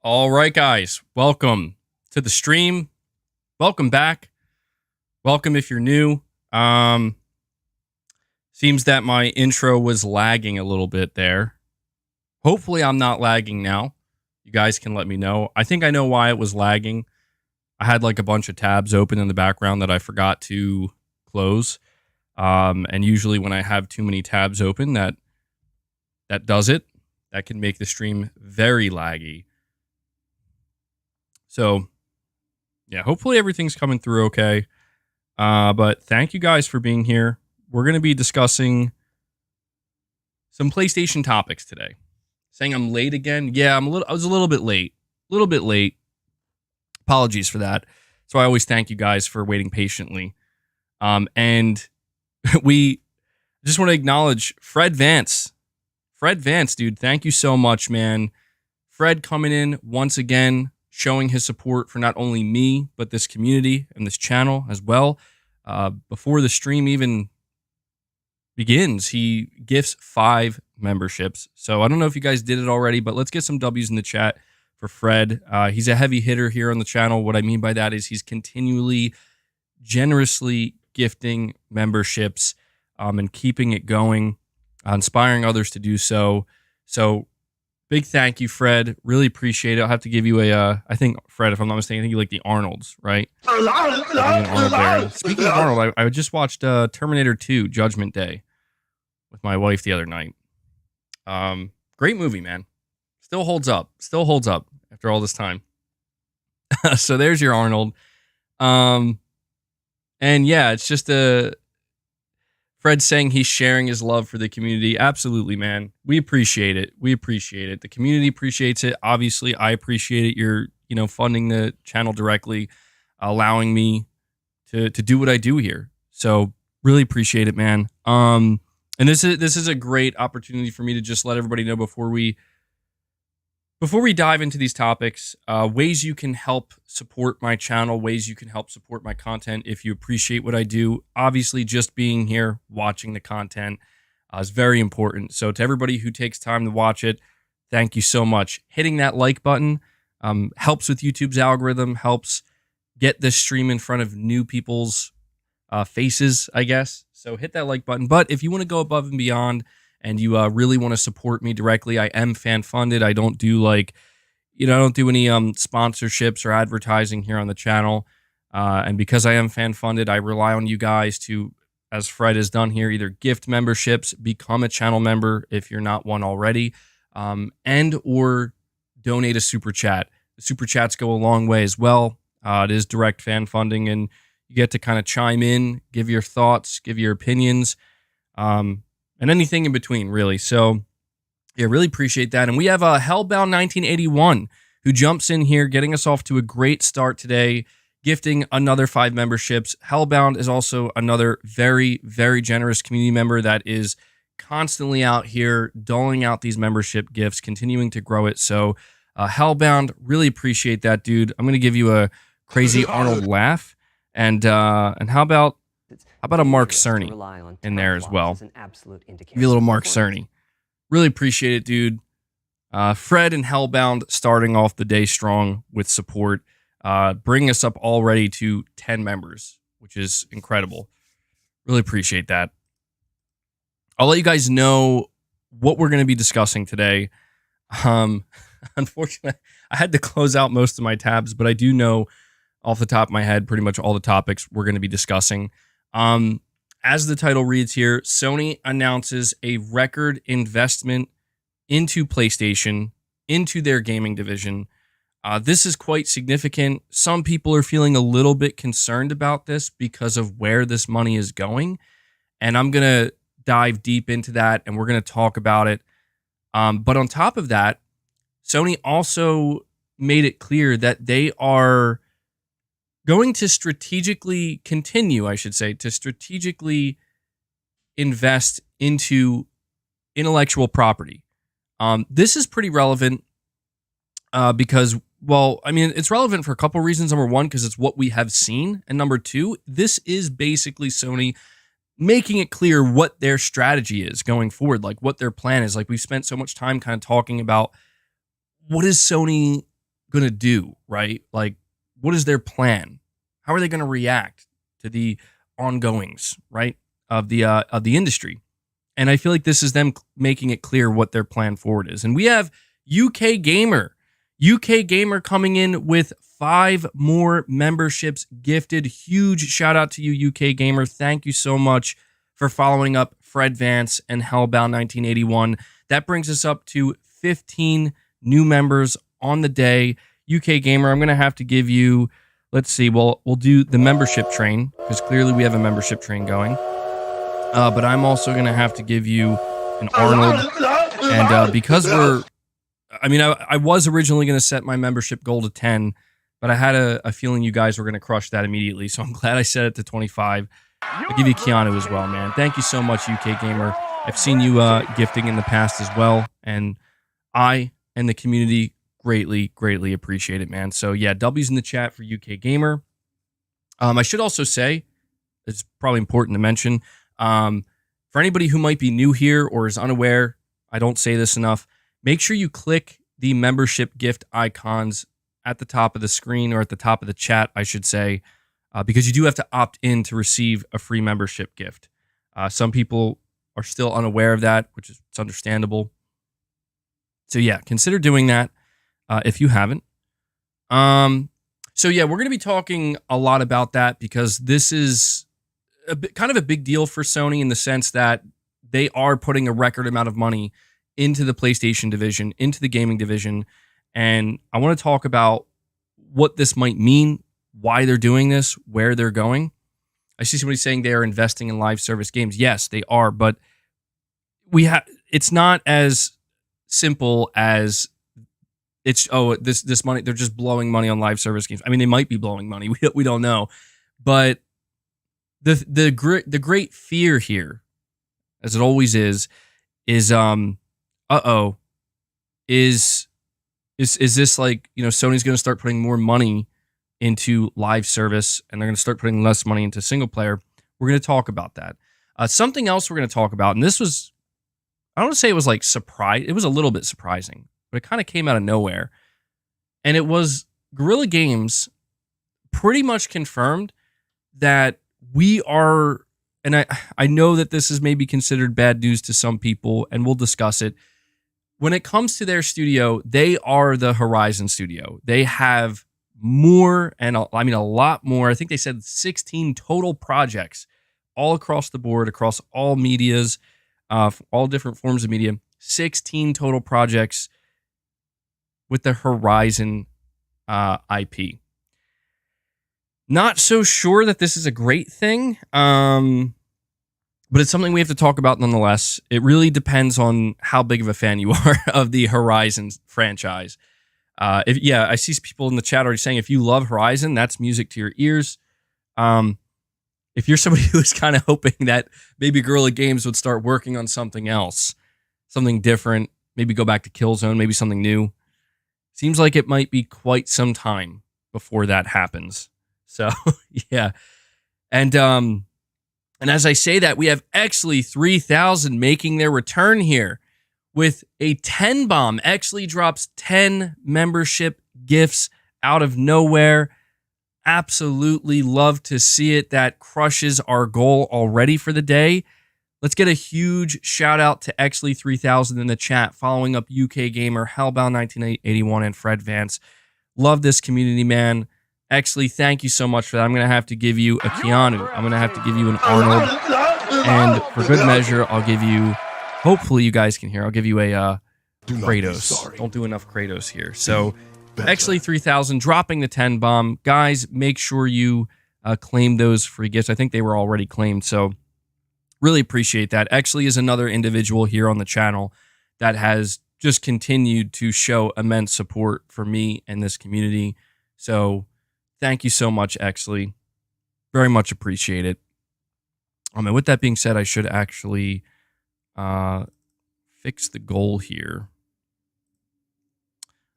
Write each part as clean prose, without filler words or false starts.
All right, guys, welcome to the stream. Welcome back. Welcome if you're new. Seems that my intro was lagging a little bit there. Hopefully I'm not lagging now. You guys can let me know. I think I know why it was lagging. I had like a bunch of tabs open in the background that I forgot to close. And usually when I have too many tabs open, that does it. That can make the stream very laggy. So, yeah, hopefully everything's coming through okay. But thank you guys for being here. We're going to be discussing some PlayStation topics today. Saying I'm late again? Yeah, I was a little bit late. A little bit late. Apologies for that. So I always thank you guys for waiting patiently. And we just want to acknowledge Fred Vance. Fred Vance, dude, thank you so much, man. Fred coming in once again, showing his support for not only me, but this community and this channel as well. Before the stream even begins, he gifts 5 memberships. So I don't know if you guys did it already, but let's get some W's in the chat for Fred. He's a heavy hitter here on the channel. What I mean by that is he's continually, generously gifting memberships and keeping it going, inspiring others to do so. So big thank you, Fred. Really appreciate it. I'll have to give you a, I think, Fred, if I'm not mistaken, I think you like the Arnolds, right? Speaking of Arnold, I just watched Terminator 2 Judgment Day with my wife the other night. Great movie, man. Still holds up. Still holds up after all this time. So there's your Arnold. And yeah, it's just Fred saying he's sharing his love for the community. Absolutely, man. We appreciate it. We appreciate it. The community appreciates it. Obviously, I appreciate it. You're, funding the channel directly, allowing me to do what I do here. So really appreciate it, man. And this is a great opportunity for me to just let everybody know before we dive into these topics, ways you can help support my channel, ways you can help support my content if you appreciate what I do. Obviously, just being here, watching the content is very important. So to everybody who takes time to watch it, thank you so much. Hitting that like button helps with YouTube's algorithm, helps get this stream in front of new people's faces, I guess. So hit that like button. But if you want to go above and beyond, and you really want to support me directly, I am fan funded. I don't do I don't do any sponsorships or advertising here on the channel. And because I am fan funded, I rely on you guys to, as Fred has done here, either gift memberships, become a channel member if you're not one already, and or donate a super chat. The super chats go a long way as well. It is direct fan funding, and you get to kind of chime in, give your thoughts, give your opinions. And anything in between, really. So, yeah, really appreciate that. And we have Hellbound 1981, who jumps in here, getting us off to a great start today, gifting another 5 memberships. Hellbound is also another very, very generous community member that is constantly out here doling out these membership gifts, continuing to grow it. So, Hellbound, really appreciate that, dude. I'm going to give you a crazy Arnold laugh. And how about a Mark Cerny in there as well? Give you a little Mark Cerny. Really appreciate it, dude. Fred and Hellbound starting off the day strong with support, bringing us up already to 10 members, which is incredible. Really appreciate that. I'll let you guys know what we're going to be discussing today. Unfortunately, I had to close out most of my tabs, but I do know off the top of my head pretty much all the topics we're going to be discussing. As the title reads here, Sony announces a record investment into PlayStation, into their gaming division. This is quite significant. Some people are feeling a little bit concerned about this because of where this money is going. And I'm going to dive deep into that, and we're going to talk about it. But on top of that, Sony also made it clear that they are going to strategically invest into intellectual property. This is pretty relevant because, it's relevant for a couple reasons. Number one, because it's what we have seen. And number two, this is basically Sony making it clear what their strategy is going forward, like what their plan is. Like, we've spent so much time kind of talking about what is Sony going to do, right? Like, what is their plan? How are they going to react to the ongoings, right, of the industry? And I feel like this is them making it clear what their plan forward is. And we have UK Gamer. UK Gamer coming in with 5 more memberships gifted. Huge shout out to you, UK Gamer. Thank you so much for following up Fred Vance and Hellbound 1981. That brings us up to 15 new members on the day. UK Gamer, I'm going to have to give you, let's see, we'll do the membership train, because clearly we have a membership train going. But I'm also going to have to give you an Arnold. And because I was originally going to set my membership goal to 10, but I had a feeling you guys were going to crush that immediately. So I'm glad I set it to 25. I'll give you Keanu as well, man. Thank you so much, UK Gamer. I've seen you gifting in the past as well, and I and the community greatly, greatly appreciate it, man. So yeah, W's in the chat for UK Gamer. I should also say, it's probably important to mention, for anybody who might be new here or is unaware, I don't say this enough, make sure you click the membership gift icons at the top of the screen, or at the top of the chat, I should say, because you do have to opt in to receive a free membership gift. Some people are still unaware of that, which is it's understandable. So yeah, consider doing that if you haven't. So yeah, we're going to be talking a lot about that, because this is kind of a big deal for Sony in the sense that they are putting a record amount of money into the PlayStation division, into the gaming division. And I want to talk about what this might mean, why they're doing this, where they're going. I see somebody saying they are investing in live service games. Yes, they are, but it's not as simple as it's, this money, they're just blowing money on live service games. I mean, they might be blowing money. We don't know. But the great fear here, as it always is this like, Sony's going to start putting more money into live service, and they're going to start putting less money into single player? We're going to talk about that. Something else we're going to talk about, and this was, I don't want to say it was like surprise. It was a little bit surprising, but it kind of came out of nowhere. And it was Guerrilla Games pretty much confirmed that we are, and I know that this is maybe considered bad news to some people, and we'll discuss it. When it comes to their studio, they are the Horizon studio. They have more, and a lot more. I think they said 16 total projects all across the board, across all medias, all different forms of media. 16 total projects with the Horizon IP. Not so sure that this is a great thing, but it's something we have to talk about nonetheless. It really depends on how big of a fan you are of the Horizon franchise. I see people in the chat already saying if you love Horizon, that's music to your ears. If you're somebody who's kind of hoping that maybe Guerrilla Games would start working on something else, something different, maybe go back to Killzone, maybe something new, seems like it might be quite some time before that happens. So yeah, and as I say that, we have Exley 3000 making their return here with a 10 bomb. Exley drops 10 membership gifts out of nowhere. Absolutely love to see it. That crushes our goal already for the day. Let's get a huge shout out to Exley 3000 in the chat, following up UK Gamer, Hellbound 1981, and Fred Vance. Love this community, man. Exley, thank you so much for that. I'm going to have to give you a Keanu. I'm going to have to give you an Arnold. And for good measure, I'll give you, hopefully you guys can hear, I'll give you a Kratos. Don't do enough Kratos here. So, Exley 3000 dropping the 10 bomb. Guys, make sure you claim those free gifts. I think they were already claimed, so really appreciate that. Exley is another individual here on the channel that has just continued to show immense support for me and this community. So, thank you so much, Exley. Very much appreciate it. And with that being said, I should actually fix the goal here.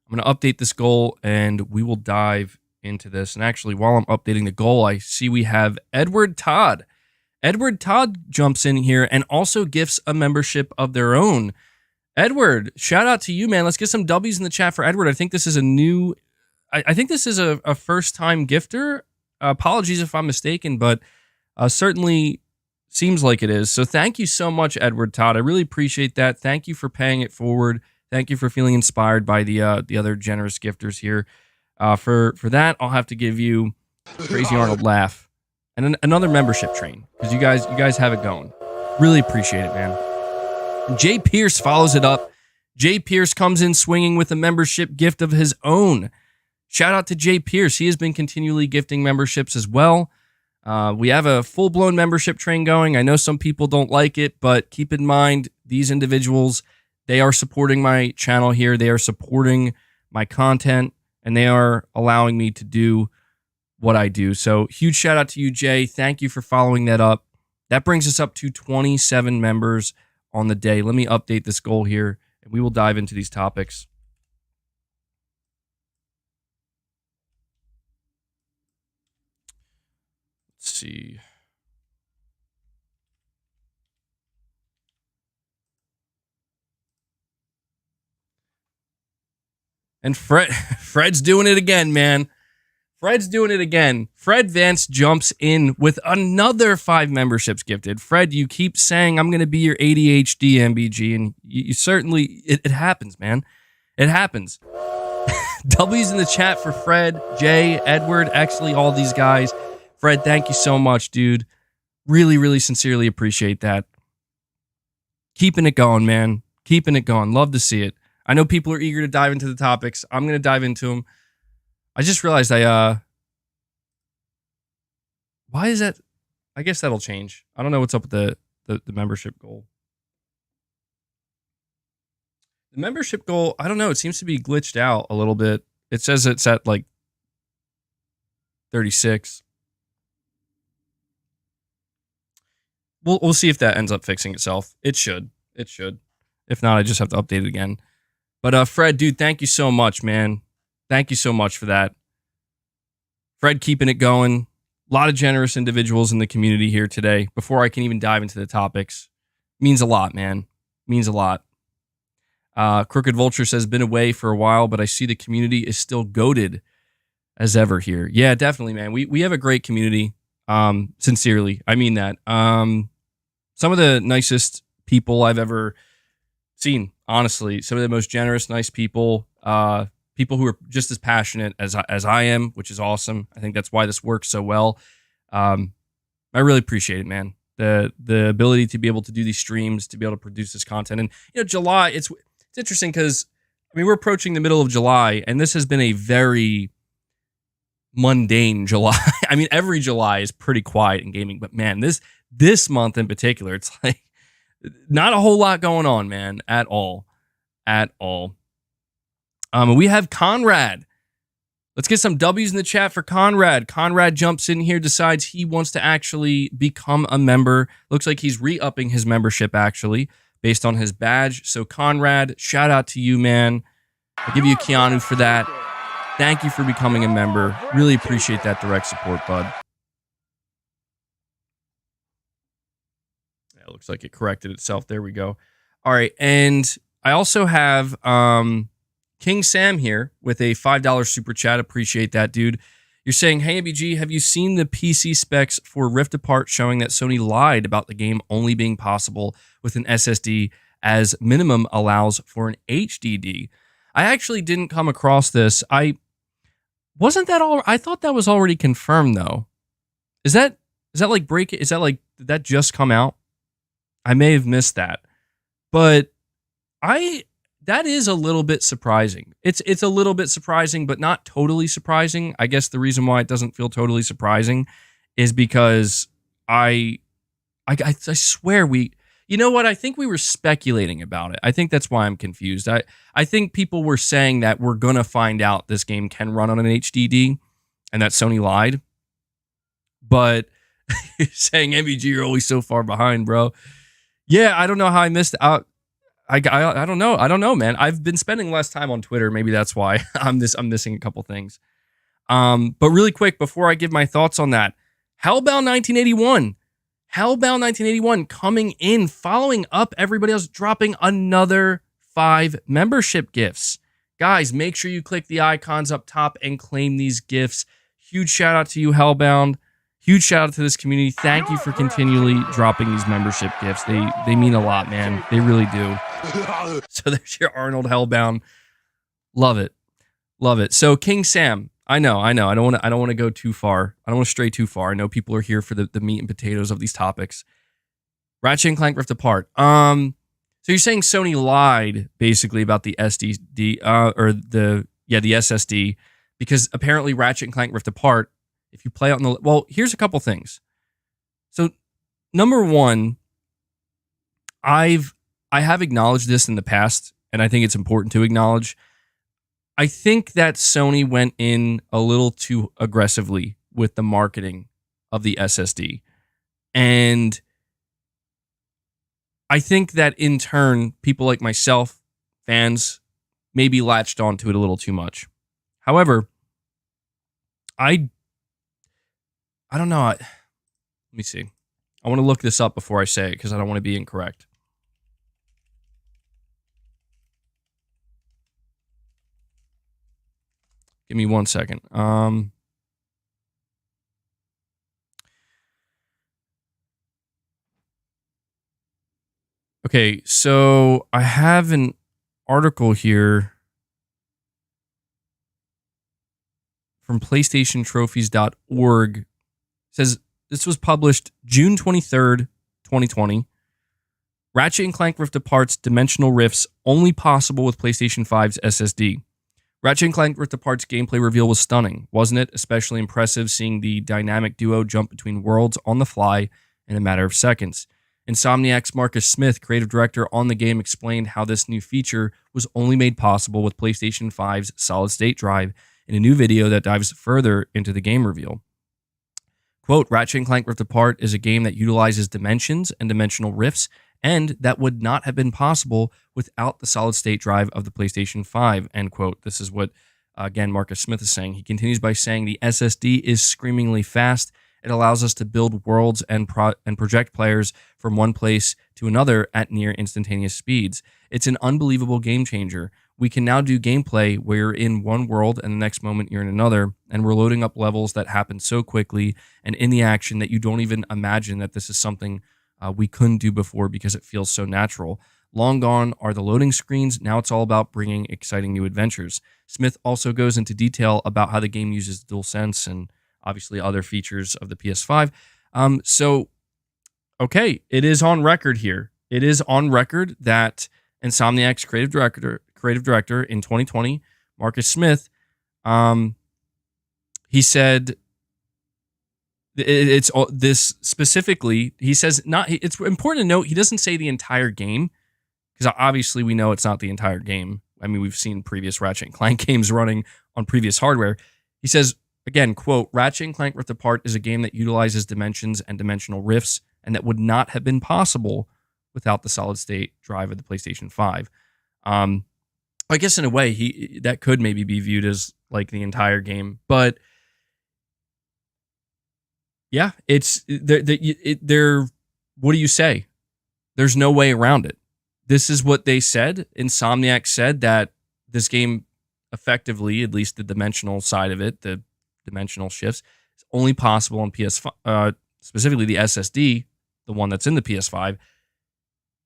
I'm going to update this goal, and we will dive into this. And actually, while I'm updating the goal, I see we have Edward Todd. Edward Todd jumps in here and also gifts a membership of their own. Edward, shout out to you, man. Let's get some W's in the chat for Edward. I think this is a new I think this is a first-time gifter. Apologies if I'm mistaken, but certainly seems like it is. So thank you so much, Edward Todd. I really appreciate that. Thank you for paying it forward. Thank you for feeling inspired by the other generous gifters here. For that, I'll have to give you Crazy Arnold laugh and another membership train because you guys have it going. Really appreciate it, man. Jay Pierce follows it up. Jay Pierce comes in swinging with a membership gift of his own. Shout out to Jay Pierce. He has been continually gifting memberships as well. We have a full-blown membership train going. I know some people don't like it, but keep in mind, these individuals, they are supporting my channel here. They are supporting my content, and they are allowing me to do what I do. So huge shout out to you, Jay. Thank you for following that up. That brings us up to 27 members on the day. Let me update this goal here, and we will dive into these topics. Let's see. And Fred's doing it again, man. Fred's doing it again. Fred Vance jumps in with another 5 memberships gifted. Fred, you keep saying I'm going to be your ADHD MBG, and you certainly, it happens, man. It happens. W's in the chat for Fred, Jay, Edward, actually all these guys. Fred, thank you so much, dude. Really, really sincerely appreciate that. Keeping it going, man. Keeping it going. Love to see it. I know people are eager to dive into the topics. I'm going to dive into them. I just realized why is that? I guess that'll change. I don't know what's up with the membership goal. The membership goal, I don't know. It seems to be glitched out a little bit. It says it's at like 36. We'll see if that ends up fixing itself. It should. It should. If not, I just have to update it again. But Fred, dude, thank you so much, man. Thank you so much for that. Fred keeping it going. A lot of generous individuals in the community here today. Before I can even dive into the topics. Means a lot, man. Means a lot. Crooked Vulture says, been away for a while, but I see the community is still goated as ever here. Yeah, definitely, man. We have a great community. Sincerely. I mean that. Some of the nicest people I've ever seen, honestly. Some of the most generous, nice people. People who are just as passionate as I am, which is awesome. I think that's why this works so well. I really appreciate it, man. The ability to be able to do these streams, to be able to produce this content. And, you know, July, it's interesting because, I mean, we're approaching the middle of July, and this has been a very mundane July. I mean, every July is pretty quiet in gaming, but man, this month in particular, it's like not a whole lot going on, man, at all. We have Conrad. Let's get some W's in the chat for Conrad. Conrad jumps in here, decides he wants to actually become a member. Looks like he's re-upping his membership, actually, based on his badge. So, Conrad, shout out to you, man. I'll give you a Keanu for that. Thank you for becoming a member. Really appreciate that direct support, bud. Yeah, it looks like it corrected itself. There we go. All right, and I also have King Sam here with a $5 super chat. Appreciate that, dude. You're saying, hey, MBG, have you seen the PC specs for Rift Apart showing that Sony lied about the game only being possible with an SSD as minimum allows for an HDD? I actually didn't come across this. Wasn't that all? I thought that was already confirmed, though. Is that like did that just come out? I may have missed that. But that is a little bit surprising. It's a little bit surprising, but not totally surprising. I guess the reason why it doesn't feel totally surprising is because I swear you know what? I think we were speculating about it. I think that's why I'm confused. I think people were saying that we're going to find out this game can run on an HDD and that Sony lied. But saying, MBG, you're always so far behind, bro. Yeah, I don't know how I missed out. I don't know. I don't know, man. I've been spending less time on Twitter. Maybe that's why I'm missing a couple things. But really quick, before I give my thoughts on that, Hellbound 1981 coming in, following up everybody else, dropping another 5 membership gifts. Guys, make sure you click the icons up top and claim these gifts. Huge shout out to you, Hellbound. Huge shout out to this community. Thank you for continually dropping these membership gifts. They mean a lot, man. They really do. So there's your Arnold Hellbound. Love it. Love it. So King Sam, I know. I don't want to go too far. I don't want to stray too far. I know people are here for the meat and potatoes of these topics. Ratchet and Clank Rift Apart. So you're saying Sony lied basically about the SSD the SSD, because apparently Ratchet and Clank Rift Apart, if you play it on the, well, here's a couple things. So number one, I have acknowledged this in the past, and I think it's important to acknowledge. I think that Sony went in a little too aggressively with the marketing of the SSD. And I think that in turn, people like myself, fans, maybe latched onto it a little too much. However, I don't know. Let me see. I want to look this up before I say it because I don't want to be incorrect. Give me 1 second. Okay, so I have an article here from PlayStationTrophies.org. It says this was published June 23rd, 2020. Ratchet and Clank Rift Apart's dimensional rifts only possible with PlayStation 5's SSD. Ratchet and Clank Rift Apart's gameplay reveal was stunning, wasn't it? Especially impressive seeing the dynamic duo jump between worlds on the fly in a matter of seconds. Insomniac's Marcus Smith, creative director on the game, explained how this new feature was only made possible with PlayStation 5's solid-state drive in a new video that dives further into the game reveal. Quote, Ratchet and Clank Rift Apart is a game that utilizes dimensions and dimensional rifts, and that would not have been possible without the solid-state drive of the PlayStation 5, end quote. This is what, again, Marcus Smith is saying. He continues by saying the SSD is screamingly fast. It allows us to build worlds and project players from one place to another at near instantaneous speeds. It's an unbelievable game changer. We can now do gameplay where you're in one world and the next moment you're in another, and we're loading up levels that happen so quickly and in the action that you don't even imagine that this is something we couldn't do before because it feels so natural. Long gone are the loading screens. Now it's all about bringing exciting new adventures. Smith also goes into detail about how the game uses DualSense and obviously other features of the PS5. Okay, it is on record here. It is on record that Insomniac's creative director in 2020, Marcus Smith, he said it's this specifically. He says not. It's important to note he doesn't say the entire game, because obviously we know it's not the entire game. I mean, we've seen previous Ratchet and Clank games running on previous hardware. He says, again, quote, Ratchet and Clank Rift Apart is a game that utilizes dimensions and dimensional rifts, and that would not have been possible without the solid-state drive of the PlayStation 5. I guess in a way, that could maybe be viewed as like the entire game, but yeah, it's there. What do you say? There's no way around it. This is what they said. Insomniac said that this game effectively, at least the dimensional side of it, the dimensional shifts, is only possible on PS5, specifically the SSD, the one that's in the PS5.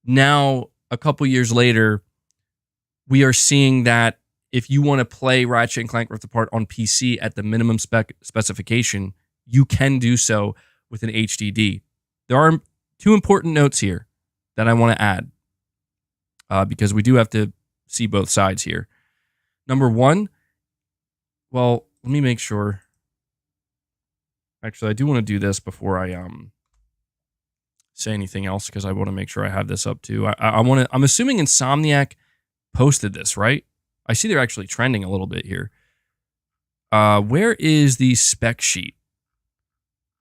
Now, a couple years later, we are seeing that if you want to play Ratchet and Clank Rift Apart on PC at the minimum specification, you can do so with an HDD. There are two important notes here that I want to add, because we do have to see both sides here. Number one, well, let me make sure. Actually, I do want to do this before I say anything else, because I want to make sure I have this up too. I'm assuming Insomniac posted this, right? I see they're actually trending a little bit here. Where is the spec sheet?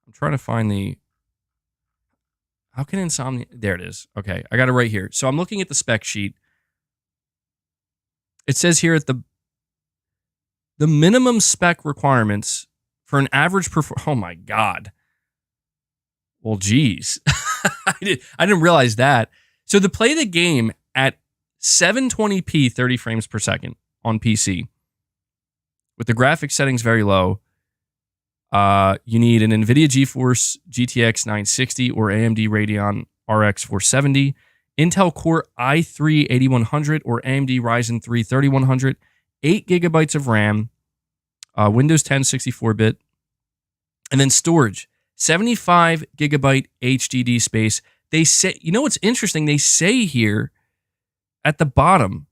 I'm trying to find the... How can Insomniac... There it is. Okay, I got it right here. So I'm looking at the spec sheet. It says here at the minimum spec requirements for an average oh my God. Well, geez. I didn't realize that. So to play the game at 720p 30 frames per second on PC. With the graphics settings very low, you need an NVIDIA GeForce GTX 960 or AMD Radeon RX 470, Intel Core i3 8100 or AMD Ryzen 3 3100, 8 gigabytes of RAM, Windows 10 64-bit, and then storage, 75 gigabyte HDD space. They say, you know what's interesting? They say here at the bottom,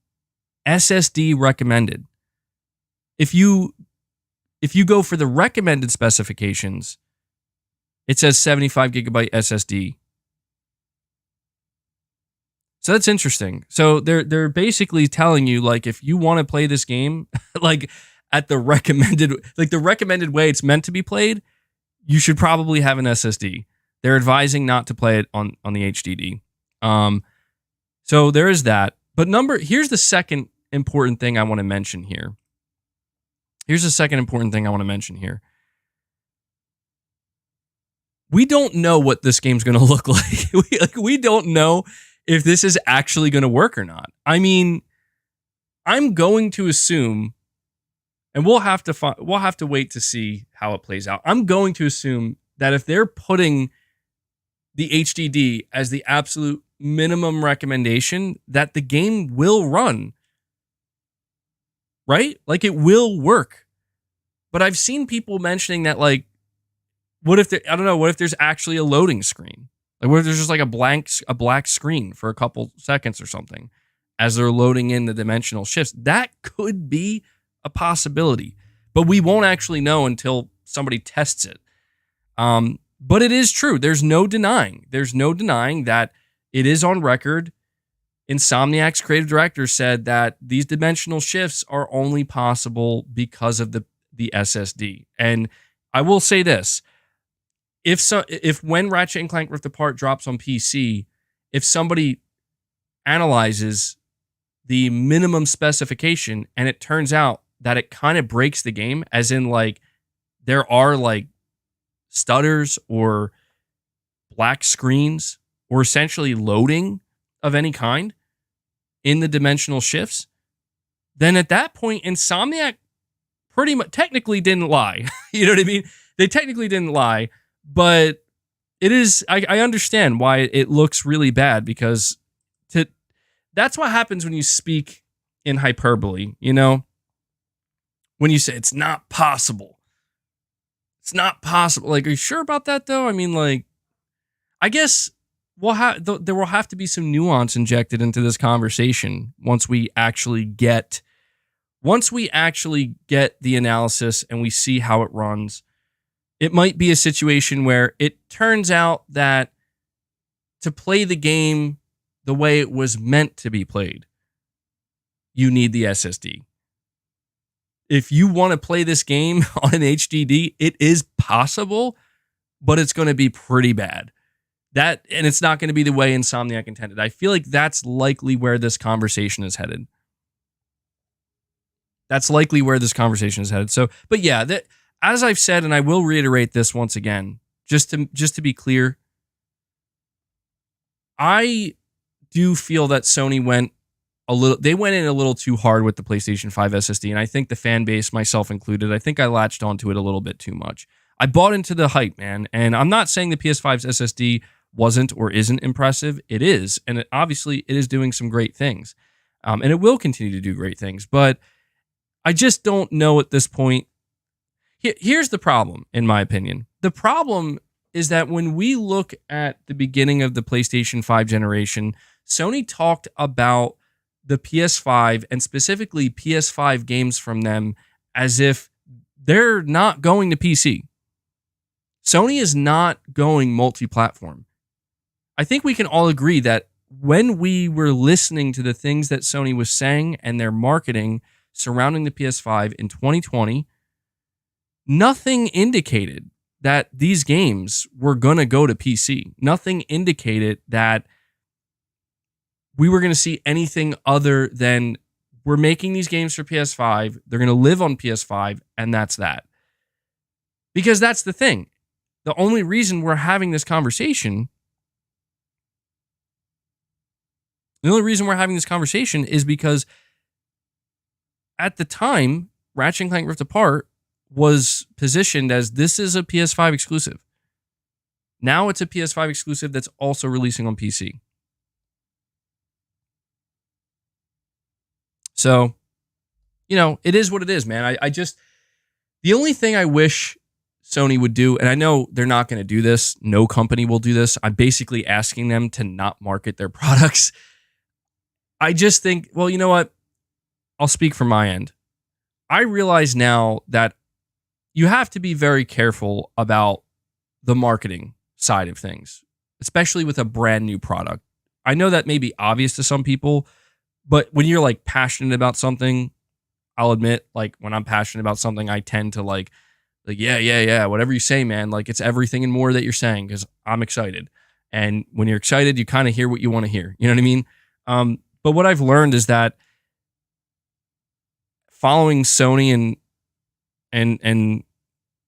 SSD recommended. If you go for the recommended specifications, it says 75 gigabyte SSD. So that's interesting. So they're basically telling you, like, if you want to play this game, like at the recommended way it's meant to be played, you should probably have an SSD. They're advising not to play it on the HDD. So there is that. But here's the second important thing I want to mention here. We don't know what this game's going to look like. We don't know if this is actually going to work or not. I mean, I'm going to assume, and we'll have to wait to see how it plays out. I'm going to assume that if they're putting the HDD as the absolute minimum recommendation, that the game will run. Right? Like, it will work. But I've seen people mentioning that, like, what if there's actually a loading screen? Like, what if there's just like a black screen for a couple seconds or something as they're loading in the dimensional shifts? That could be a possibility, but we won't actually know until somebody tests it. But it is true. There's no denying that it is on record. Insomniac's creative director said that these dimensional shifts are only possible because of the SSD. And I will say this. If when Ratchet & Clank Rift Apart drops on PC, if somebody analyzes the minimum specification and it turns out that it kind of breaks the game, as in, like, there are like stutters or black screens or essentially loading of any kind in the dimensional shifts, then at that point, Insomniac pretty much technically didn't lie. You know what I mean? They technically didn't lie, but it is, I understand why it looks really bad, because that's what happens when you speak in hyperbole, you know? When you say it's not possible. It's not possible. Like, are you sure about that, though? I mean, like, I guess there will have to be some nuance injected into this conversation once we actually get the analysis and we see how it runs. It might be a situation where it turns out that to play the game the way it was meant to be played, you need the SSD. If you want to play this game on an HDD, it is possible, but it's going to be pretty bad. And it's not going to be the way Insomniac intended. I feel like that's likely where this conversation is headed. So, but yeah, as I've said, and I will reiterate this once again, just to be clear, I do feel that Sony went in a little too hard with the PlayStation 5 SSD, and I think the fan base, myself included, I think I latched onto it a little bit too much. I bought into the hype, man, and I'm not saying the PS5's SSD wasn't or isn't impressive. It is, and obviously it is doing some great things, and it will continue to do great things, but I just don't know at this point. Here's the problem, in my opinion. The problem is that when we look at the beginning of the PlayStation 5 generation, Sony talked about the PS5 and specifically PS5 games from them as if they're not going to PC. Sony is not going multi-platform. I think we can all agree that when we were listening to the things that Sony was saying and their marketing surrounding the PS5 in 2020, nothing indicated that these games were going to go to PC. Nothing indicated that we were going to see anything other than we're making these games for PS5, they're going to live on PS5, and that's that. Because that's the thing. The only reason we're having this conversation is because at the time, Ratchet and Clank Rift Apart was positioned as this is a PS5 exclusive. Now it's a PS5 exclusive that's also releasing on PC. So, it is what it is, man. I just, the only thing I wish Sony would do, and I know they're not going to do this, no company will do this. I'm basically asking them to not market their products. I just think, well, you know what? I'll speak from my end. I realize now that you have to be very careful about the marketing side of things, especially with a brand new product. I know that may be obvious to some people, but when you're like passionate about something, I'll admit, like when I'm passionate about something, I tend to like, yeah, whatever you say, man, like it's everything and more that you're saying because I'm excited. And when you're excited, you kind of hear what you want to hear. You know what I mean? But what I've learned is that following Sony and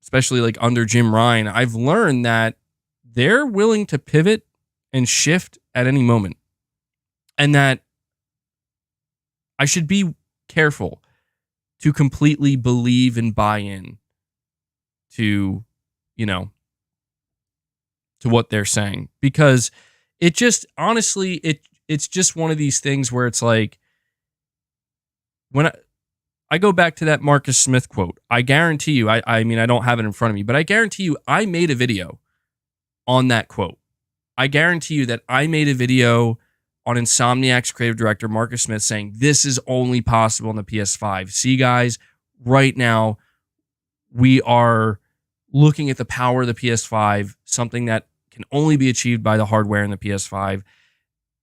especially like under Jim Ryan, I've learned that they're willing to pivot and shift at any moment. And that I should be careful to completely believe and buy in to, to what they're saying. Because it just, honestly, it's just one of these things where it's like, when I go back to that Marcus Smith quote, I guarantee you, I mean, I don't have it in front of me, but I guarantee you, I made a video on that quote. I guarantee you that I made a video on Insomniac's creative director, Marcus Smith, saying this is only possible on the PS5. See, guys, right now, we are looking at the power of the PS5, something that can only be achieved by the hardware in the PS5.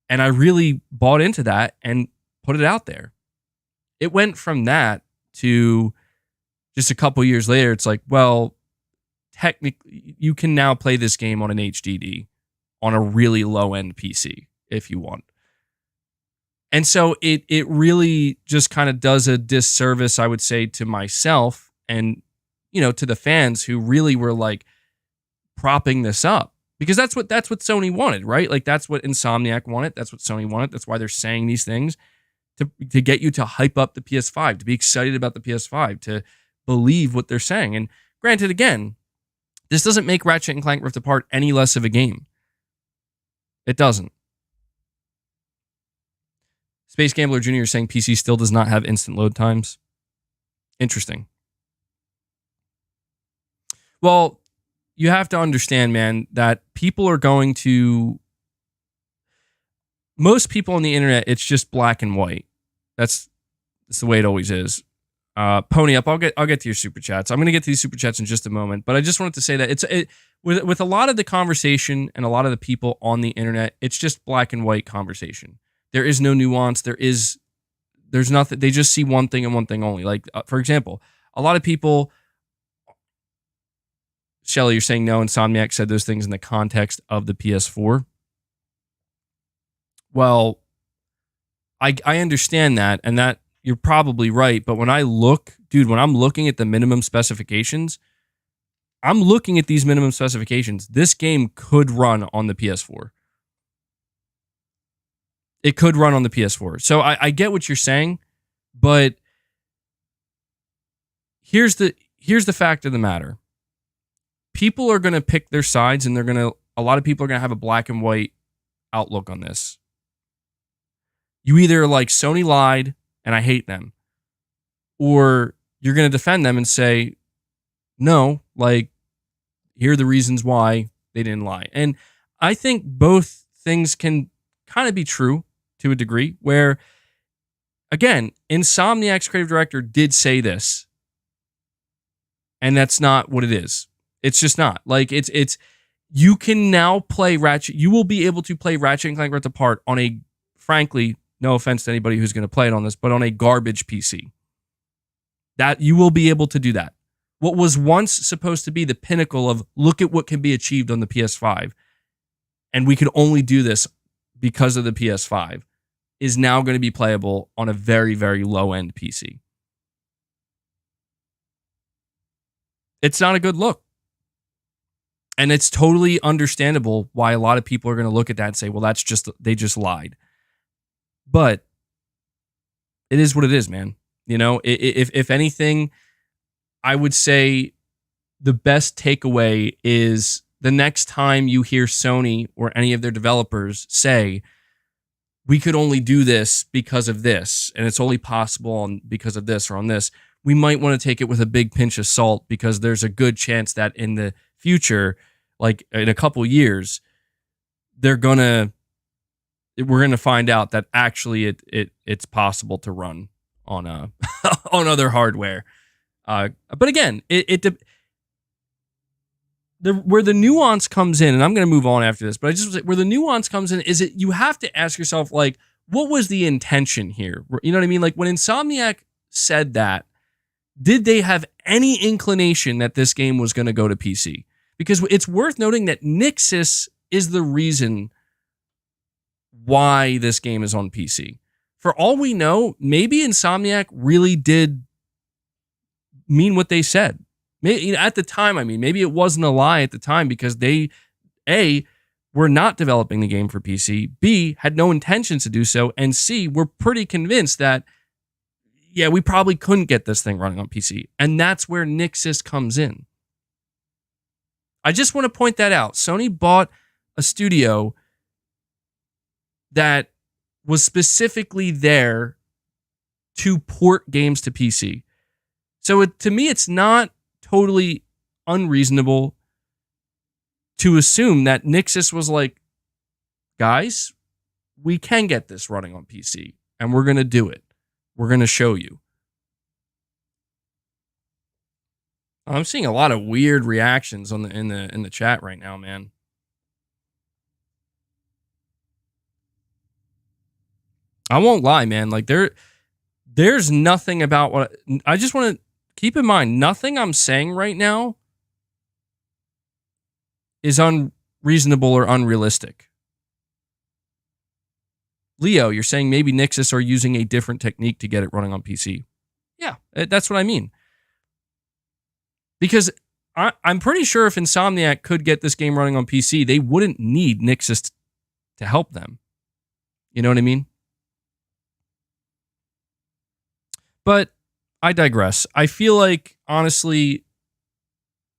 And I really bought into that and put it out there. It went from that to just a couple years later, it's like, well, technically, you can now play this game on an HDD on a really low-end PC if you want. And so it really just kind of does a disservice, I would say, to myself and, to the fans who really were like propping this up. Because that's what Sony wanted, right? Like that's what Insomniac wanted. That's what Sony wanted. That's why they're saying these things to get you to hype up the PS5, to be excited about the PS5, to believe what they're saying. And granted, again, this doesn't make Ratchet and Clank Rift Apart any less of a game. It doesn't. Space Gambler Jr. is saying PC still does not have instant load times. Interesting. Well, you have to understand, man, that people are going to... Most people on the internet, it's just black and white. That's the way it always is. Pony up. I'll get to your super chats. I'm going to get to these super chats in just a moment, but I just wanted to say that with a lot of the conversation and a lot of the people on the internet, it's just black and white conversation. There is no nuance. There's nothing. They just see one thing and one thing only. Like, for example, a lot of people, Shelly, you're saying no, Insomniac said those things in the context of the PS4. Well, I understand that, and that you're probably right. But when I'm looking at the minimum specifications, I'm looking at these minimum specifications. This game could run on the PS4. It could run on the PS4. So I get what you're saying, but here's the fact of the matter. People are going to pick their sides, and a lot of people are going to have a black and white outlook on this. You either like Sony lied and I hate them, or you're going to defend them and say, no, like, here are the reasons why they didn't lie. And I think both things can kind of be true to a degree, where, again, Insomniac's creative director did say this, and that's not what it is. It's just not. Like, it's you can now play Ratchet. You will be able to play Ratchet and Clank Rift Apart on a, frankly, no offense to anybody who's going to play it on this, but on a garbage PC. That you will be able to do that. What was once supposed to be the pinnacle of look at what can be achieved on the PS5, and we can only do this because of the PS5, is now going to be playable on a very, very low-end PC. It's not a good look. And it's totally understandable why a lot of people are going to look at that and say, well, they just lied. But it is what it is, man. You know, if anything, I would say the best takeaway is the next time you hear Sony or any of their developers say, we could only do this because of this, and it's only possible because of this or on this, we might want to take it with a big pinch of salt, because there's a good chance that in the future, like in a couple years, we're gonna find out that actually it's possible to run on on other hardware. But again, where the nuance comes in, and I'm going to move on after this, but where the nuance comes in is you have to ask yourself, like, what was the intention here? You know what I mean? Like, when Insomniac said that, did they have any inclination that this game was going to go to PC? Because it's worth noting that Nixxes is the reason why this game is on PC. For all we know, maybe Insomniac really did mean what they said. Maybe, at the time, I mean, maybe it wasn't a lie at the time, because they, A, were not developing the game for PC, B, had no intentions to do so, and C, were pretty convinced that, yeah, we probably couldn't get this thing running on PC. And that's where Nixxes comes in. I just want to point that out. Sony bought a studio that was specifically there to port games to PC. So to me, it's not totally unreasonable to assume that Nixxes was like, guys, we can get this running on PC, and we're going to do it. We're going to show you. I'm seeing a lot of weird reactions in the chat right now, man. I won't lie, man. Like, there's nothing about what I just want to keep in mind. Nothing I'm saying right now is unreasonable or unrealistic. Leo, you're saying maybe Nixxes are using a different technique to get it running on PC. Yeah, that's what I mean. Because I'm pretty sure if Insomniac could get this game running on PC, they wouldn't need Nixxes to help them. You know what I mean? But I digress. I feel like, honestly,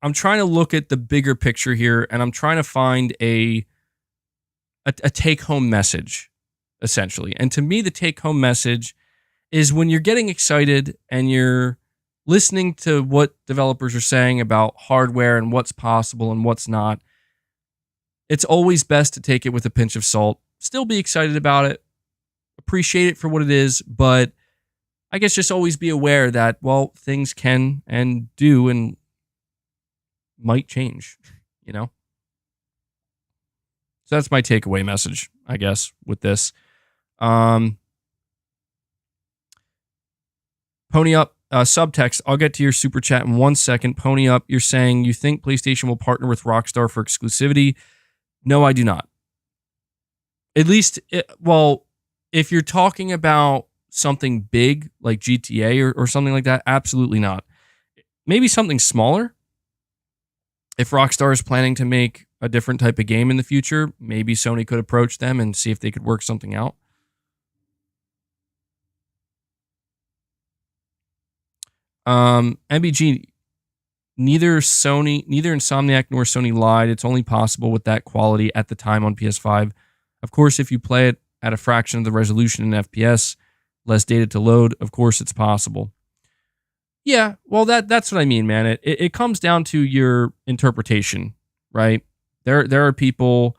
I'm trying to look at the bigger picture here, and I'm trying to find a take-home message, essentially. And to me, the take-home message is when you're getting excited and you're listening to what developers are saying about hardware and what's possible and what's not, it's always best to take it with a pinch of salt. Still be excited about it, appreciate it for what it is, but I guess just always be aware that, well, things can and do and might change, you know? So that's my takeaway message, I guess, with this. Pony Up, subtext, I'll get to your super chat in 1 second. Pony Up, you're saying you think PlayStation will partner with Rockstar for exclusivity. No, I do not. At least, if you're talking about something big like GTA or something like that, absolutely not. Maybe something smaller. If Rockstar is planning to make a different type of game in the future, maybe Sony could approach them and see if they could work something out. MBG, neither Insomniac nor Sony lied. It's only possible with that quality at the time on PS5. Of course, if you play it at a fraction of the resolution in FPS, less data to load, of course it's possible. Yeah, well, that's what I mean, man. It comes down to your interpretation, right? There are people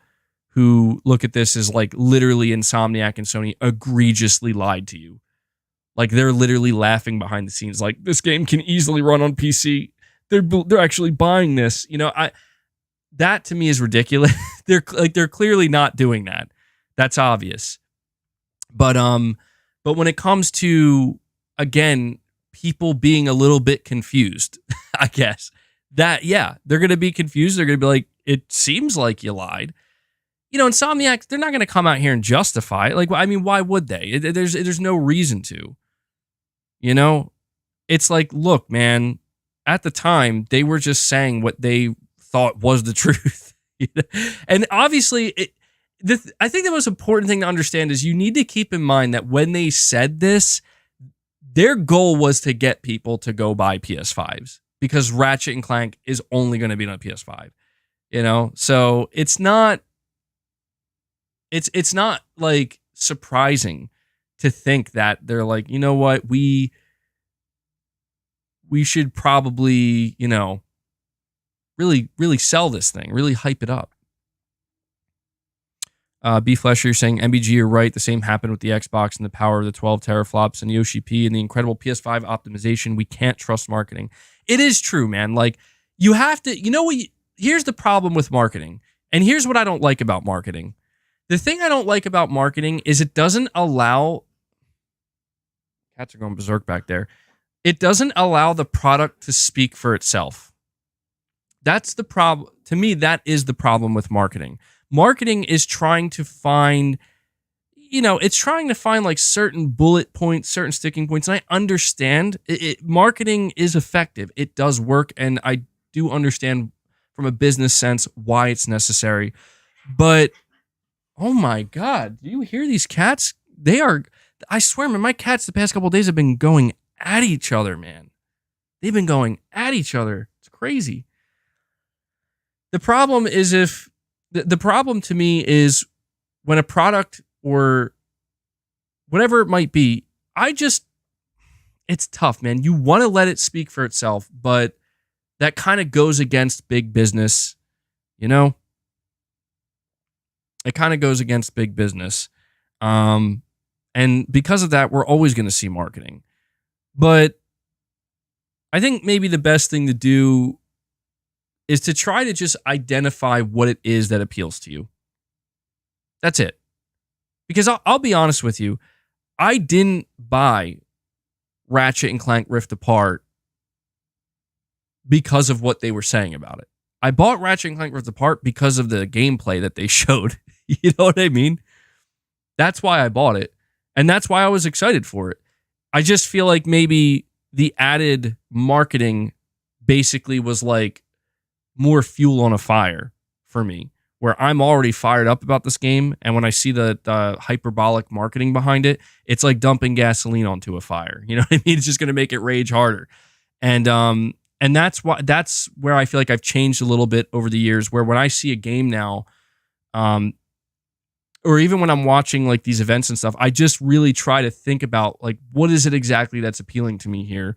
who look at this as like literally Insomniac and Sony egregiously lied to you. Like, they're literally laughing behind the scenes, like, this game can easily run on PC. They're actually buying this. You know, that to me is ridiculous. They're clearly not doing that. That's obvious. But when it comes to, again, people being a little bit confused, I guess, that, yeah, they're going to be confused. They're going to be like, it seems like you lied. You know, Insomniac, they're not going to come out here and justify it. Like, I mean, why would they? There's no reason to. You know, it's like, look, man, at the time, they were just saying what they thought was the truth. And obviously, I think the most important thing to understand is you need to keep in mind that when they said this, their goal was to get people to go buy PS5s because Ratchet and Clank is only going to be on a PS5, you know? So it's not like surprising to think that they're like, you know what, we should probably, you know, really sell this thing, really hype it up. B Flesher, you're saying MBG, you're right. The same happened with the Xbox and the power of the 12 teraflops and Yoshi P and the incredible PS5 optimization. We can't trust marketing. It is true, man. Like, you have to, you know what? Here's the problem with marketing. And here's what I don't like about marketing. The thing I don't like about marketing is it doesn't allow, cats are going berserk back there. It doesn't allow the product to speak for itself. That's the problem. To me, that is the problem with marketing. Marketing is trying to find, you know, it's trying to find like certain bullet points, certain sticking points. And I understand marketing is effective. It does work. And I do understand from a business sense why it's necessary. But, oh my God, do you hear these cats? They are, I swear, man, my cats the past couple of days have been going at each other, man. They've been going at each other. It's crazy. The problem is the problem to me is when a product or whatever it might be, it's tough, man. You want to let it speak for itself, but that kind of goes against big business, you know? It kind of goes against big business. And because of that, we're always going to see marketing. But I think maybe the best thing to do is to try to just identify what it is that appeals to you. That's it. Because I'll be honest with you, I didn't buy Ratchet and Clank Rift Apart because of what they were saying about it. I bought Ratchet and Clank Rift Apart because of the gameplay that they showed. You know what I mean? That's why I bought it. And that's why I was excited for it. I just feel like maybe the added marketing basically was like more fuel on a fire for me, where I'm already fired up about this game. And when I see the hyperbolic marketing behind it, it's like dumping gasoline onto a fire. You know what I mean? It's just going to make it rage harder. And that's where I feel like I've changed a little bit over the years, where when I see a game now, or even when I'm watching like these events and stuff, I just really try to think about like, what is it exactly that's appealing to me here?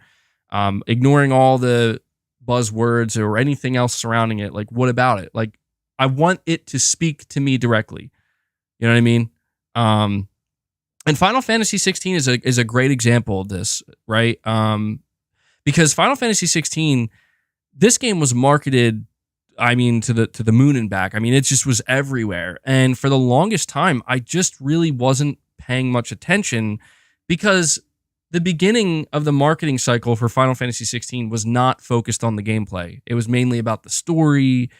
Ignoring all the buzzwords or anything else surrounding it. Like, what about it? Like, I want it to speak to me directly. You know what I mean? And Final Fantasy 16 is a great example of this, right? Because Final Fantasy 16, this game was marketed, I mean, to the moon and back. I mean, it just was everywhere. And for the longest time, I just really wasn't paying much attention because the beginning of the marketing cycle for Final Fantasy 16 was not focused on the gameplay. It was mainly about the story,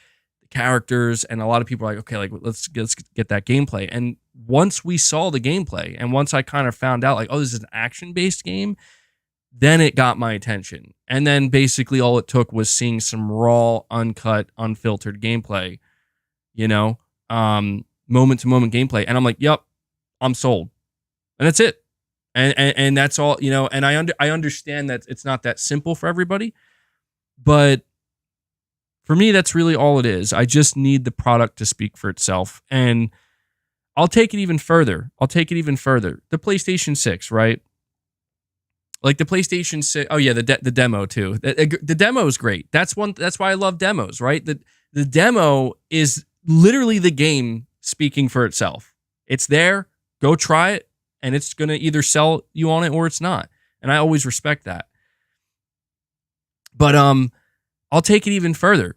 the characters, and a lot of people are like, okay, like let's get that gameplay. And once we saw the gameplay, and once I kind of found out like, oh, this is an action-based game, then it got my attention. And then basically all it took was seeing some raw, uncut, unfiltered gameplay, you know, moment-to-moment gameplay. And I'm like, yep, I'm sold. And that's it. And that's all, you know, and I understand that it's not that simple for everybody, but for me, that's really all it is. I just need the product to speak for itself. And I'll take it even further. The PlayStation 6, right? Like the PlayStation 6. Oh yeah, the demo too. The demo is great. That's why I love demos, right? The demo is literally the game speaking for itself. It's there. Go try it. And it's going to either sell you on it or it's not. And I always respect that. But I'll take it even further.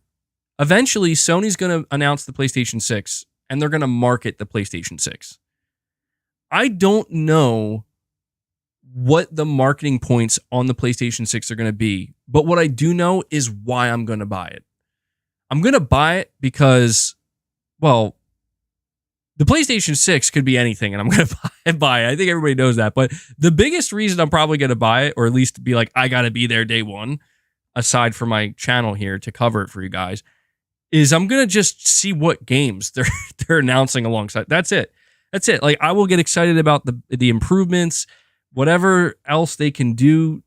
Eventually, Sony's going to announce the PlayStation 6, and they're going to market the PlayStation 6. I don't know what the marketing points on the PlayStation 6 are going to be, but what I do know is why I'm going to buy it. I'm going to buy it because, well, the PlayStation 6 could be anything, and I'm going to buy it. I think everybody knows that. But the biggest reason I'm probably going to buy it, or at least be like, I got to be there day one, aside from my channel here to cover it for you guys, is I'm going to just see what games they're announcing alongside. That's it. Like, I will get excited about the improvements, whatever else they can do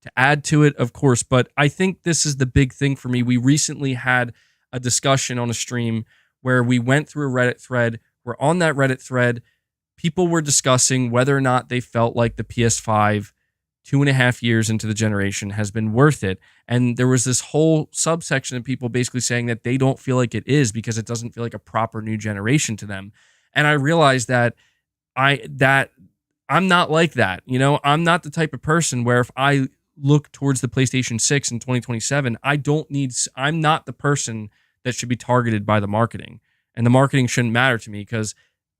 to add to it, of course. But I think this is the big thing for me. We recently had a discussion on a stream where we went through a Reddit thread. Where on that Reddit thread, people were discussing whether or not they felt like the PS5 2.5 years into the generation has been worth it. And there was this whole subsection of people basically saying that they don't feel like it is because it doesn't feel like a proper new generation to them. And I realized that I'm not like that. You know, I'm not the type of person where if I look towards the PlayStation 6 in 2027, I'm not the person that should be targeted by the marketing. And the marketing shouldn't matter to me because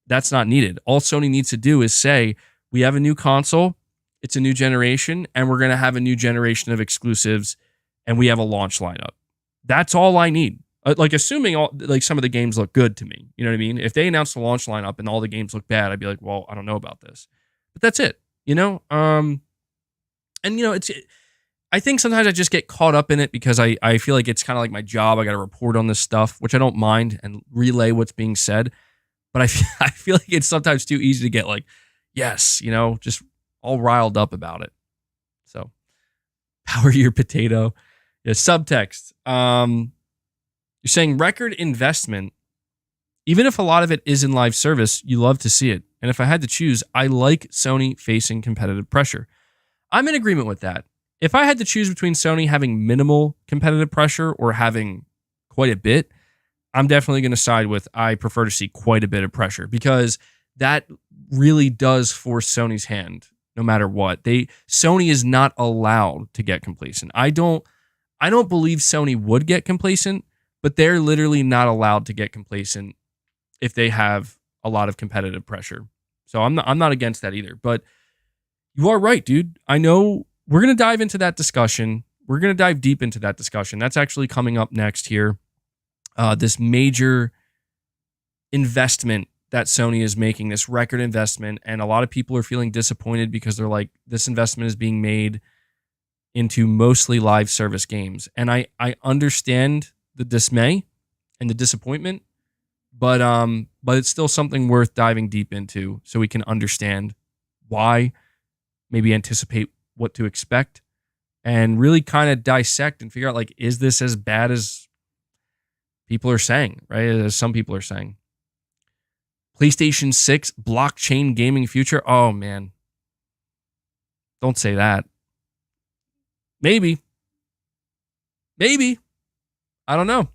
that's not needed. All Sony needs to do is say, we have a new console, it's a new generation, and we're going to have a new generation of exclusives, and we have a launch lineup. That's all I need. Like, assuming some of the games look good to me. You know what I mean? If they announced the launch lineup and all the games look bad, I'd be like, well, I don't know about this. But that's it, you know? And, you know, I think sometimes I just get caught up in it because I feel like it's kind of like my job. I got to report on this stuff, which I don't mind, and relay what's being said. But I feel like it's sometimes too easy to get like, yes, you know, just all riled up about it. So, power your potato. Yeah, subtext. You're saying record investment. Even if a lot of it is in live service, you love to see it. And if I had to choose, I like Sony facing competitive pressure. I'm in agreement with that. If I had to choose between Sony having minimal competitive pressure or having quite a bit, I'm definitely going to side with I prefer to see quite a bit of pressure because that really does force Sony's hand no matter what. Sony is not allowed to get complacent. I don't believe Sony would get complacent, but they're literally not allowed to get complacent if they have a lot of competitive pressure. So I'm not against that either, but you are right, dude. I know we're going to dive into that discussion. We're going to dive deep into that discussion. That's actually coming up next here. This major investment that Sony is making, this record investment, and a lot of people are feeling disappointed because they're like, this investment is being made into mostly live service games. And I understand the dismay and the disappointment, but it's still something worth diving deep into so we can understand why, maybe anticipate what to expect, and really kind of dissect and figure out, like, is this as bad as people are saying, right? As some people are saying. PlayStation 6 blockchain gaming future. Oh, man. Don't say that. Maybe. I don't know.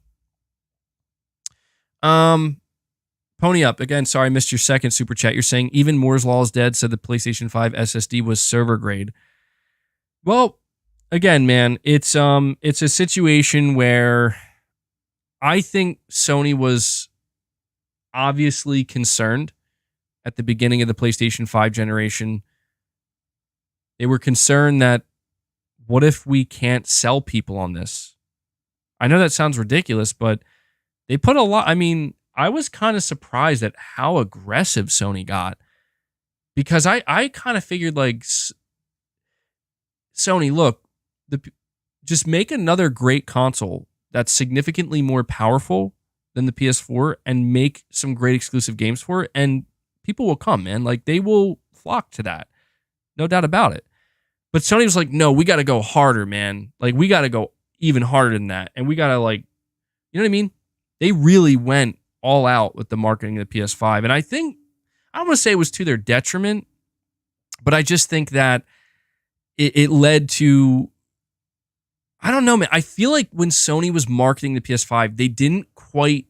Pony Up. Again, sorry, I missed your second super chat. You're saying even Moore's Law is dead, said the PlayStation 5 SSD was server grade. Well, again, man, it's a situation where I think Sony was obviously concerned at the beginning of the PlayStation 5 generation. They were concerned that what if we can't sell people on this? I know that sounds ridiculous, but they put a lot. I mean, I was kind of surprised at how aggressive Sony got because I kind of figured like, Sony, look, just make another great console that's significantly more powerful than the PS4 and make some great exclusive games for it, and people will come, man. Like, they will flock to that. No doubt about it. But Sony was like, no, we got to go harder, man. Like, we got to go even harder than that. And we got to, like, you know what I mean? They really went all out with the marketing of the PS5. And I don't want to say it was to their detriment, but I just think that it led to, I don't know, man. I feel like when Sony was marketing the PS5, they didn't quite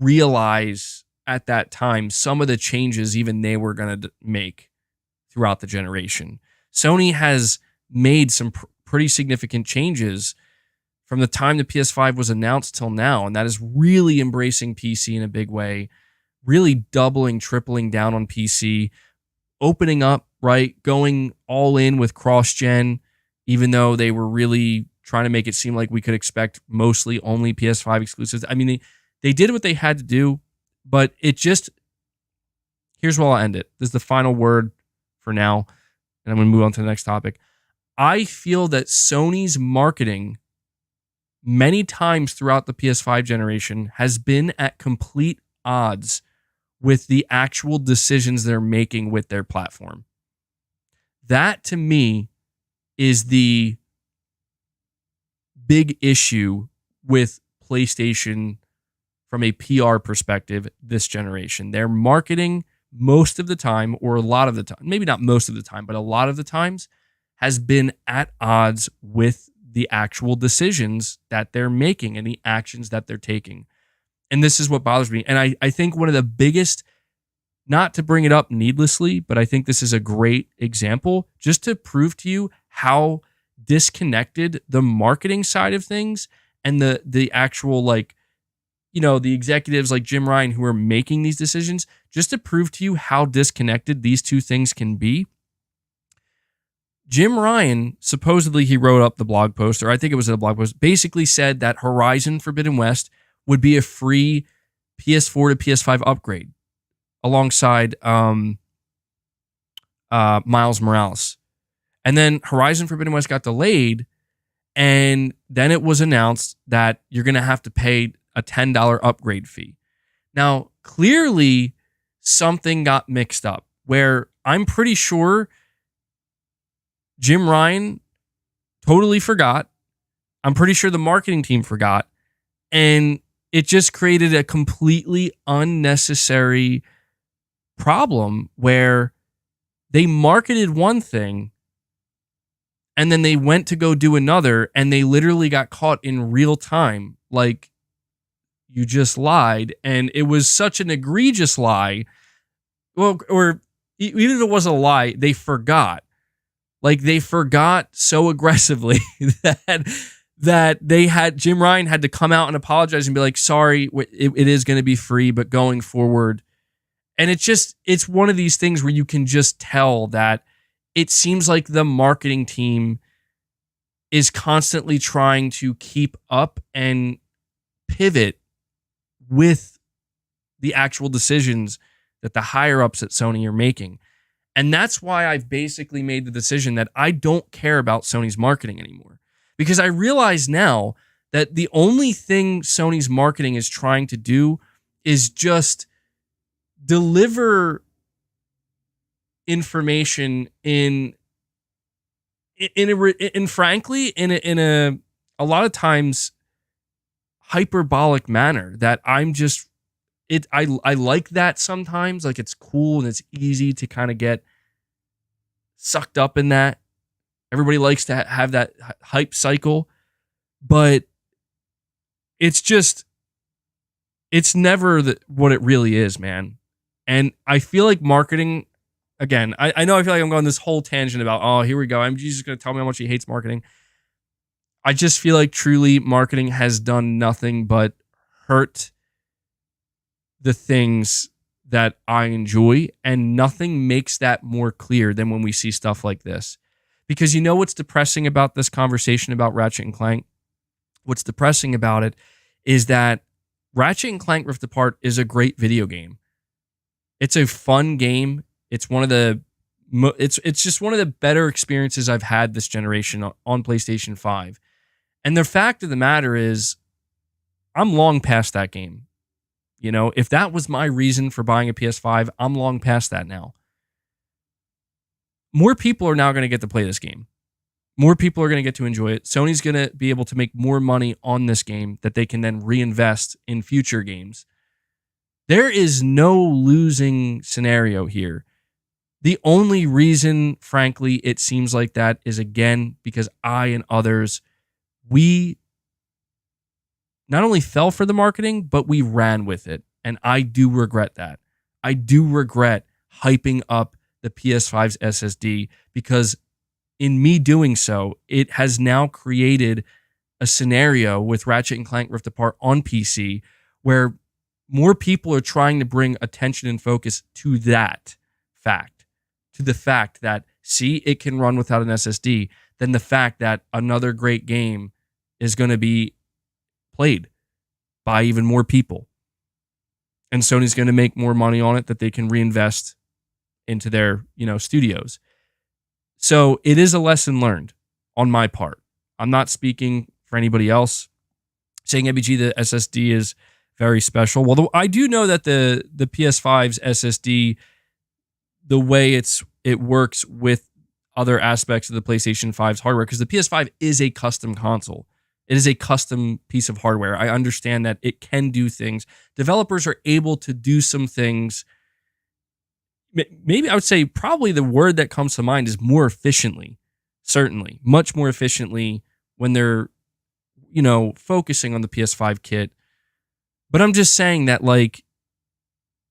realize at that time some of the changes even they were going to make throughout the generation. Sony has made some pretty significant changes from the time the PS5 was announced till now, and that is really embracing PC in a big way, really doubling, tripling down on PC, opening up, right, going all in with cross-gen, even though they were really trying to make it seem like we could expect mostly only PS5 exclusives. I mean, they did what they had to do, but it just, here's where I'll end it. This is the final word for now, and I'm going to move on to the next topic. I feel that Sony's marketing many times throughout the PS5 generation has been at complete odds with the actual decisions they're making with their platform. That to me is the big issue with PlayStation from a PR perspective this generation. Their marketing most of the time, or a lot of the time, maybe not most of the time, but a lot of the times, has been at odds with the actual decisions that they're making and the actions that they're taking. And this is what bothers me. And I think one of the biggest, not to bring it up needlessly, but I think this is a great example just to prove to you how disconnected the marketing side of things and the actual, like, you know, the executives like Jim Ryan who are making these decisions, just to prove to you how disconnected these two things can be. Jim Ryan, supposedly he wrote up the blog post, or I think it was a blog post, basically said that Horizon Forbidden West would be a free PS4 to PS5 upgrade alongside Miles Morales. And then Horizon Forbidden West got delayed, and then it was announced that you're going to have to pay a $10 upgrade fee. Now, clearly, something got mixed up where I'm pretty sure Jim Ryan totally forgot. I'm pretty sure the marketing team forgot. And it just created a completely unnecessary problem where they marketed one thing and then they went to go do another, and they literally got caught in real time. Like, you just lied. And it was such an egregious lie. Well, or even if it wasn't a lie, they forgot. Like, they forgot so aggressively that they had, Jim Ryan had to come out and apologize and be like, sorry, it is going to be free, but going forward. And it's one of these things where you can just tell that it seems like the marketing team is constantly trying to keep up and pivot with the actual decisions that the higher ups at Sony are making. And that's why I've basically made the decision that I don't care about Sony's marketing anymore. Because I realize now that the only thing Sony's marketing is trying to do is just deliver information in frankly in a lot of times hyperbolic manner that I'm just I like that sometimes. Like, it's cool and it's easy to kind of get sucked up in that. Everybody likes to have that hype cycle, but it's never what it really is, man. And I feel like marketing, again, I know I feel like I'm going this whole tangent about, oh, here we go, MG's just going to tell me how much he hates marketing. I just feel like truly marketing has done nothing but hurt the things that I enjoy, and nothing makes that more clear than when we see stuff like this. Because you know what's depressing about this conversation about Ratchet and Clank? What's depressing about it is that Ratchet and Clank Rift Apart is a great video game. It's a fun game. It's one of the it's just one of the better experiences I've had this generation on PlayStation 5. And the fact of the matter is, I'm long past that game. You know, if that was my reason for buying a PS5, I'm long past that now. More people are now going to get to play this game. More people are going to get to enjoy it. Sony's going to be able to make more money on this game that they can then reinvest in future games. There is no losing scenario here. The only reason, frankly, it seems like that is, again, because I and others, we not only fell for the marketing, but we ran with it. And I do regret that. I do regret hyping up the PS5's SSD, because in me doing so, it has now created a scenario with Ratchet and Clank Rift Apart on PC where more people are trying to bring attention and focus to that fact, to the fact that, see, it can run without an SSD, than the fact that another great game is going to be played by even more people. And Sony's going to make more money on it that they can reinvest into their, studios. So it is a lesson learned on my part. I'm not speaking for anybody else. Saying MBG, the SSD is very special. Well, I do know that the PS5's SSD, the way it works with other aspects of the PlayStation 5's hardware, because the PS5 is a custom console. It is a custom piece of hardware. I understand that it can do things. Developers are able to do some things. Maybe I would say probably the word that comes to mind is more efficiently. Certainly, much more efficiently when they're, focusing on the PS5 kit. But I'm just saying that, like,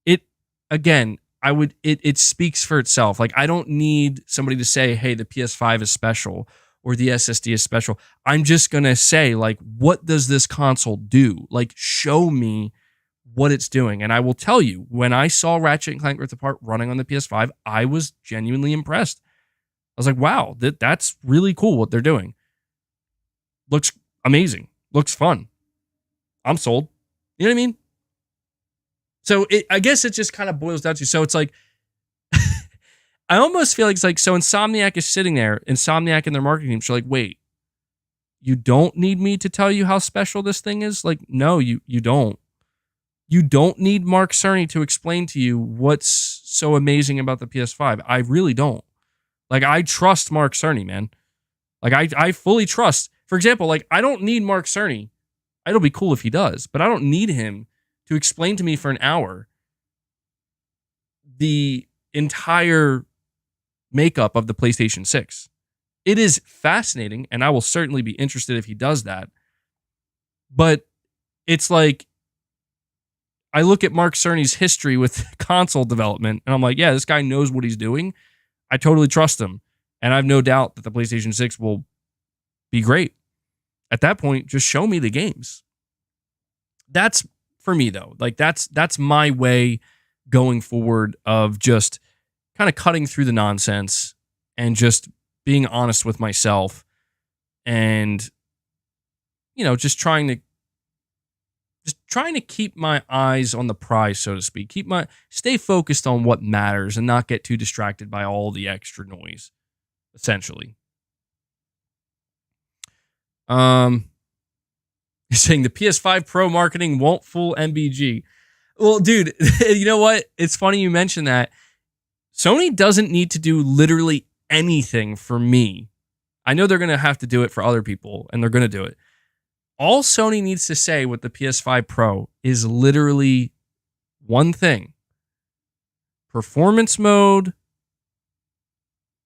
it speaks for itself. Like, I don't need somebody to say, hey, the PS5 is special or the SSD is special. I'm just going to say, like, what does this console do? Like, show me what it's doing. And I will tell you, when I saw Ratchet & Clank Rift Apart running on the PS5, I was genuinely impressed. I was like, wow, that's really cool what they're doing. Looks amazing. Looks fun. I'm sold. You know what I mean? So I guess it just kind of boils down to, so it's like, I almost feel like it's like, so Insomniac is sitting there, Insomniac and their marketing team, so like, wait, you don't need me to tell you how special this thing is? Like, no, you don't. You don't need Mark Cerny to explain to you what's so amazing about the PS5. I really don't. Like, I trust Mark Cerny, man. Like, I fully trust. For example, like, I don't need Mark Cerny. It'll be cool if he does, but I don't need him to explain to me for an hour the entire makeup of the PlayStation 6. It is fascinating, and I will certainly be interested if he does that. But it's like, I look at Mark Cerny's history with console development, and I'm like, yeah, this guy knows what he's doing. I totally trust him. And I have no doubt that the PlayStation 6 will be great. At that point, just show me the games. That's, for me, though, like, that's my way going forward of just kind of cutting through the nonsense and just being honest with myself and, just trying to keep my eyes on the prize, so to speak. Stay focused on what matters and not get too distracted by all the extra noise, essentially. You're saying the PS5 Pro marketing won't fool MBG. Well, dude, you know what? It's funny you mentioned that. Sony doesn't need to do literally anything for me. I know they're going to have to do it for other people, and they're going to do it. All Sony needs to say with the PS5 Pro is literally one thing: performance mode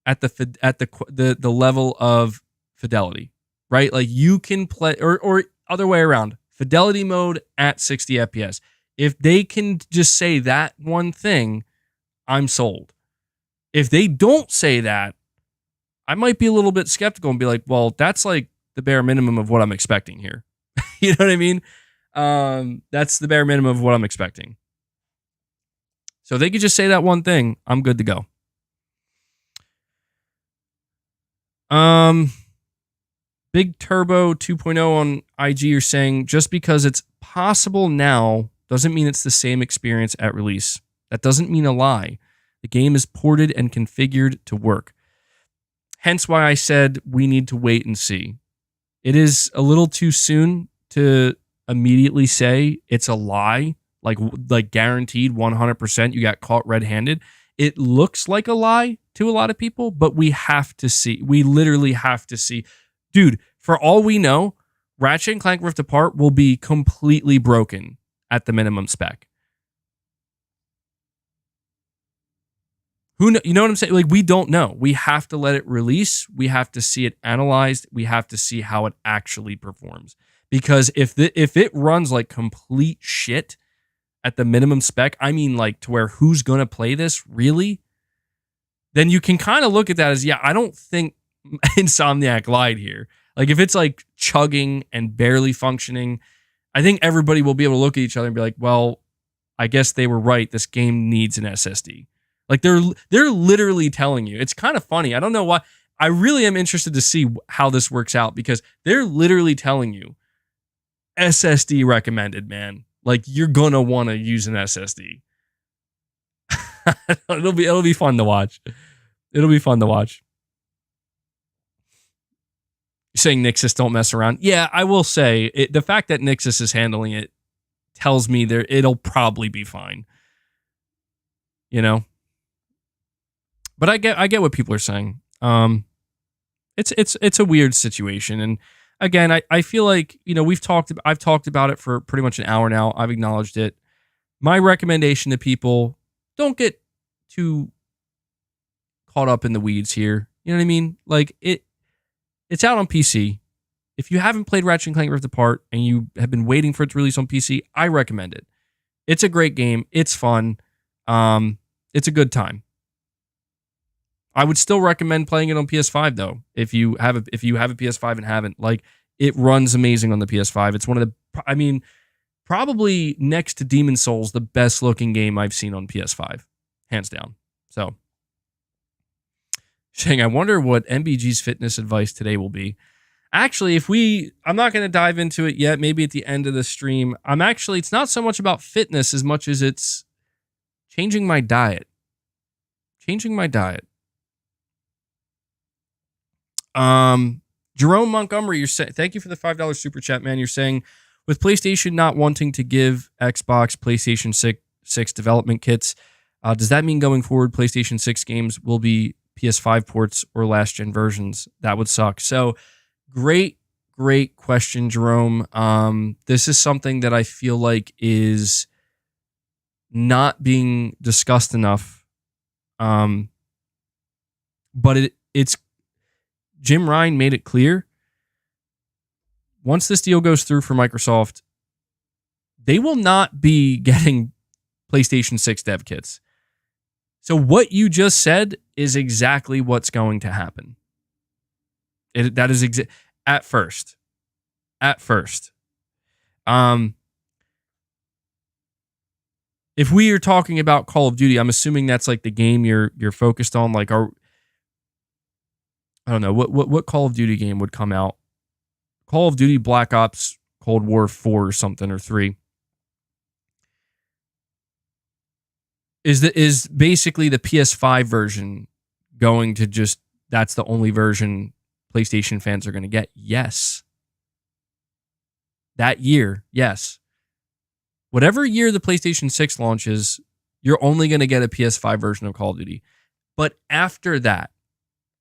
at the level of fidelity, right? Like, you can play, or other way around, fidelity mode at 60 FPS. If they can just say that one thing, I'm sold. If they don't say that, I might be a little bit skeptical and be like, well, that's like the bare minimum of what I'm expecting here. You know what I mean? That's the bare minimum of what I'm expecting. So if they could just say that one thing, I'm good to go. Big Turbo 2.0 on IG are saying, just because it's possible now doesn't mean it's the same experience at release. That doesn't mean a lie. The game is ported and configured to work. Hence why I said we need to wait and see. It is a little too soon to immediately say it's a lie, like guaranteed 100% you got caught red-handed. It looks like a lie to a lot of people, but we have to see. We literally have to see. Dude, for all we know, Ratchet & Clank Rift Apart will be completely broken at the minimum spec. You know what I'm saying? Like, we don't know. We have to let it release. We have to see it analyzed. We have to see how it actually performs. Because if it runs like complete shit at the minimum spec, I mean, like, to where who's going to play this, really? Then you can kind of look at that as, yeah, I don't think Insomniac lied here. Like, if it's like chugging and barely functioning, I think everybody will be able to look at each other and be like, well, I guess they were right. This game needs an SSD. Like, they're literally telling you. It's kind of funny. I don't know why. I really am interested to see how this works out, because they're literally telling you SSD recommended, man. Like, you're gonna want to use an SSD. It'll be fun to watch. It'll be fun to watch. You're saying Nixus don't mess around. Yeah, I will say the fact that Nixus is handling it tells me it'll probably be fine. You know? But I get what people are saying. Um, it's a weird situation, and again, I feel like I've talked about it for pretty much an hour now. I've acknowledged it. My recommendation to people: don't get too caught up in the weeds here. You know what I mean? Like it's out on PC. If you haven't played Ratchet and Clank Rift Apart and you have been waiting for it to release on PC, I recommend it. It's a great game. It's fun. It's a good time. I would still recommend playing it on PS5 though. If you have a PS5 and haven't, like, it runs amazing on the PS5. It's one of the, probably next to Demon's Souls, the best looking game I've seen on PS5, hands down. So, saying, I wonder what MBG's fitness advice today will be. Actually, I'm not going to dive into it yet. Maybe at the end of the stream. It's not so much about fitness as much as it's changing my diet. Jerome Montgomery, you're saying, thank you for the $5 super chat, man. You're saying, with PlayStation not wanting to give Xbox PlayStation 6 development kits, does that mean going forward PlayStation 6 games will be PS5 ports or last gen versions? That would suck. So great question, Jerome. This is something that I feel like is not being discussed enough. But it's Jim Ryan made it clear. Once this deal goes through for Microsoft, they will not be getting PlayStation 6 dev kits. So what you just said is exactly what's going to happen. That is at first. If we are talking about Call of Duty, I'm assuming that's like the game you're focused on. Like, I don't know what Call of Duty game would come out. Call of Duty Black Ops Cold War 4 or something, or 3. Is basically the PS5 version going to just, that's the only version PlayStation fans are going to get? Yes. That year, yes. Whatever year the PlayStation 6 launches, you're only going to get a PS5 version of Call of Duty. But after that,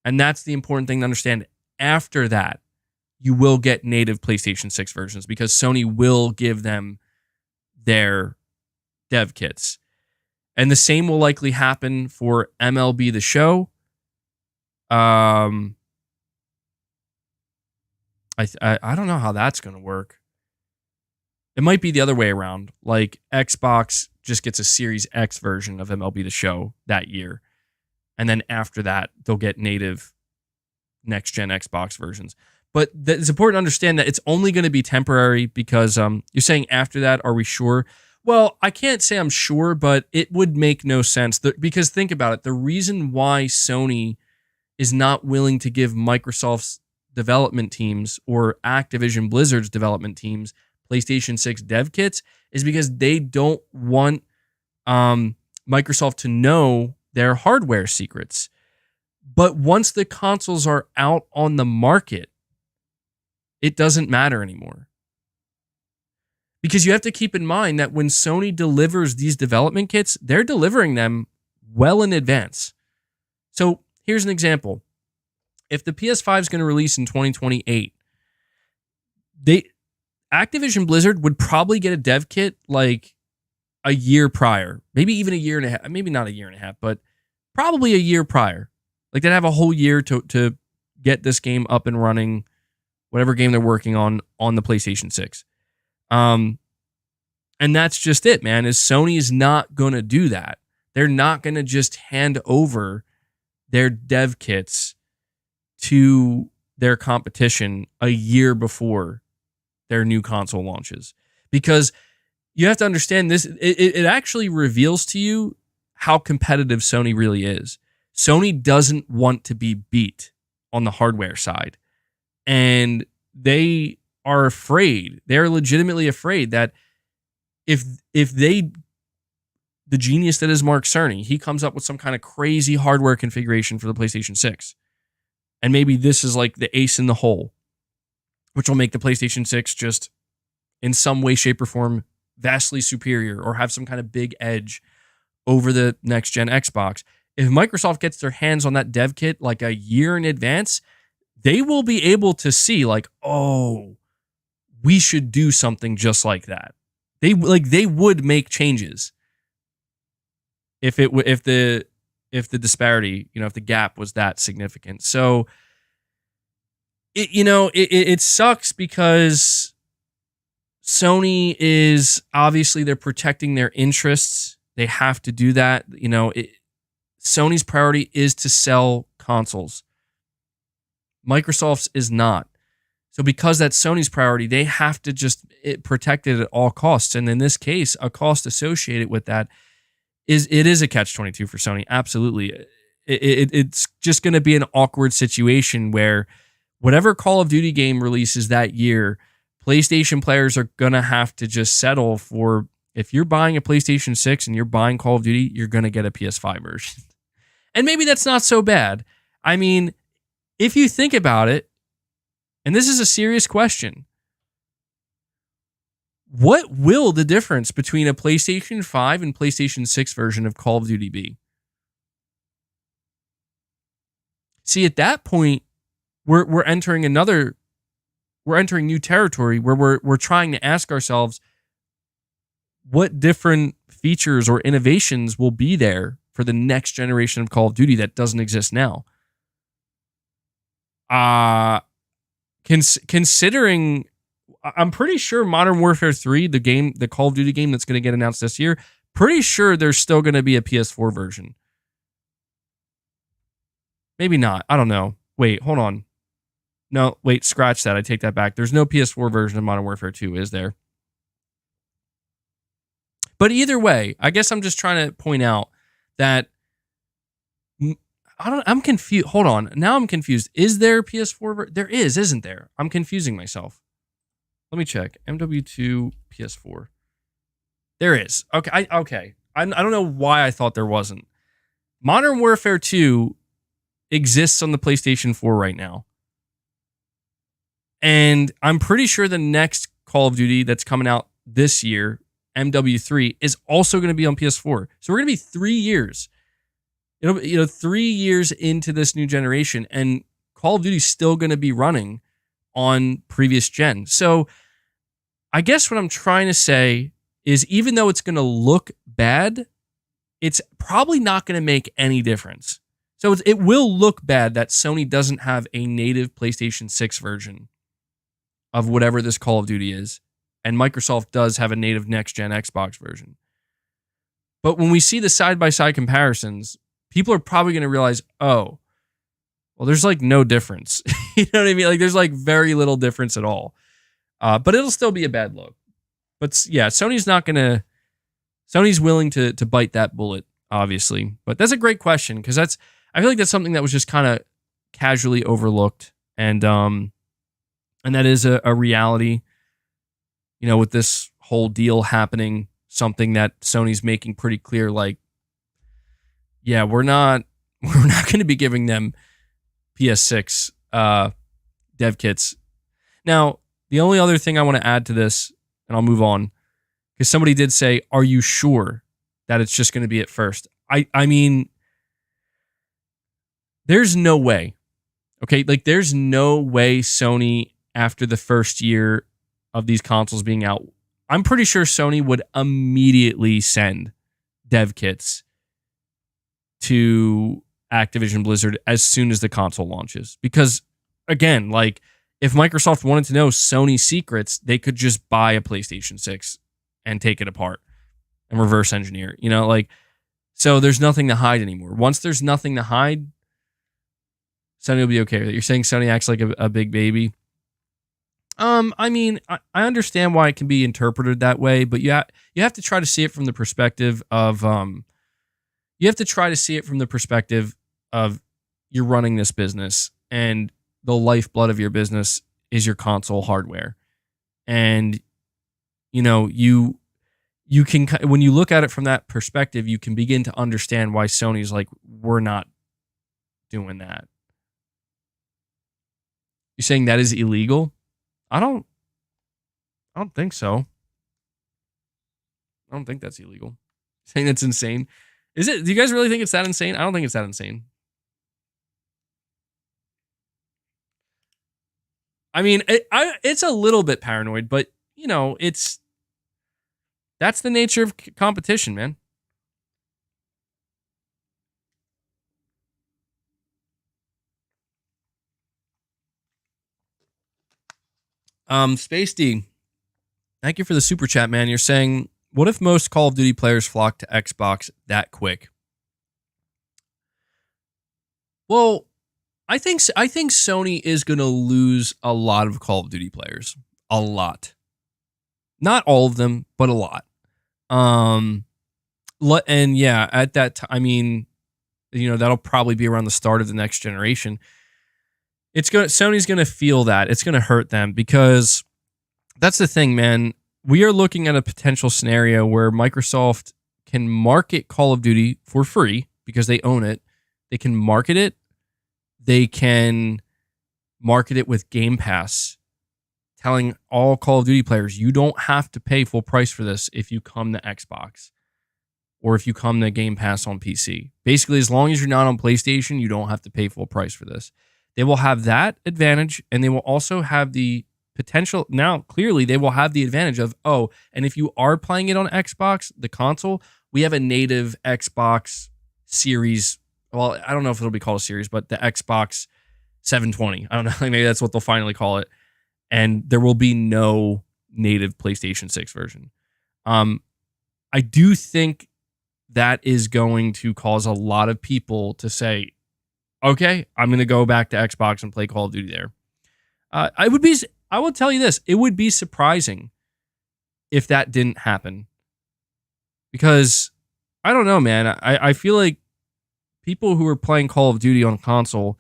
and that's the important thing to understand, after that, you will get native PlayStation 6 versions because Sony will give them their dev kits. And the same will likely happen for MLB The Show. I don't know how that's going to work. It might be the other way around. Like, Xbox just gets a Series X version of MLB The Show that year. And then after that, they'll get native next-gen Xbox versions. But it's important to understand that it's only going to be temporary because you're saying after that, are we sure? Well, I can't say I'm sure, but it would make no sense. Because think about it. The reason why Sony is not willing to give Microsoft's development teams or Activision Blizzard's development teams PlayStation 6 dev kits is because they don't want Microsoft to know their hardware secrets. But once the consoles are out on the market, it doesn't matter anymore. Because you have to keep in mind that when Sony delivers these development kits, they're delivering them well in advance. So here's an example. If the PS5 is going to release in 2028, Activision Blizzard would probably get a dev kit like a year prior, maybe even a year and a half, maybe not a year and a half, but probably a year prior. Like, they'd have a whole year to get this game up and running, whatever game they're working on the PlayStation 6. And that's just it, man, is Sony is not going to do that. They're not going to just hand over their dev kits to their competition a year before their new console launches. Because you have to understand this, it actually reveals to you how competitive Sony really is. Sony doesn't want to be beat on the hardware side. And they are afraid, they're legitimately afraid that if the genius that is Mark Cerny, he comes up with some kind of crazy hardware configuration for the PlayStation 6. And maybe this is like the ace in the hole, which will make the PlayStation 6 just in some way, shape, or form vastly superior or have some kind of big edge over the next gen Xbox. if Microsoft gets their hands on that dev kit like a year in advance, they will be able to see like, oh, we should do something just like that. They would make changes if the disparity, if the gap was that significant. So it sucks because Sony is obviously they're protecting their interests. They have to do that. Sony's priority is to sell consoles. Microsoft's is not. So because that's Sony's priority, they have to just protect it at all costs. And in this case, a cost associated with that is a catch-22 for Sony. Absolutely. It's just going to be an awkward situation where whatever Call of Duty game releases that year, PlayStation players are going to have to just settle for, if you're buying a PlayStation 6 and you're buying Call of Duty, you're going to get a PS5 version. And maybe that's not so bad. I mean, if you think about it, and this is a serious question, what will the difference between a PlayStation 5 and PlayStation 6 version of Call of Duty be? See, at that point, we're entering new territory where we're trying to ask ourselves what different features or innovations will be there for the next generation of Call of Duty that doesn't exist now. Considering, I'm pretty sure Modern Warfare 3, the Call of Duty game that's going to get announced this year, pretty sure there's still going to be a PS4 version. Maybe not. I don't know. Wait, hold on. No, wait, scratch that. I take that back. There's no PS4 version of Modern Warfare 2, is there? But either way, I guess I'm just trying to point out that I'm confused. Hold on. Now I'm confused. Is there PS4? There is, isn't there? I'm confusing myself. Let me check. MW2 PS4. There is. Okay. I don't know why I thought there wasn't. Modern Warfare 2 exists on the PlayStation 4 right now. And I'm pretty sure the next Call of Duty that's coming out this year, MW3, is also going to be on PS4. So we're going to be 3 years. 3 years into this new generation, and Call of Duty is still going to be running on previous gen. So I guess what I'm trying to say is, even though it's going to look bad, it's probably not going to make any difference. So it will look bad that Sony doesn't have a native PlayStation 6 version of whatever this Call of Duty is, and Microsoft does have a native next-gen Xbox version. But when we see the side-by-side comparisons, people are probably going to realize, oh, well, there's like no difference. You know what I mean? Like, there's like very little difference at all. But it'll still be a bad look. But yeah, Sony's willing to bite that bullet, obviously. But that's a great question, because I feel like that's something that was just kind of casually overlooked, and that is a reality. With this whole deal happening, something that Sony's making pretty clear, like, yeah, we're not going to be giving them PS6 dev kits. Now, the only other thing I want to add to this, and I'll move on, because somebody did say, are you sure that it's just going to be at first? I mean, there's no way. Okay, like, there's no way Sony, after the first year of these consoles being out, I'm pretty sure Sony would immediately send dev kits to Activision Blizzard as soon as the console launches. Because, again, like, if Microsoft wanted to know Sony's secrets, they could just buy a PlayStation 6 and take it apart and reverse engineer. So there's nothing to hide anymore. Once there's nothing to hide, Sony will be okay with it. You're saying Sony acts like a big baby? I mean, I understand why it can be interpreted that way, but you have to try to see it from the perspective of you're running this business, and the lifeblood of your business is your console hardware. And you can, when you look at it from that perspective, you can begin to understand why Sony's like, we're not doing that. You're saying that is illegal? I don't think so. I don't think that's illegal. Saying that's insane. Is it? Do you guys really think it's that insane? I don't think it's that insane. I mean, it's a little bit paranoid, but you know, that's the nature of competition, man. Space D, thank you for the super chat, man. You're saying, what if most Call of Duty players flock to Xbox that quick? Well, I think Sony is going to lose a lot of Call of Duty players. A lot. Not all of them, but a lot. And yeah, at that time, I mean, you know, that'll probably be around the start of the next generation. Sony's going to feel that. It's going to hurt them because that's the thing, man. We are looking at a potential scenario where Microsoft can market Call of Duty for free because they own it. They can market it. They can market it with Game Pass, telling all Call of Duty players, you don't have to pay full price for this if you come to Xbox or if you come to Game Pass on PC. Basically, as long as you're not on PlayStation, you don't have to pay full price for this. They will have that advantage, and they will also have the potential. Now, clearly, they will have the advantage of, and if you are playing it on Xbox, the console, we have a native Xbox Series. Well, I don't know if it'll be called a series, but the Xbox 720. I don't know. Maybe that's what they'll finally call it. And there will be no native PlayStation 6 version. I do think that is going to cause a lot of people to say, okay, I'm going to go back to Xbox and play Call of Duty there. I will tell you this. It would be surprising if that didn't happen. Because, I don't know, man. I feel like people who are playing Call of Duty on console,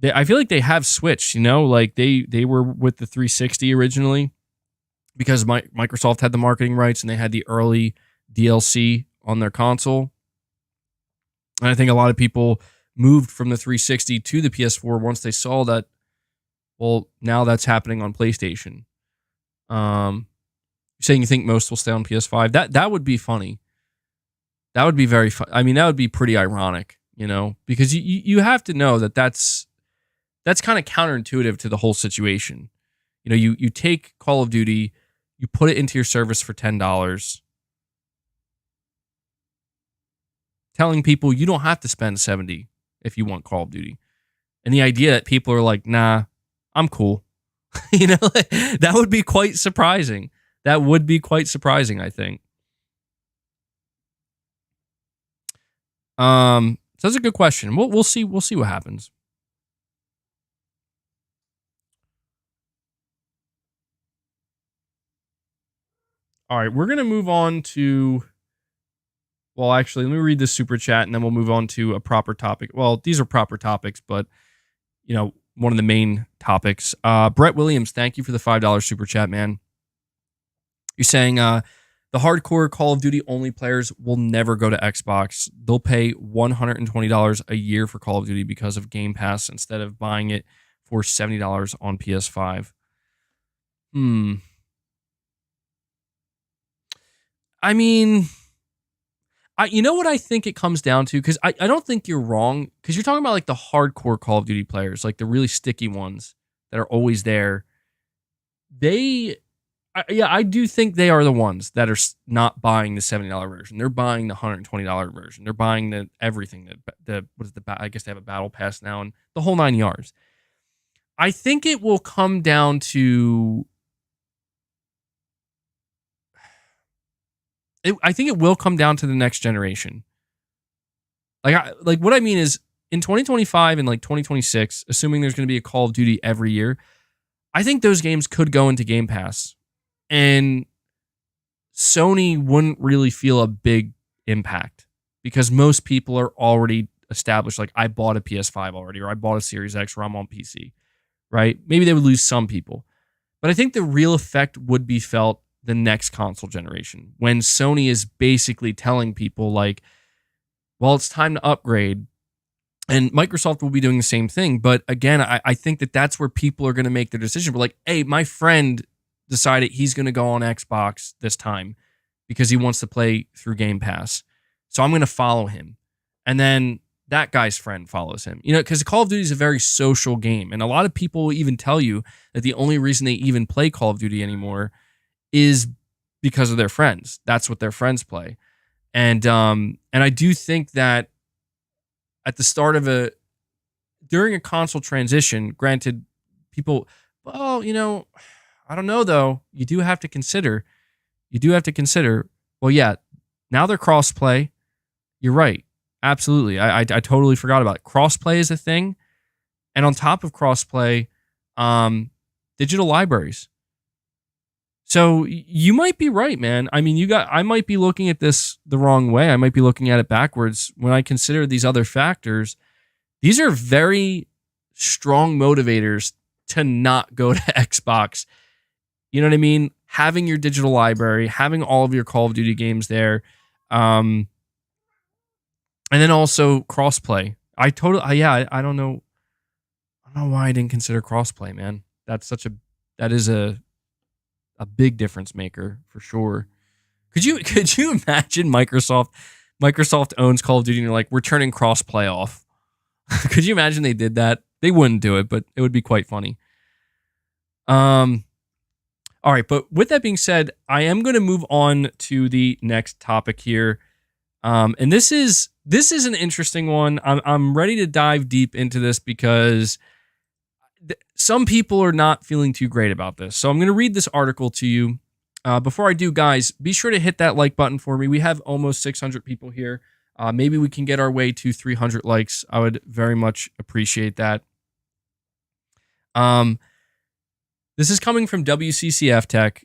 I feel like they have switched, you know? Like, they were with the 360 originally because Microsoft had the marketing rights and they had the early DLC on their console. And I think a lot of people moved from the 360 to the PS4 once they saw that, well, now that's happening on PlayStation. You're saying you think most will stay on PS5? That would be funny. That would be very fun. I mean, that would be pretty ironic, you know, because you have to know that's kind of counterintuitive to the whole situation. You know, you take Call of Duty, you put it into your service for $10, telling people you don't have to spend $70 if you want Call of Duty. And the idea that people are like, nah, I'm cool. You know, that would be quite surprising. That would be quite surprising, I think. So that's a good question. We'll see. We'll see what happens. All right, we're gonna move on to. Well, actually, let me read this super chat, and then we'll move on to a proper topic. Well, these are proper topics, but you know, one of the main topics. Brett Williams, thank you for the $5 super chat, man. You're saying the hardcore Call of Duty only players will never go to Xbox. They'll pay $120 a year for Call of Duty because of Game Pass instead of buying it for $70 on PS5. I mean, you know what I think it comes down to? Because I don't think you're wrong. Because you're talking about like the hardcore Call of Duty players, like the really sticky ones that are always there. I do think they are the ones that are not buying the $70 version. They're buying the $120 version. They're buying the everything. I guess they have a battle pass now and the whole 9 yards. I think it will come down to. I think it will come down to the next generation. Like what I mean is in 2025 and like 2026, assuming there's going to be a Call of Duty every year, I think those games could go into Game Pass. And Sony wouldn't really feel a big impact because most people are already established. Like I bought a PS5 already, or I bought a Series X, or I'm on PC, right? Maybe they would lose some people. But I think the real effect would be felt the next console generation when Sony is basically telling people like, well, it's time to upgrade. And Microsoft will be doing the same thing. But again, I think that's where people are going to make their decision. But like, hey, my friend decided he's going to go on Xbox this time because he wants to play through Game Pass. So I'm going to follow him. And then that guy's friend follows him. You know, because Call of Duty is a very social game. And a lot of people will even tell you that the only reason they even play Call of Duty anymore is because of their friends. That's what their friends play. And I do think that at the start of during a console transition, granted, people, well, you know, I don't know though. You do have to consider, well, yeah, now they're cross-play. You're right. Absolutely. I totally forgot about it. Cross-play is a thing. And on top of cross-play, digital libraries. So you might be right, man. I mean, I might be looking at this the wrong way. I might be looking at it backwards. When I consider these other factors, these are very strong motivators to not go to Xbox. You know what I mean? Having your digital library, having all of your Call of Duty games there, and then also crossplay. I don't know why I didn't consider crossplay, man. That is a big difference maker for sure. Could you imagine Microsoft owns Call of Duty and you're like, we're turning crossplay off? Could you imagine they did that? They wouldn't do it, but it would be quite funny. All right, but with that being said, I am going to move on to the next topic here. And this is an interesting one. I'm ready to dive deep into this because some people are not feeling too great about this. So I'm going to read this article to you. Before I do, guys, be sure to hit that like button for me. We have almost 600 people here. Maybe we can get our way to 300 likes. I would very much appreciate that. This is coming from WCCF Tech.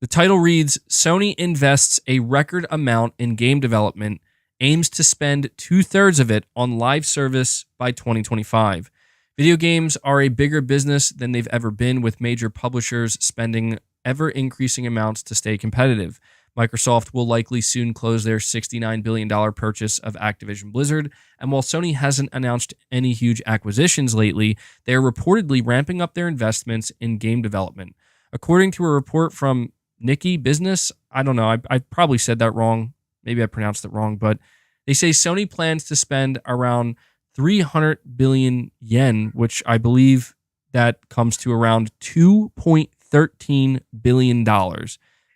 The title reads, Sony invests a record amount in game development, aims to spend 2/3 of it on live service by 2025. Video games are a bigger business than they've ever been, with major publishers spending ever-increasing amounts to stay competitive. Microsoft will likely soon close their $69 billion purchase of Activision Blizzard, and while Sony hasn't announced any huge acquisitions lately, they are reportedly ramping up their investments in game development. According to a report from Nikkei Business, I don't know, I probably said that wrong, maybe I pronounced it wrong, but they say Sony plans to spend around 300 billion yen, which I believe that comes to around $2.13 billion.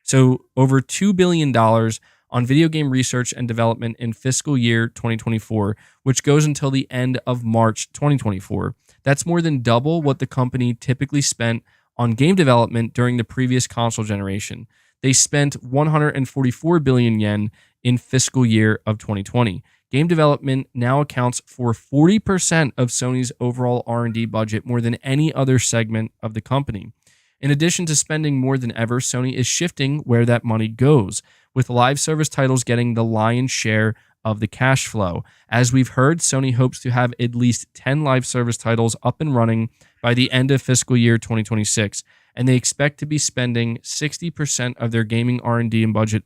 So over $2 billion on video game research and development in fiscal year 2024, which goes until the end of March 2024. That's more than double what the company typically spent on game development during the previous console generation. They spent 144 billion yen in fiscal year of 2020. Game development now accounts for 40% of Sony's overall R&D budget, more than any other segment of the company. In addition to spending more than ever, Sony is shifting where that money goes, with live service titles getting the lion's share of the cash flow. As we've heard, Sony hopes to have at least 10 live service titles up and running by the end of fiscal year 2026, and they expect to be spending 60% of their gaming R&D and budget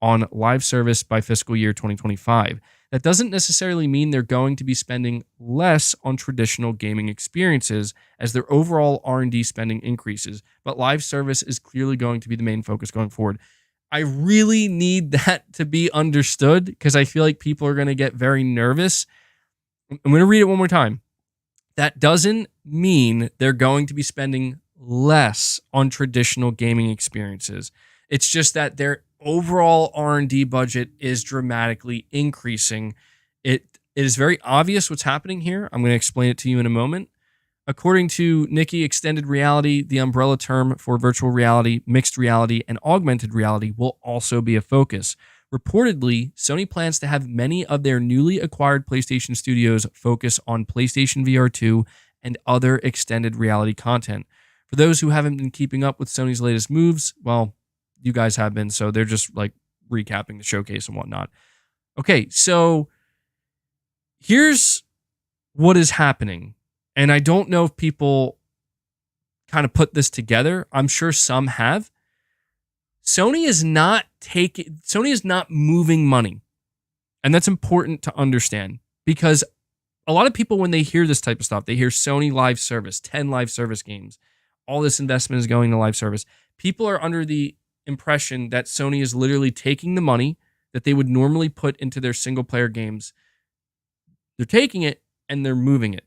on live service by fiscal year 2025. That doesn't necessarily mean they're going to be spending less on traditional gaming experiences as their overall R&D spending increases, but live service is clearly going to be the main focus going forward. I really need that to be understood because I feel like people are going to get very nervous. I'm going to read it one more time. That doesn't mean they're going to be spending less on traditional gaming experiences. It's just that their overall R&D budget is dramatically increasing. It is very obvious what's happening here. I'm going to explain it to you in a moment. According to Nikkei, extended reality, the umbrella term for virtual reality, mixed reality, and augmented reality, will also be a focus. Reportedly, Sony plans to have many of their newly acquired PlayStation studios focus on PlayStation VR 2 and other extended reality content. For those who haven't been keeping up with Sony's latest moves, well, you guys have been, so they're just like recapping the showcase and whatnot. Okay, so here's what is happening. And I don't know if people kind of put this together. I'm sure some have. Sony is not moving money. And that's important to understand because a lot of people, when they hear this type of stuff, they hear Sony live service, 10 live service games. All this investment is going to live service. People are under the impression that Sony is literally taking the money that they would normally put into their single player games, they're taking it and they're moving it.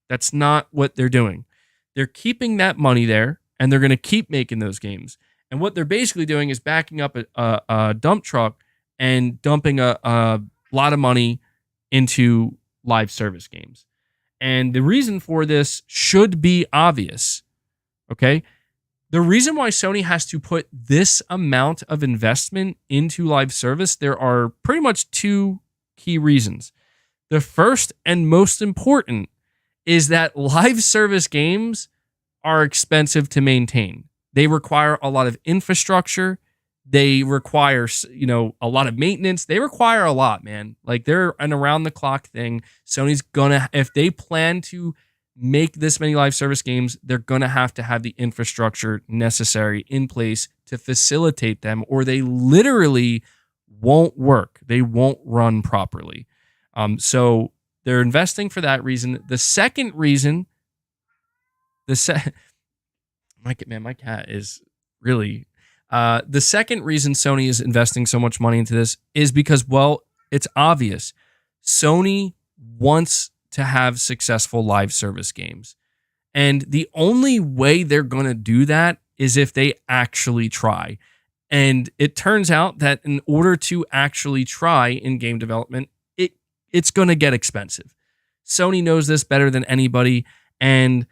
That's not what they're doing. They're keeping that money there, and they're going to keep making those games. And what they're basically doing is backing up a dump truck and dumping a lot of money into live service games. And the reason for this should be obvious, okay? The reason why Sony has to put this amount of investment into live service, there are pretty much two key reasons. The first and most important is that live service games are expensive to maintain. They require a lot of infrastructure. They require, a lot of maintenance. They require a lot, man. Like, they're an around the clock thing. Sony's gonna, if they plan to make this many live service games, they're gonna have to have the infrastructure necessary in place to facilitate them, or they literally won't work. They won't run properly. So they're investing for that reason. The second reason, my cat is really. The second reason Sony is investing so much money into this is because, well, it's obvious. Sony wants to have successful live service games. And the only way they're going to do that is if they actually try. And it turns out that in order to actually try in game development, it's going to get expensive. Sony knows this better than anybody. And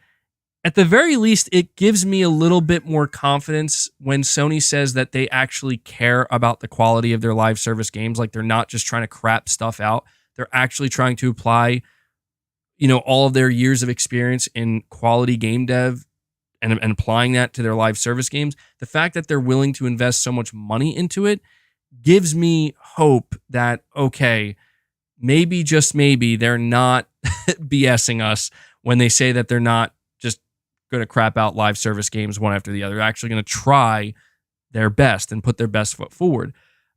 at the very least, it gives me a little bit more confidence when Sony says that they actually care about the quality of their live service games. Like, they're not just trying to crap stuff out. They're actually trying to apply, all of their years of experience in quality game dev and applying that to their live service games. The fact that they're willing to invest so much money into it gives me hope that, okay, maybe, just maybe, they're not BSing us when they say that they're not just going to crap out live service games one after the other. They're actually going to try their best and put their best foot forward.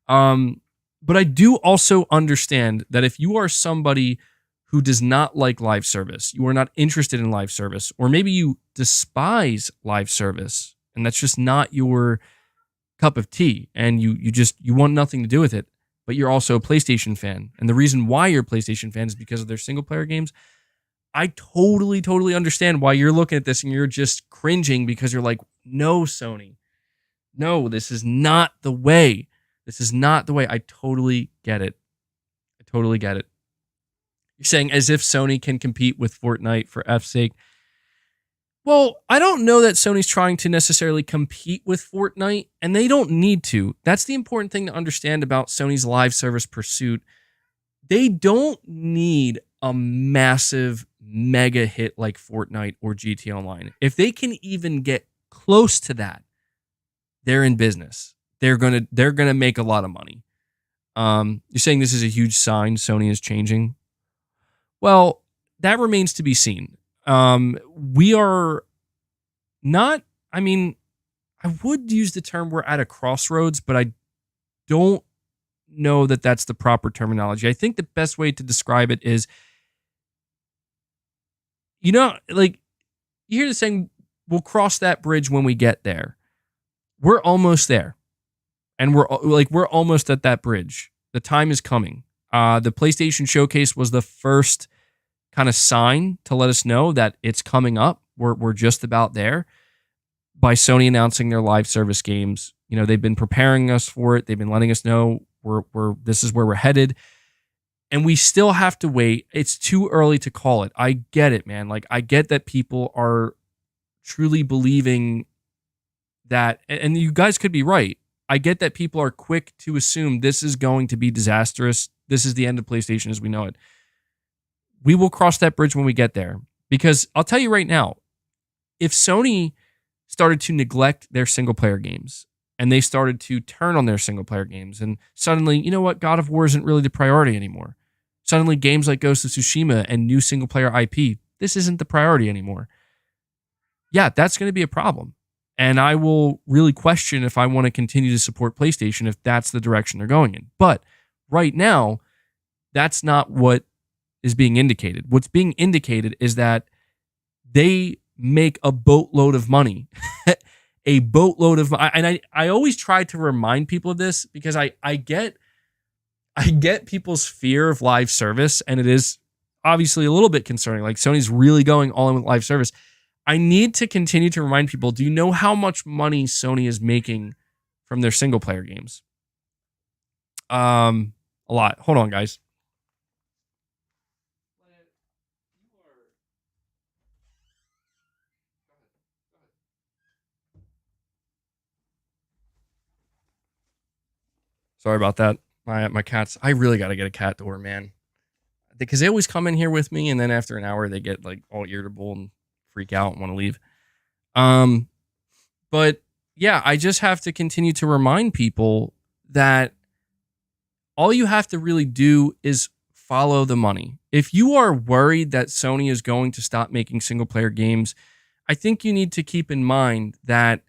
But I do also understand that if you are somebody who does not like live service, you are not interested in live service, or maybe you despise live service, and that's just not your cup of tea, and you want nothing to do with it, but you're also a PlayStation fan, and the reason why you're a PlayStation fan is because of their single player games, I totally understand why you're looking at this and you're just cringing because you're like, no, Sony. No, this is not the way. This is not the way. I totally get it. You're saying as if Sony can compete with Fortnite for F's sake. Well, I don't know that Sony's trying to necessarily compete with Fortnite, and they don't need to. That's the important thing to understand about Sony's live service pursuit. They don't need a massive mega hit like Fortnite or GTA Online. If they can even get close to that, they're in business. They're gonna make a lot of money. You're saying this is a huge sign Sony is changing? Well, that remains to be seen. We are not, I would use the term we're at a crossroads, but I don't know that that's the proper terminology. I think the best way to describe it is, like, you hear the saying, we'll cross that bridge when we get there. We're almost there. And we're almost at that bridge. The time is coming. The PlayStation Showcase was the first kind of sign to let us know that it's coming up. We're just about there. By Sony announcing their live service games, they've been preparing us for it. They've been letting us know this is where we're headed, and we still have to wait. It's too early to call it. I get it, man. Like, I get that people are truly believing that, and you guys could be right. I get that people are quick to assume this is going to be disastrous. This is the end of PlayStation as we know it. We will cross that bridge when we get there. Because I'll tell you right now, if Sony started to neglect their single-player games and they started to turn on their single-player games and suddenly, you know what, God of War isn't really the priority anymore. Suddenly games like Ghost of Tsushima and new single-player IP, this isn't the priority anymore. Yeah, that's going to be a problem. And I will really question if I want to continue to support PlayStation if that's the direction they're going in. But right now, that's not what is being indicated. What's being indicated is that they make a boatload of money. A boatload of money. And I always try to remind people of this because I get I get people's fear of live service, and it is obviously a little bit concerning. Like Sony's really going all in with live service. I need to continue to remind people, do you know how much money Sony is making from their single player games? A lot. Hold on, guys. Sorry about that. My cats. I really got to get a cat door, man. Because they always come in here with me, and then after an hour, they get like all irritable and freak out and want to leave. But yeah, I just have to continue to remind people that all you have to really do is follow the money. If you are worried that Sony is going to stop making single player games, I think you need to keep in mind that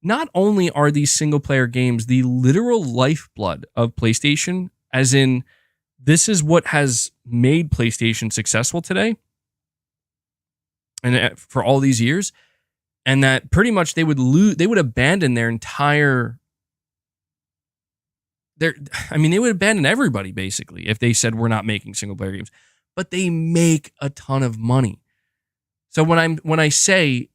not only are these single player games the literal lifeblood of PlayStation, as in this is what has made PlayStation successful today and for all these years, and that pretty much they would abandon their entire they would abandon everybody basically if they said we're not making single player games. But they make a ton of money. So when I say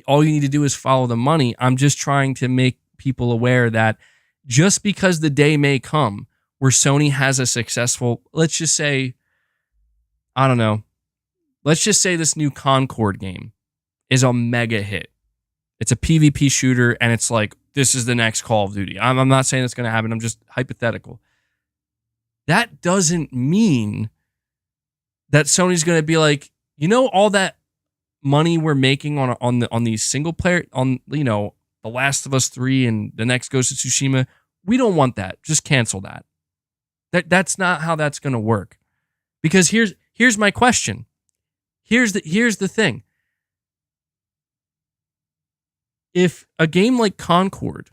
all you need to do is follow the money, I'm just trying to make people aware that just because the day may come where Sony has a successful, let's just say, I don't know, let's just say this new Concord game is a mega hit. It's a PvP shooter, and it's like, this is the next Call of Duty. I'm not saying it's going to happen. I'm just hypothetical. That doesn't mean that Sony's going to be like, you know, all that money we're making on these single player, on, you know, The Last of Us 3 and the next Ghost of Tsushima, we don't want that. Just cancel that. That's not how that's going to work. Because here's my question. Here's the thing. If a game like Concord,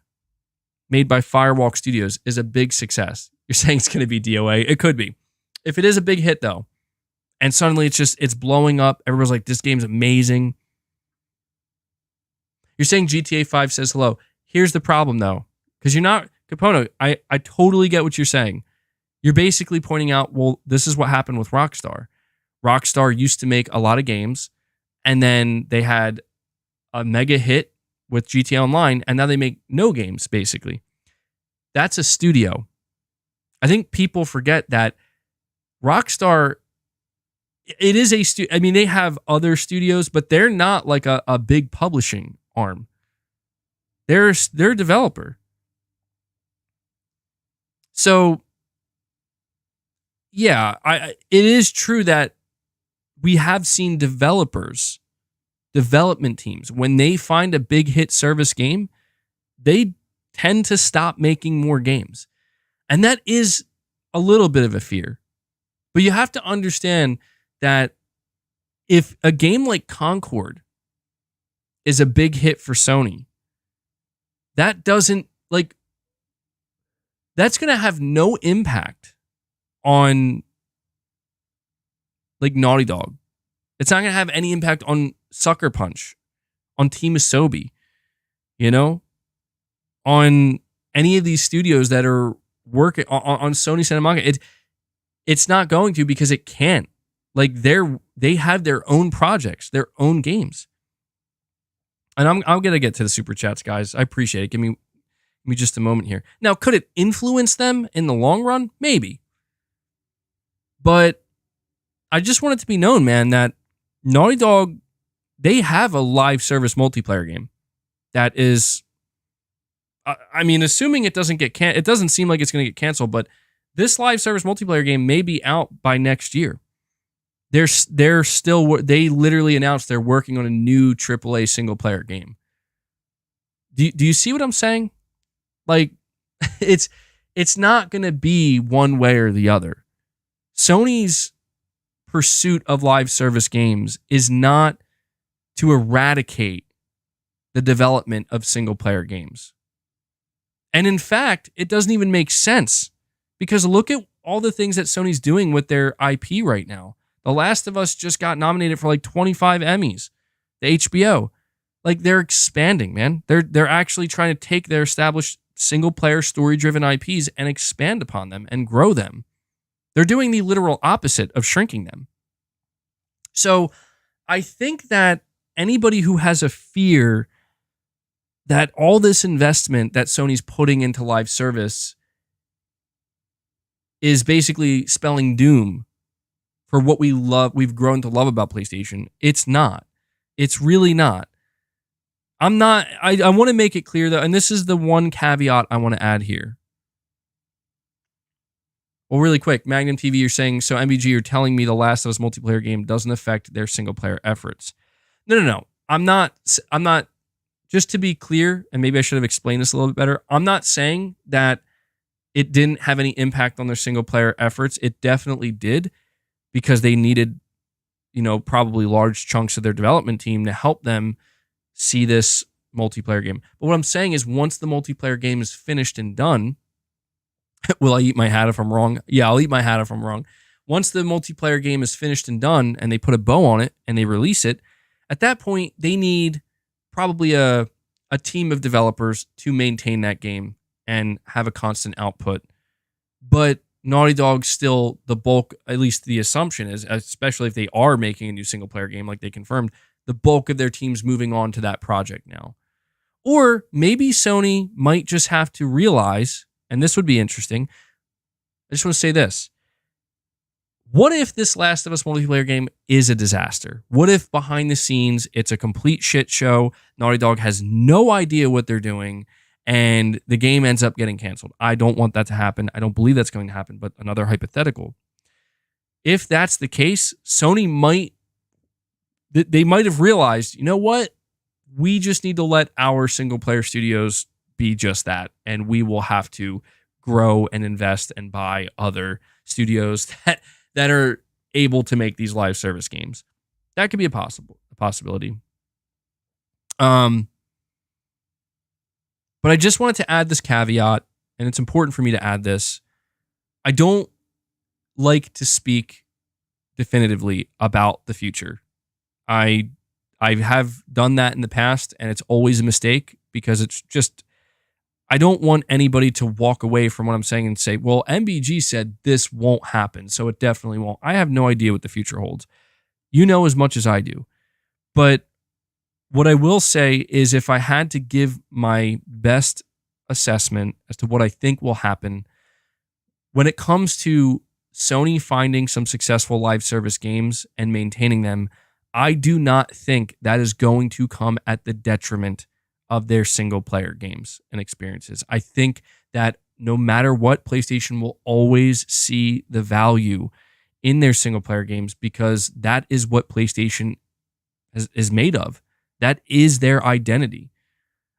made by Firewalk Studios, is a big success, you're saying it's going to be DOA. It could be. If it is a big hit, though, and suddenly it's blowing up, everyone's like, this game's amazing. You're saying GTA 5 says hello. Here's the problem, though, because you're not, Capono, I totally get what you're saying. You're basically pointing out, well, this is what happened with Rockstar. Rockstar used to make a lot of games, and then they had a mega hit with GTA Online, and now they make no games, basically. That's a studio. I think people forget that Rockstar, it is a studio. I mean, they have other studios, but they're not like a big publishing arm. They're a developer. So, yeah, it is true that we have seen development teams, when they find a big hit service game, they tend to stop making more games. And that is a little bit of a fear. But you have to understand that if a game like Concord is a big hit for Sony, that doesn't, like, that's going to have no impact on, like, Naughty Dog. It's not going to have any impact on Sucker Punch, on Team Asobi, you know, on any of these studios that are working on Sony Santa Monica. It's not going to, because it can't. Like, they have their own projects, their own games. And I'm going to get to the super chats, guys. I appreciate it. Give me just a moment here. Now, could it influence them in the long run? Maybe. But I just want it to be known, man, that Naughty Dog, they have a live service multiplayer game that is, I mean, assuming it doesn't get it doesn't seem like it's going to get canceled, but this live service multiplayer game may be out by next year. They literally announced they're working on a new AAA single player game. Do you see what I'm saying? Like, it's not going to be one way or the other. Sony's pursuit of live service games is not to eradicate the development of single player games. And in fact, it doesn't even make sense, because look at all the things that Sony's doing with their IP right now. The Last of Us just got nominated for like 25 Emmys. The HBO, like, they're expanding, man. They're actually trying to take their established single-player story-driven IPs and expand upon them and grow them. They're doing the literal opposite of shrinking them. So I think that anybody who has a fear that all this investment that Sony's putting into live service is basically spelling doom for what we've grown to love about PlayStation. It's not. It's really not. I want to make it clear though, and this is the one caveat I want to add here. Well, really quick, Magnum TV, you're saying, so MBG, you're telling me the Last of Us multiplayer game doesn't affect their single player efforts. No. I'm not, just to be clear, and maybe I should have explained this a little bit better. I'm not saying that it didn't have any impact on their single player efforts. It definitely did, because they needed, probably large chunks of their development team to help them see this multiplayer game. But what I'm saying is, once the multiplayer game is finished and done, will I eat my hat if I'm wrong? Yeah, I'll eat my hat if I'm wrong. Once the multiplayer game is finished and done and they put a bow on it and they release it, at that point, they need probably a team of developers to maintain that game and have a constant output. But Naughty Dog still, the bulk, at least the assumption is, especially if they are making a new single player game like they confirmed, the bulk of their team's moving on to that project now. Or maybe Sony might just have to realize, and this would be interesting, I just want to say this. What if this Last of Us multiplayer game is a disaster? What if behind the scenes it's a complete shit show, Naughty Dog has no idea what they're doing, and the game ends up getting canceled? I don't want that to happen. I don't believe that's going to happen, but another hypothetical. If that's the case, Sony might have realized, you know what? We just need to let our single player studios be just that, and we will have to grow and invest and buy other studios that are able to make these live service games. That could be a possibility. But I just wanted to add this caveat, and it's important for me to add this. I don't like to speak definitively about the future. I have done that in the past, and it's always a mistake, because it's just, I don't want anybody to walk away from what I'm saying and say, well, MBG said this won't happen, so it definitely won't. I have no idea what the future holds. You know as much as I do. But what I will say is, if I had to give my best assessment as to what I think will happen, when it comes to Sony finding some successful live service games and maintaining them, I do not think that is going to come at the detriment of their single player games and experiences. I think that no matter what, PlayStation will always see the value in their single player games, because that is what PlayStation is made of. That is their identity.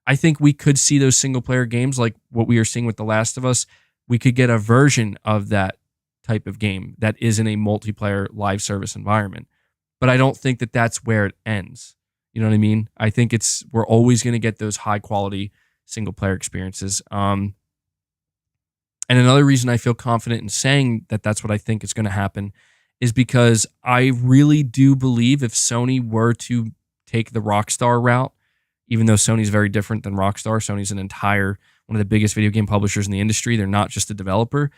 I think we could see those single player games like what we are seeing with The Last of Us. We could get a version of that type of game that is in a multiplayer live service environment. But I don't think that that's where it ends. You know what I mean? I think we're always going to get those high quality single player experiences. And another reason I feel confident in saying that that's what I think is going to happen is because I really do believe if Sony were to take the Rockstar route, even though Sony's very different than Rockstar, Sony's one of the biggest video game publishers in the industry. They're not just a developer.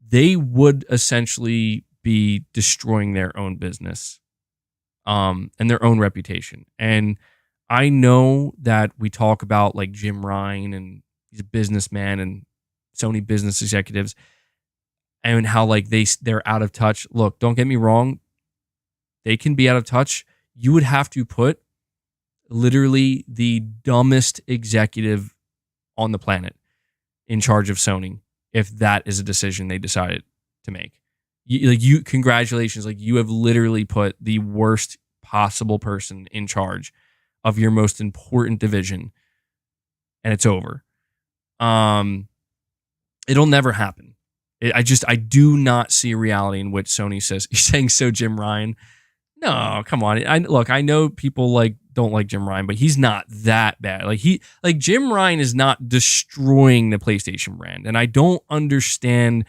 They would essentially be destroying their own business. And their own reputation. And I know that we talk about like Jim Ryan, and he's a businessman, and Sony business executives, and how like they're out of touch. Look, don't get me wrong. They can be out of touch. You would have to put literally the dumbest executive on the planet in charge of Sony if that is a decision they decided to make. Congratulations. Like, you have literally put the worst possible person in charge of your most important division, and it's over. It'll never happen. I do not see a reality in which Sony says, you're saying so Jim Ryan? No, come on. I know people don't like Jim Ryan, but he's not that bad. Jim Ryan is not destroying the PlayStation brand. And I don't understand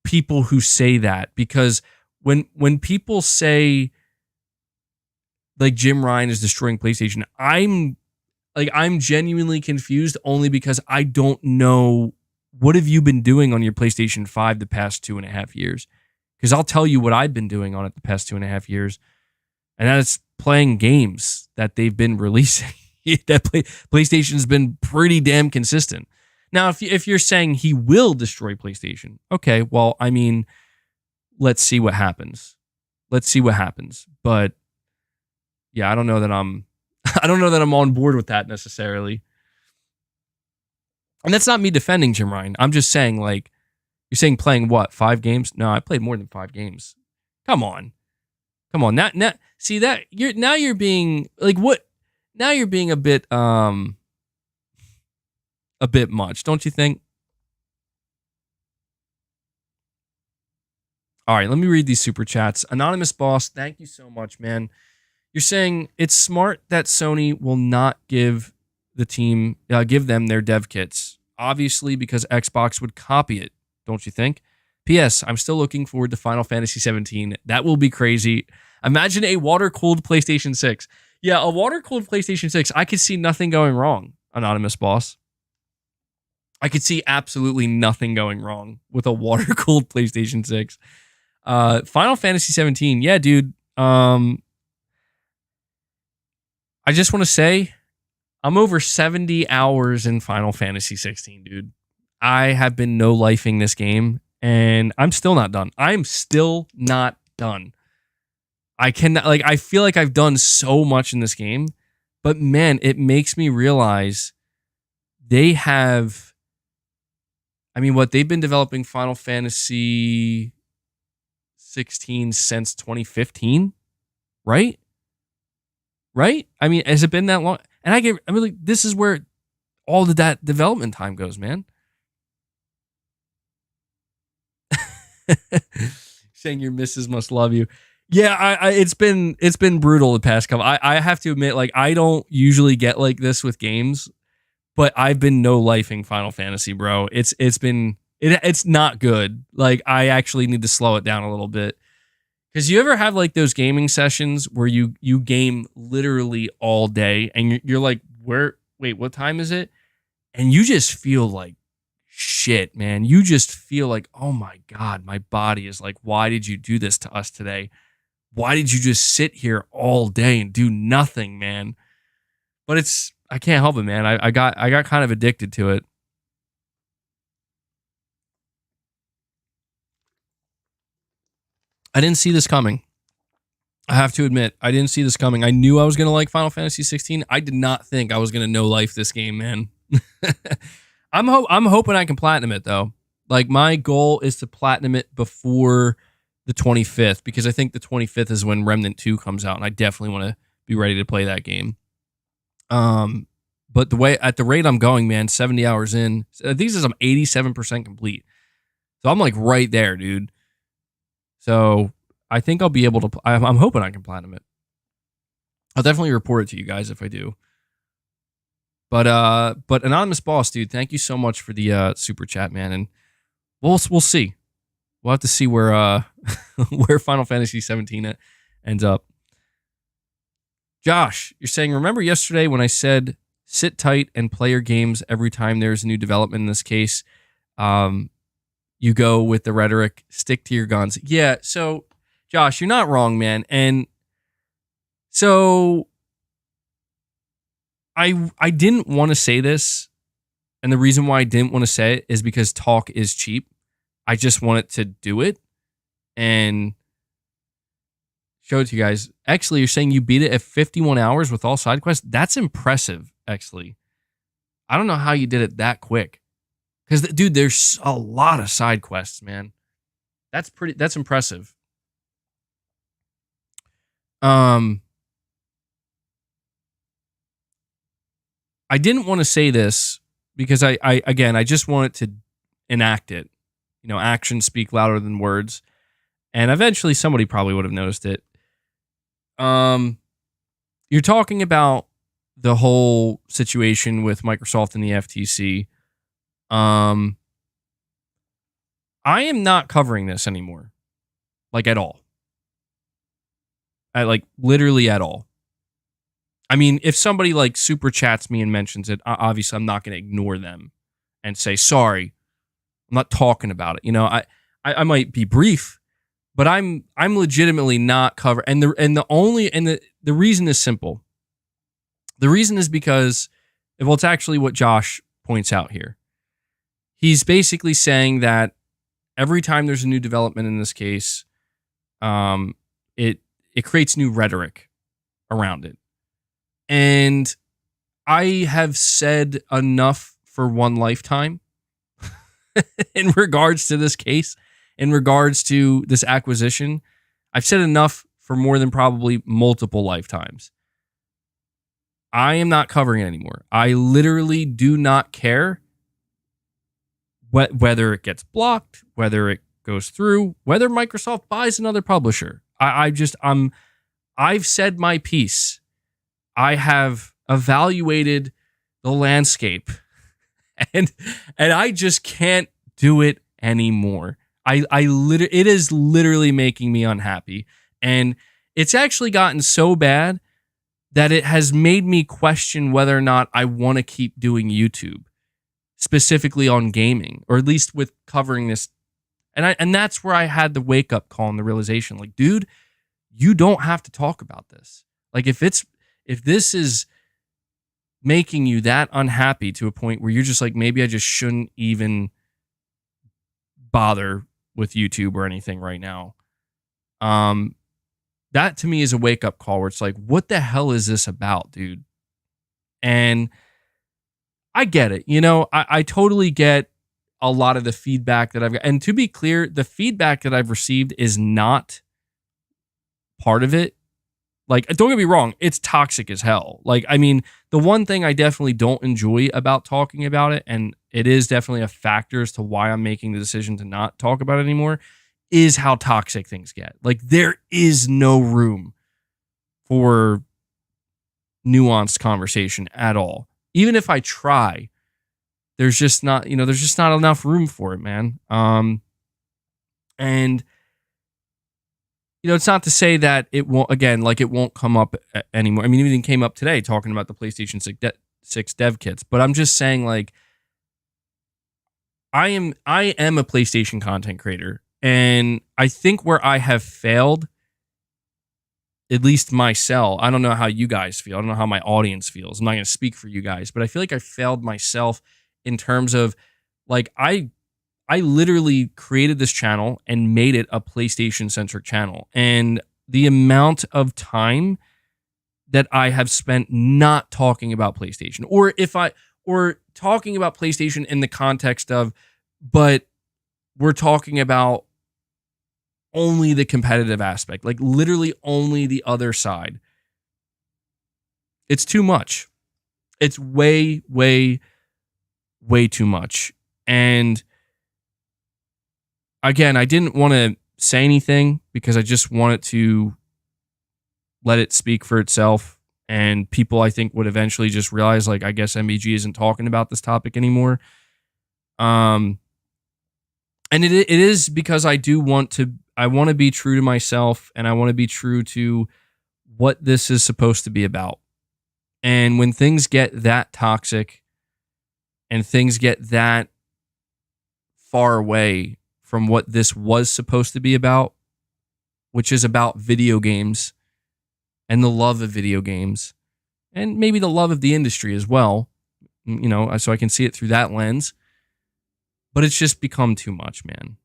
people who say that, because when people say like Jim Ryan is destroying PlayStation, I'm Like, I'm genuinely confused only because I don't know, what have you been doing on your PlayStation 5 the past 2.5 years? Because I'll tell you what I've been doing on it the past 2.5 years, and that's playing games that they've been releasing. PlayStation's been pretty damn consistent. Now, if you're saying he will destroy PlayStation, okay, well, I mean, let's see what happens. Let's see what happens. But yeah, I don't know that I'm I don't know that I'm on board with that necessarily. And that's not me defending Jim Ryan. I'm just saying, like, you're saying playing what, 5 games? No, I played more than 5 games. Come on. Come on. Now see that you're being like, what? Now you're being a bit much, don't you think? All right, let me read these super chats. Anonymous Boss, thank you so much, man. You're saying it's smart that Sony will not give them their dev kits, obviously because Xbox would copy it, don't you think? P.S. I'm still looking forward to Final Fantasy 17. That will be crazy. Imagine a water-cooled PlayStation 6. Yeah, a water-cooled PlayStation 6. I could see nothing going wrong, Anonymous Boss. I could see absolutely nothing going wrong with a water-cooled PlayStation 6. Final Fantasy 17. Yeah, dude. I just want to say, I'm over 70 hours in Final Fantasy 16, dude. I have been no-lifing this game, and I'm still not done. I'm still not done. I feel like I've done so much in this game, but man, it makes me realize they have, I mean, they've been developing Final Fantasy 16 since 2015, right? Right? I mean, has it been that long? And like, this is where all of that development time goes, man. Saying your missus must love you. Yeah, it's been brutal the past couple. I have to admit, like, I don't usually get like this with games, but I've been no-lifing Final Fantasy, bro. It's not good. Like, I actually need to slow it down a little bit. Because you ever have like those gaming sessions where you game literally all day and you're like, wait, what time is it? And you just feel like shit, man. You just feel like, oh my God, my body is like, why did you do this to us today? Why did you just sit here all day and do nothing, man? But I can't help it, man. I got kind of addicted to it. I didn't see this coming. I have to admit, I didn't see this coming. I knew I was going to like Final Fantasy 16. I did not think I was going to no-life this game, man. I'm hoping I can platinum it, though. Like, my goal is to platinum it before the 25th, because I think the 25th is when Remnant 2 comes out, and I definitely want to be ready to play that game. But at the rate I'm going, man, 70 hours in, these is I'm 87% complete. So I'm like right there, dude. So I think I'll be able to. I'm hoping I can platinum it. I'll definitely report it to you guys if I do. But Anonymous Boss, dude, thank you so much for the super chat, man, and we'll see. We'll have to see where where Final Fantasy 17 ends up. Josh, you're saying, remember yesterday when I said sit tight and play your games every time there's a new development? In this case, you go with the rhetoric, stick to your guns. Yeah, so Josh, you're not wrong, man. And so I didn't want to say this, and the reason why I didn't want to say it is because talk is cheap. I just wanted to do it and show it to you guys. Actually, you're saying you beat it at 51 hours with all side quests? That's impressive, actually. I don't know how you did it that quick. Because, dude, there's a lot of side quests, man. That's impressive. I didn't want to say this because I just wanted to enact it. You know, actions speak louder than words. And eventually somebody probably would have noticed it. You're talking about the whole situation with Microsoft and the FTC. I am not covering this anymore. Like, at all. Literally at all. I mean, if somebody like super chats me and mentions it, obviously I'm not going to ignore them and say, sorry, I'm not talking about it. You know, I might be brief, but I'm legitimately not covered. And the reason is simple. The reason is because, well, it's actually what Josh points out here. He's basically saying that every time there's a new development in this case, it creates new rhetoric around it. And I have said enough for one lifetime in regards to this case, in regards to this acquisition. I've said enough for more than probably multiple lifetimes. I am not covering it anymore. I literally do not care whether it gets blocked, whether it goes through, whether Microsoft buys another publisher. I've said my piece. I have evaluated the landscape, and I just can't do it anymore. It is literally making me unhappy, and it's actually gotten so bad that it has made me question whether or not I want to keep doing YouTube, specifically on gaming, or at least with covering this. And that's where I had the wake up call and the realization, like, dude, you don't have to talk about this. Like, if this is making you that unhappy to a point where you're just like, maybe I just shouldn't even bother with YouTube or anything right now. That to me is a wake up call where it's like, what the hell is this about, dude? And I get it. You know, I totally get a lot of the feedback that I've got. And to be clear, the feedback that I've received is not part of it. Like, don't get me wrong, it's toxic as hell. Like, I mean, the one thing I definitely don't enjoy about talking about it, and it is definitely a factor as to why I'm making the decision to not talk about it anymore, is how toxic things get. Like, there is no room for nuanced conversation at all. Even if I try, there's just not enough room for it, man. And you know, it's not to say that it won't, again, like, it won't come up anymore. I mean, it even came up today talking about the PlayStation 6 dev kits. But I'm just saying, like, I am a PlayStation content creator. And I think where I have failed, at least myself, I don't know how you guys feel. I don't know how my audience feels. I'm not going to speak for you guys. But I feel like I failed myself in terms of, like, I literally created this channel and made it a PlayStation-centric channel. And the amount of time that I have spent not talking about PlayStation, or talking about PlayStation in the context of, but we're talking about only the competitive aspect, like literally only the other side. It's too much. It's way, way, way too much. And again, I didn't want to say anything because I just wanted to let it speak for itself. And people, I think, would eventually just realize, like, I guess MBG isn't talking about this topic anymore. And it is because I want to be true to myself, and I want to be true to what this is supposed to be about. And when things get that toxic and things get that far away from what this was supposed to be about, which is about video games and the love of video games, and maybe the love of the industry as well, you know, so I can see it through that lens. But it's just become too much, man.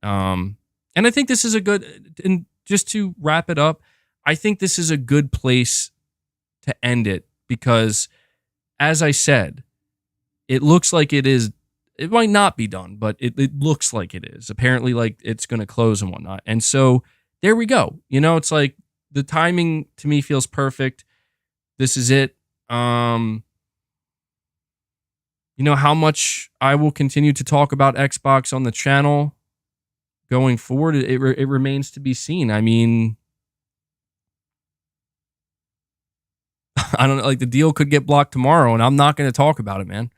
And I think this is and just to wrap it up, I think this is a good place to end it, because, as I said, it looks like it is. It might not be done, but it looks like it is. Apparently, like, it's going to close and whatnot. And so there we go. You know, it's like the timing to me feels perfect. This is it. You know, how much I will continue to talk about Xbox on the channel going forward, it remains to be seen. I mean, I don't know, like, the deal could get blocked tomorrow and I'm not going to talk about it, man.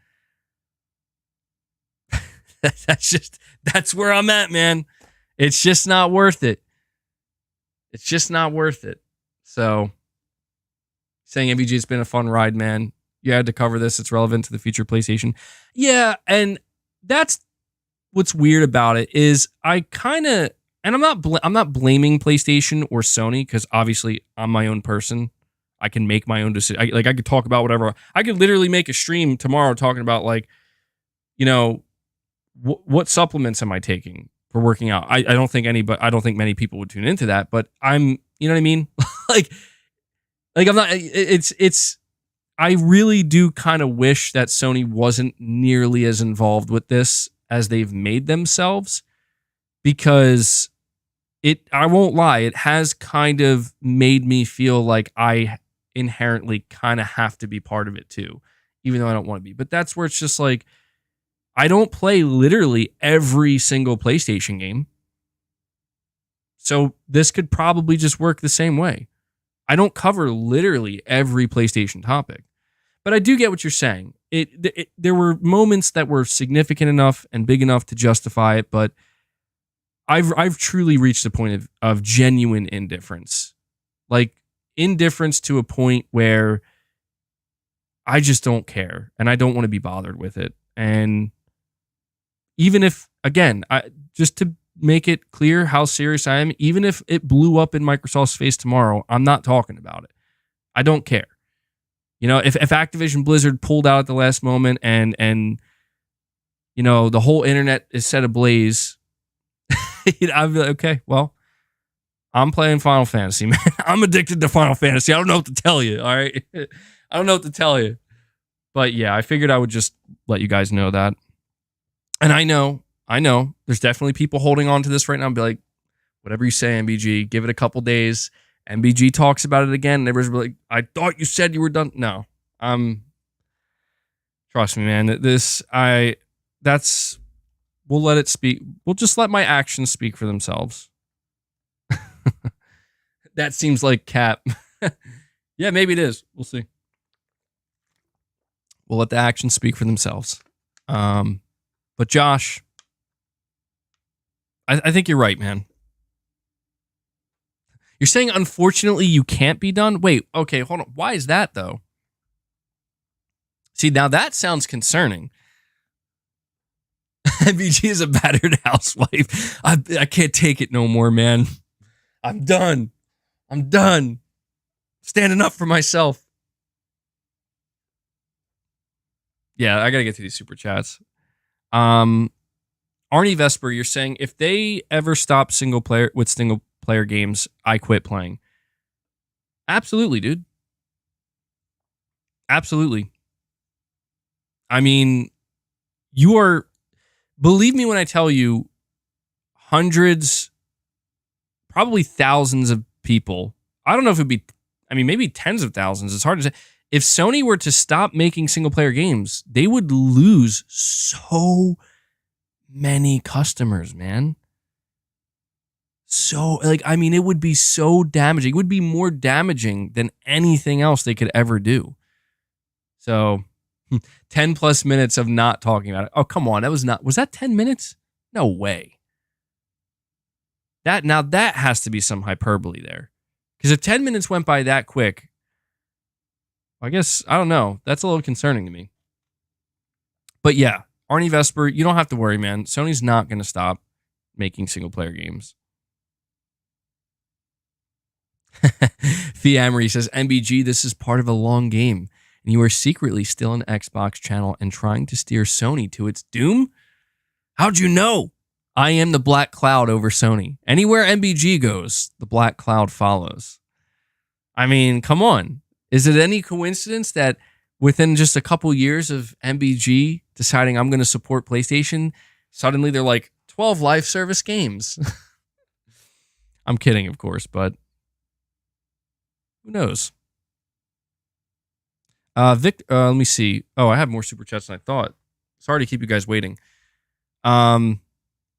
That's where I'm at, man. It's just not worth it. It's just not worth it. So saying MBG, it's been a fun ride, man. You had to cover this. It's relevant to the future PlayStation. Yeah, and that's what's weird about it is I kind of, and I'm not blaming PlayStation or Sony because obviously I'm my own person. I can make my own decision. I could talk about whatever. I could literally make a stream tomorrow talking about like, you know, what supplements am I taking for working out? I don't think I don't think many people would tune into that, but I'm, you know what I mean? like I'm not. It's. I really do kind of wish that Sony wasn't nearly as involved with this as they've made themselves, because I won't lie, it has kind of made me feel like I inherently kind of have to be part of it too, even though I don't want to be. But that's where it's just like, I don't play literally every single PlayStation game. So this could probably just work the same way. I don't cover literally every PlayStation topic, but I do get what you're saying. There were moments that were significant enough and big enough to justify it, but I've truly reached a point of genuine indifference, like indifference to a point where I just don't care and I don't want to be bothered with it. And even if, again, just to make it clear how serious I am, even if it blew up in Microsoft's face tomorrow, I'm not talking about it. I don't care. You know, if Activision Blizzard pulled out at the last moment and you know, the whole internet is set ablaze, I'd be like, okay, well, I'm playing Final Fantasy, man. I'm addicted to Final Fantasy. I don't know what to tell you, all right? I don't know what to tell you. But yeah, I figured I would just let you guys know that. And I know, there's definitely people holding on to this right now and be like, whatever you say, MBG, give it a couple days. MBG talks about it again, and everybody's like, I thought you said you were done. No, trust me, man. We'll let it speak. We'll just let my actions speak for themselves. That seems like Cap. Yeah, maybe it is. We'll see. We'll let the actions speak for themselves. But Josh, I think you're right, man. You're saying, unfortunately, you can't be done? Wait, okay, hold on. Why is that, though? See, now that sounds concerning. MBG is a battered housewife. I can't take it no more, man. I'm done. Standing up for myself. Yeah, I gotta get to these super chats. Arnie Vesper, you're saying if they ever stop single player games, I quit playing. Absolutely, dude. Absolutely. I mean, believe me when I tell you, hundreds, probably thousands of people, I don't know if maybe tens of thousands, it's hard to say. If Sony were to stop making single player games, they would lose so many customers, man. So, it would be so damaging. It would be more damaging than anything else they could ever do. So, 10 plus minutes of not talking about it. Oh, come on. Was that 10 minutes? No way. That has to be some hyperbole there. Because if 10 minutes went by that quick, I guess, I don't know. That's a little concerning to me. But yeah, Arnie Vesper, you don't have to worry, man. Sony's not going to stop making single player games. Fee Amory says, MBG, this is part of a long game, and you are secretly still an Xbox channel and trying to steer Sony to its doom? How'd you know? I am the black cloud over Sony. Anywhere MBG goes, the black cloud follows. I mean, come on. Is it any coincidence that within just a couple years of MBG deciding I'm going to support PlayStation, suddenly they're like 12 live service games? I'm kidding, of course, but who knows? Let me see. Oh, I have more super chats than I thought. Sorry to keep you guys waiting.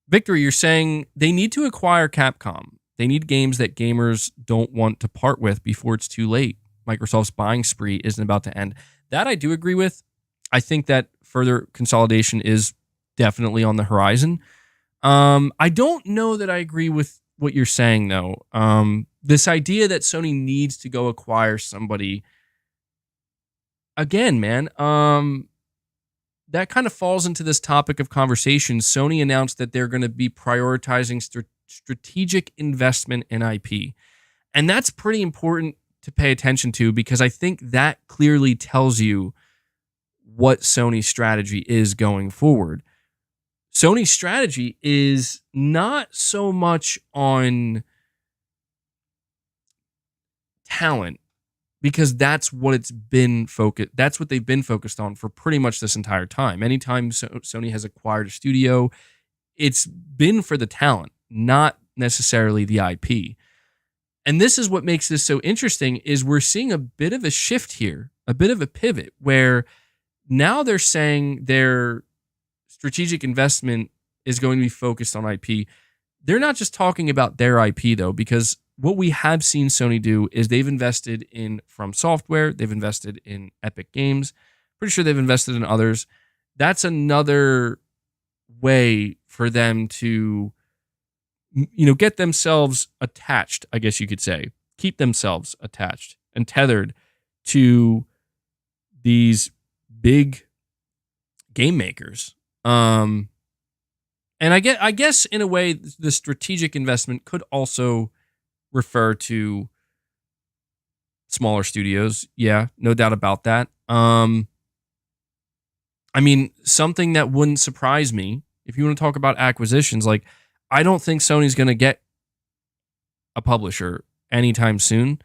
Victory, you're saying they need to acquire Capcom. They need games that gamers don't want to part with before it's too late. Microsoft's buying spree isn't about to end. That I do agree with. I think that further consolidation is definitely on the horizon. I don't know that I agree with what you're saying, though. This idea that Sony needs to go acquire somebody again, man, that kind of falls into this topic of conversation. Sony announced that they're going to be prioritizing strategic investment in IP. And that's pretty important to pay attention to, because I think that clearly tells you what Sony's strategy is going forward. Sony's strategy is not so much on talent, because that's what that's what they've been focused on for pretty much this entire time. Anytime Sony has acquired a studio, it's been for the talent, not necessarily the IP. And this is what makes this so interesting, is we're seeing a bit of a shift here, a bit of a pivot, where now they're saying their strategic investment is going to be focused on IP. They're not just talking about their IP, though, because what we have seen Sony do is they've invested in From Software, they've invested in Epic Games, pretty sure they've invested in others. That's another way for them to, get themselves attached, I guess you could say, keep themselves attached and tethered to these big game makers. And I guess in a way, the strategic investment could also refer to smaller studios. Yeah, no doubt about that. I mean, something that wouldn't surprise me, if you want to talk about acquisitions, like, I don't think Sony's going to get a publisher anytime soon.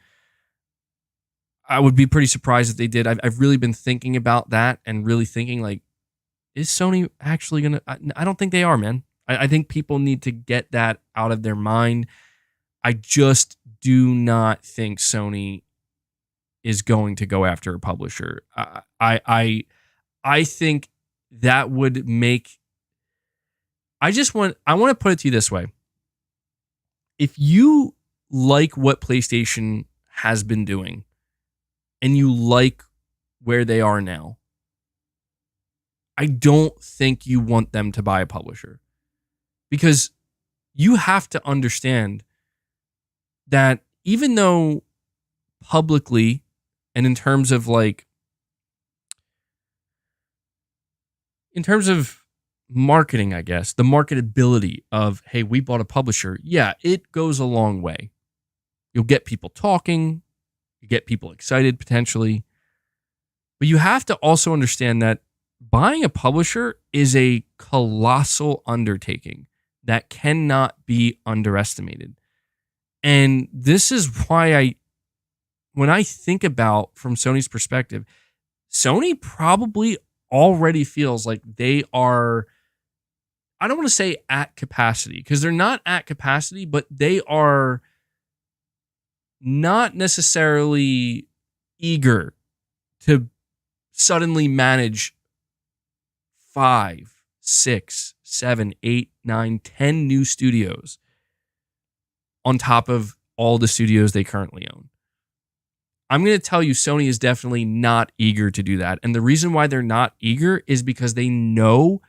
I would be pretty surprised if they did. I've really been thinking about that and really thinking, like, is Sony actually going to... I don't think they are, man. I think people need to get that out of their mind. I just do not think Sony is going to go after a publisher. I think that would make... I want to put it to you this way. If you like what PlayStation has been doing and you like where they are now, I don't think you want them to buy a publisher, because you have to understand that even though publicly and in terms of marketing, I guess, the marketability of, hey, we bought a publisher, yeah, it goes a long way. You'll get people talking, you get people excited potentially. But you have to also understand that buying a publisher is a colossal undertaking that cannot be underestimated. And this is why when I think about from Sony's perspective, Sony probably already feels like they are, I don't want to say at capacity, because they're not at capacity, but they are not necessarily eager to suddenly manage 5, 6, 7, 8, 9, 10 new studios on top of all the studios they currently own. I'm going to tell you, Sony is definitely not eager to do that. And the reason why they're not eager is because they know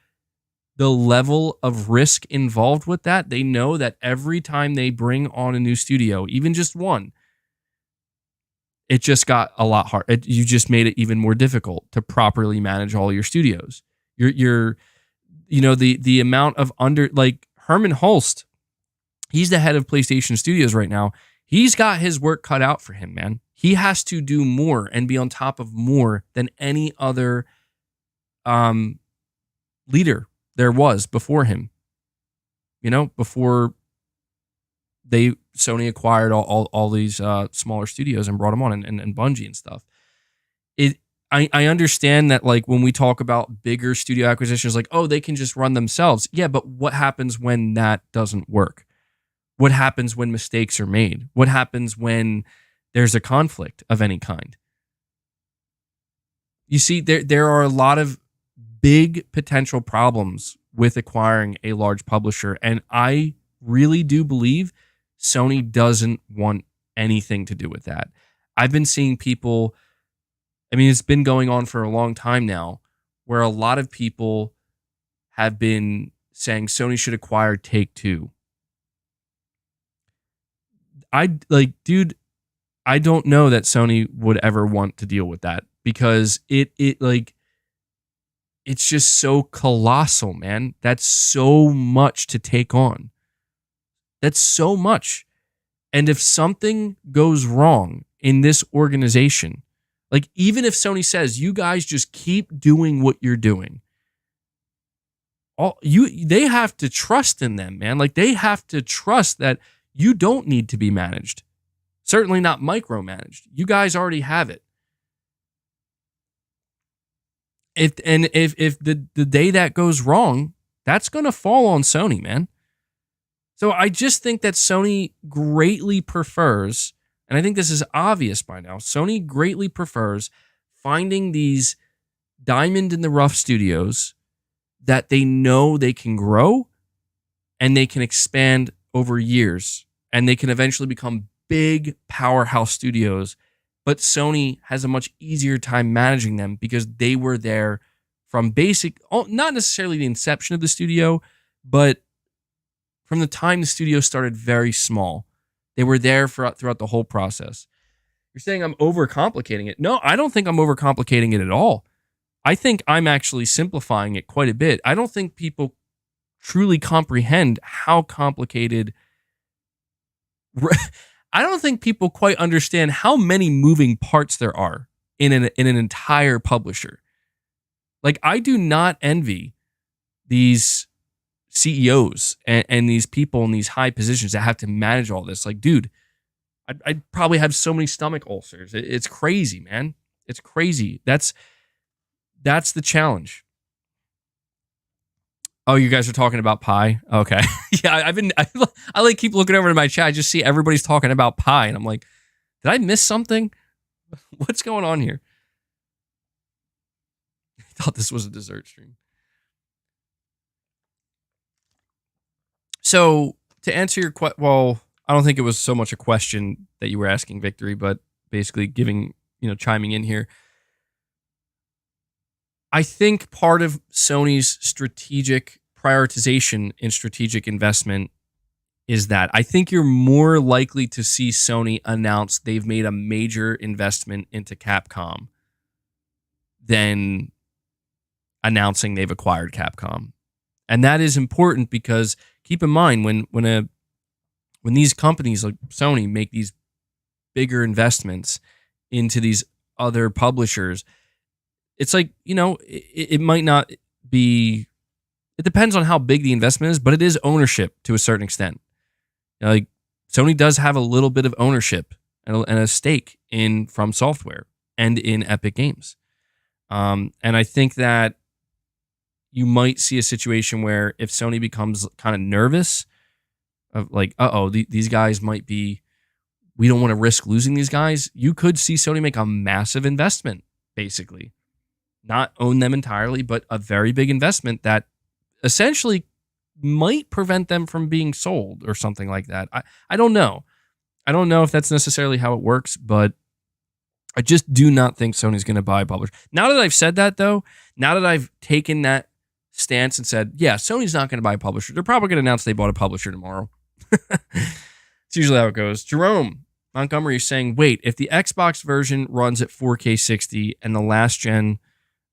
the level of risk involved with that. They know that every time they bring on a new studio, even just one, it just got a lot hard. You just made it even more difficult to properly manage all your studios. The amount of Herman Hulst, he's the head of PlayStation Studios right now. He's got his work cut out for him, man. He has to do more and be on top of more than any other leader there was before him. Before Sony acquired all these smaller studios and brought them on, and Bungie and stuff. I understand that, like, when we talk about bigger studio acquisitions, like, oh, they can just run themselves. Yeah, but what happens when that doesn't work? What happens when mistakes are made? What happens when there's a conflict of any kind? You see, there are a lot of big potential problems with acquiring a large publisher, and I really do believe Sony doesn't want anything to do with that. I've been seeing people, it's been going on for a long time now, where a lot of people have been saying Sony should acquire Take-Two. I don't know that Sony would ever want to deal with that. because it's just so colossal, man. That's so much to take on. That's so much. And if something goes wrong in this organization, like even if Sony says, you guys just keep doing what you're doing, they have to trust in them, man. Like they have to trust that you don't need to be managed. Certainly not micromanaged. You guys already have it. If the day that goes wrong, that's going to fall on Sony, man. So I just think that Sony greatly prefers, and I think this is obvious by now, Sony greatly prefers finding these diamond in the rough studios that they know they can grow and they can expand over years and they can eventually become big powerhouse studios. But Sony has a much easier time managing them because they were there from not necessarily the inception of the studio, but from the time the studio started very small. They were there throughout the whole process. You're saying I'm overcomplicating it. No, I don't think I'm overcomplicating it at all. I think I'm actually simplifying it quite a bit. I don't think people truly comprehend how complicated... I don't think people quite understand how many moving parts there are in an entire publisher. Like, I do not envy these CEOs and these people in these high positions that have to manage all this. Like, dude, I'd probably have so many stomach ulcers. It's crazy, man. It's crazy. That's the challenge. Oh, you guys are talking about pie? Okay. Yeah, I like keep looking over to my chat. I just see everybody's talking about pie. And I'm like, did I miss something? What's going on here? I thought this was a dessert stream. So to answer your question, well, I don't think it was so much a question that you were asking, Victory, but basically chiming in here. I think part of Sony's strategic prioritization and strategic investment is that I think you're more likely to see Sony announce they've made a major investment into Capcom than announcing they've acquired Capcom. And that is important because keep in mind when these companies like Sony make these bigger investments into these other publishers, it's like, it might not be, it depends on how big the investment is, but it is ownership to a certain extent. Like Sony does have a little bit of ownership and a stake in From Software and in Epic Games. And I think that you might see a situation where if Sony becomes kind of nervous of like, these guys might be, we don't want to risk losing these guys. You could see Sony make a massive investment, basically. Not own them entirely, but a very big investment that essentially might prevent them from being sold or something like that. I don't know. I don't know if that's necessarily how it works, but I just do not think Sony's going to buy a publisher. Now that I've said that, though, now that I've taken that stance and said, yeah, Sony's not going to buy a publisher, they're probably going to announce they bought a publisher tomorrow. It's usually how it goes. Jerome Montgomery is saying, wait, if the Xbox version runs at 4K 60 and the last gen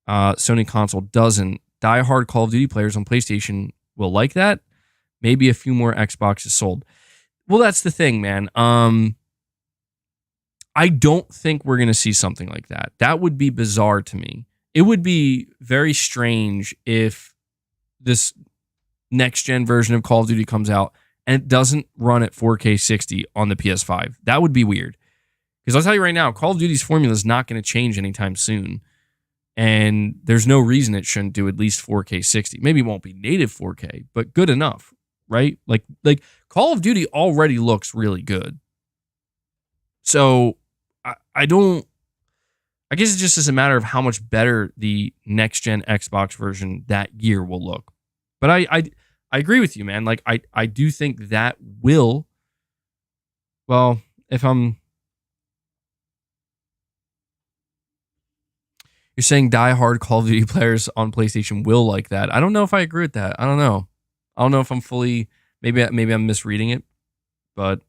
Sony console doesn't, diehard Call of Duty players on PlayStation will like that. Maybe a few more Xboxes sold. Well, that's the thing, man. I don't think we're going to see something like that. That would be bizarre to me. It would be very strange if this next gen version of Call of Duty comes out and it doesn't run at 4K 60 on the PS5. That would be weird. Because I'll tell you right now, Call of Duty's formula is not going to change anytime soon. And there's no reason it shouldn't do at least 4K 60. Maybe it won't be native 4K, but good enough, right? Like Call of Duty already looks really good. So I guess it just is a matter of how much better the next gen Xbox version that year will look. But I agree with you, man. Like I do think that will, well, if I'm, you're saying diehard Call of Duty players on PlayStation will like that. I don't know if I agree with that. I don't know. I don't know if I'm fully, maybe I'm misreading it, but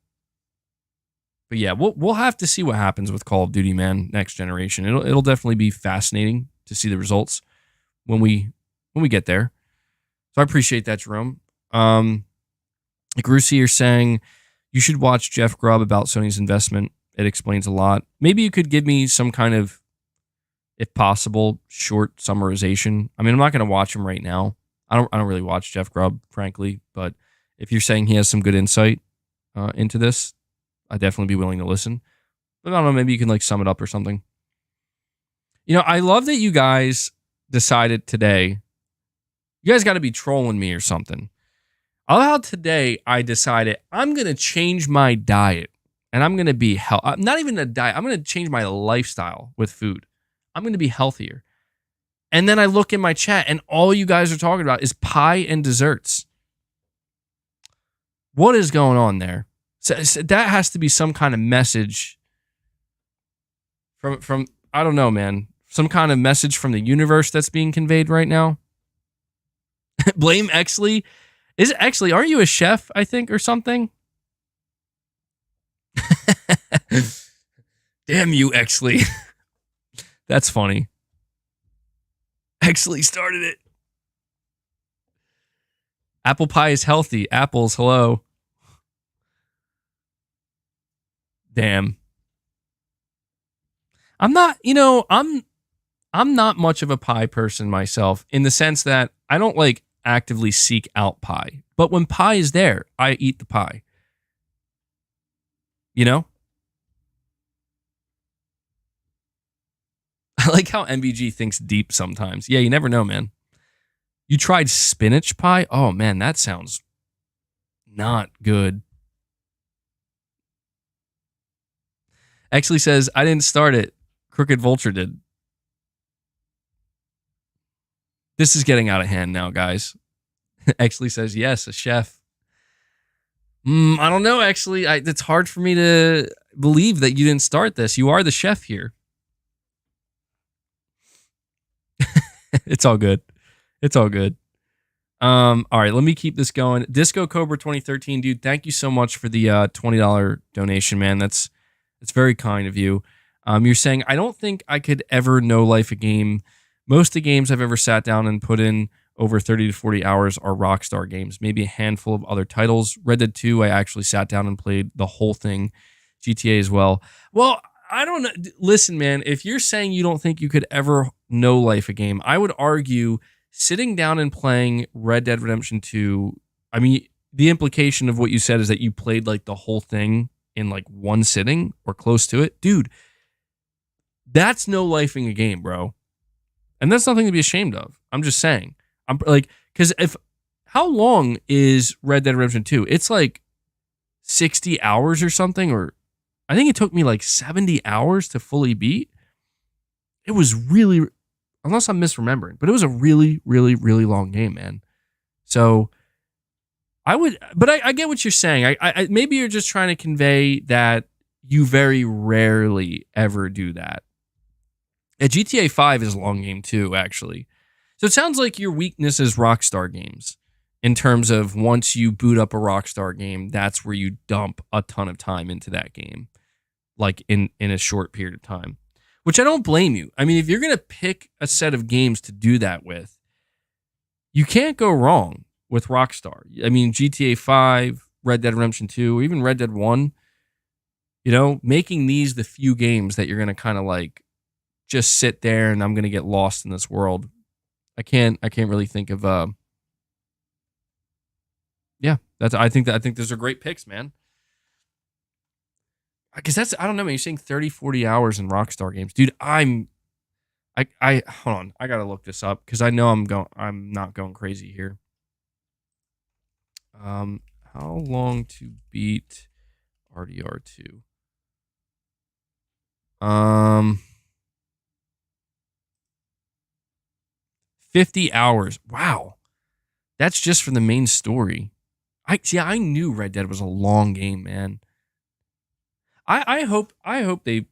But yeah, we'll have to see what happens with Call of Duty, man, next generation. It'll definitely be fascinating to see the results when we get there. So I appreciate that, Jerome. Like Rusi, you're saying you should watch Jeff Grubb about Sony's investment. It explains a lot. Maybe you could give me some kind of, if possible, short summarization. I mean, I'm not going to watch him right now. I don't really watch Jeff Grubb, frankly. But if you're saying he has some good insight into this, I'd definitely be willing to listen. But I don't know, maybe you can like sum it up or something. You know, I love that you guys decided today. You guys got to be trolling me or something. I love how today I decided I'm going to change my diet and I'm going to be not even a diet. I'm going to change my lifestyle with food. I'm going to be healthier. And then I look in my chat and all you guys are talking about is pie and desserts. What is going on there? So that has to be some kind of message from I don't know, man. Some kind of message from the universe that's being conveyed right now. Blame Exley. Is it Exley? Aren't you a chef, I think, or something? Damn you, Exley. That's funny. Exley started it. Apple pie is healthy. Apples, hello. Damn. I'm not, I'm not much of a pie person myself in the sense that I don't like actively seek out pie. But when pie is there, I eat the pie. You know? I like how MBG thinks deep sometimes. Yeah, you never know, man. You tried spinach pie? Oh, man, that sounds not good. Actually says, I didn't start it. Crooked Vulture did. This is getting out of hand now, guys. Actually says, yes, a chef. I don't know, actually. It's hard for me to believe that you didn't start this. You are the chef here. It's all good. It's all good. All right, let me keep this going. Disco Cobra 2013, dude, thank you so much for the $20 donation, man. That's very kind of you. You're saying, I don't think I could ever no life a game. Most of the games I've ever sat down and put in over 30 to 40 hours are Rockstar games. Maybe a handful of other titles. Red Dead 2, I actually sat down and played the whole thing. GTA as well. Well, I don't know. Listen, man, if you're saying you don't think you could ever no life a game, I would argue sitting down and playing Red Dead Redemption 2, I mean, the implication of what you said is that you played like the whole thing in like one sitting or close to it. Dude, that's no lifing a game, bro. And that's nothing to be ashamed of. I'm just saying. I'm like, because how long is Red Dead Redemption 2? It's like 60 hours or something, or I think it took me like 70 hours to fully beat. It was really, unless I'm misremembering, but it was a really, really, really long game, man. So I get what you're saying. I maybe you're just trying to convey that you very rarely ever do that. GTA 5 is a long game too, actually. So it sounds like your weakness is Rockstar games. In terms of once you boot up a Rockstar game, that's where you dump a ton of time into that game. Like in a short period of time. Which I don't blame you. I mean, if you're going to pick a set of games to do that with, you can't go wrong with Rockstar. I mean, GTA 5, Red Dead Redemption 2, or even Red Dead 1, making these the few games that you're going to kind of like just sit there and I'm going to get lost in this world. I can't really think of I think those are great picks, man. Because I don't know, man. You're saying 30, 40 hours in Rockstar games. Dude, I hold on. I got to look this up because I know I'm not going crazy here. How long to beat RDR2? 50 hours. Wow. That's just for the main story. I knew Red Dead was a long game, man. I hope they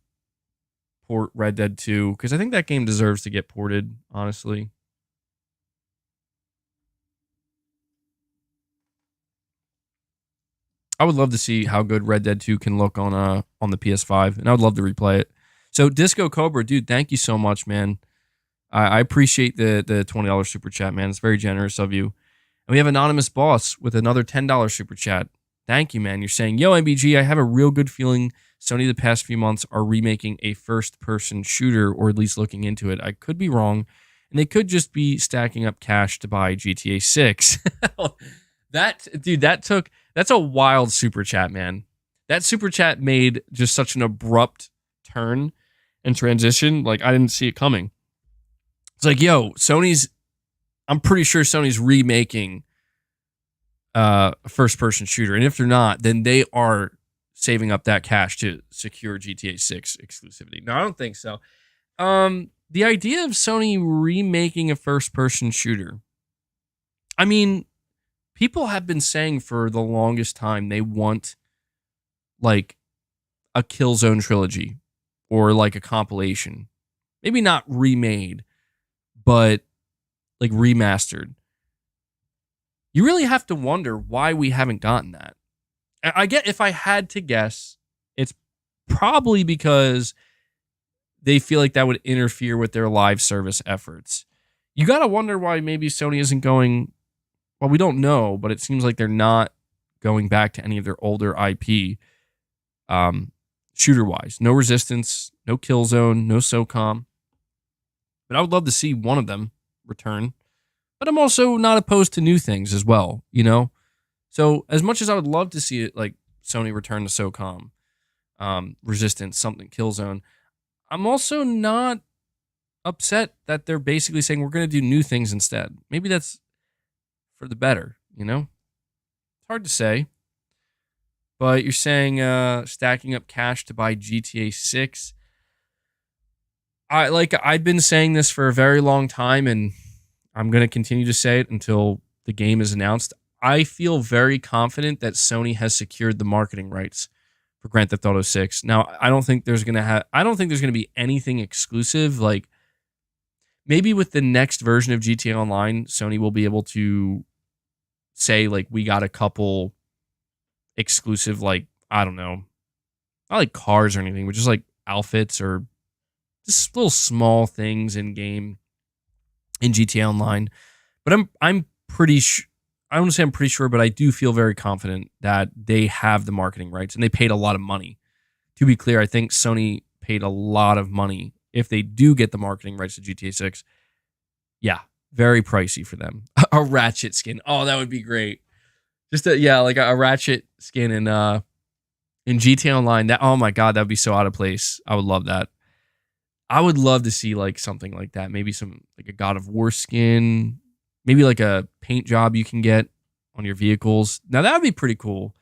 port Red Dead 2 because I think that game deserves to get ported, honestly. I would love to see how good Red Dead 2 can look on the PS5, and I would love to replay it. So Disco Cobra, dude, thank you so much, man. I appreciate the $20 super chat, man. It's very generous of you. And we have Anonymous Boss with another $10 super chat. Thank you, man. You're saying, yo, MBG, I have a real good feeling Sony the past few months are remaking a first-person shooter, or at least looking into it. I could be wrong, and they could just be stacking up cash to buy GTA 6. That's a wild super chat, man. That super chat made just such an abrupt turn and transition. Like, I didn't see it coming. It's like, yo, I'm pretty sure Sony's remaking a first-person shooter. And if they're not, then they are saving up that cash to secure GTA 6 exclusivity. No, I don't think so. The idea of Sony remaking a first-person shooter, I mean, people have been saying for the longest time they want, like, a Killzone trilogy or, like, a compilation. Maybe not remade, but, like, remastered. You really have to wonder why we haven't gotten that. I get, if I had to guess, it's probably because they feel like that would interfere with their live service efforts. You got to wonder why maybe Sony isn't going, well, we don't know, but it seems like they're not going back to any of their older IP, shooter-wise. No Resistance, no Killzone, no SOCOM. But I would love to see one of them return. But I'm also not opposed to new things as well, you know? So as much as I would love to see it, like Sony return to SOCOM, Resistance, something, Killzone, I'm also not upset that they're basically saying we're going to do new things instead. Maybe that's for the better, you know? It's hard to say. But you're saying stacking up cash to buy GTA 6. I've been saying this for a very long time, and I'm going to continue to say it until the game is announced. I feel very confident that Sony has secured the marketing rights for Grand Theft Auto 6. Now, I don't think there's going to be anything exclusive. Like, maybe with the next version of GTA Online, Sony will be able to say, like, we got a couple exclusive, like, I don't know, not like cars or anything, but just like outfits or just little small things in game in GTA Online. But I'm pretty sure. I don't want to say I'm pretty sure, but I do feel very confident that they have the marketing rights, and they paid a lot of money. To be clear, I think Sony paid a lot of money if they do get the marketing rights to GTA 6. Yeah, very pricey for them. A Ratchet skin. Oh, that would be great. Just like a Ratchet skin in GTA Online. That, oh my god, that would be so out of place. I would love that. I would love to see like something like that. Maybe some like a God of War skin. Maybe like a paint job you can get on your vehicles. Now that would be pretty cool.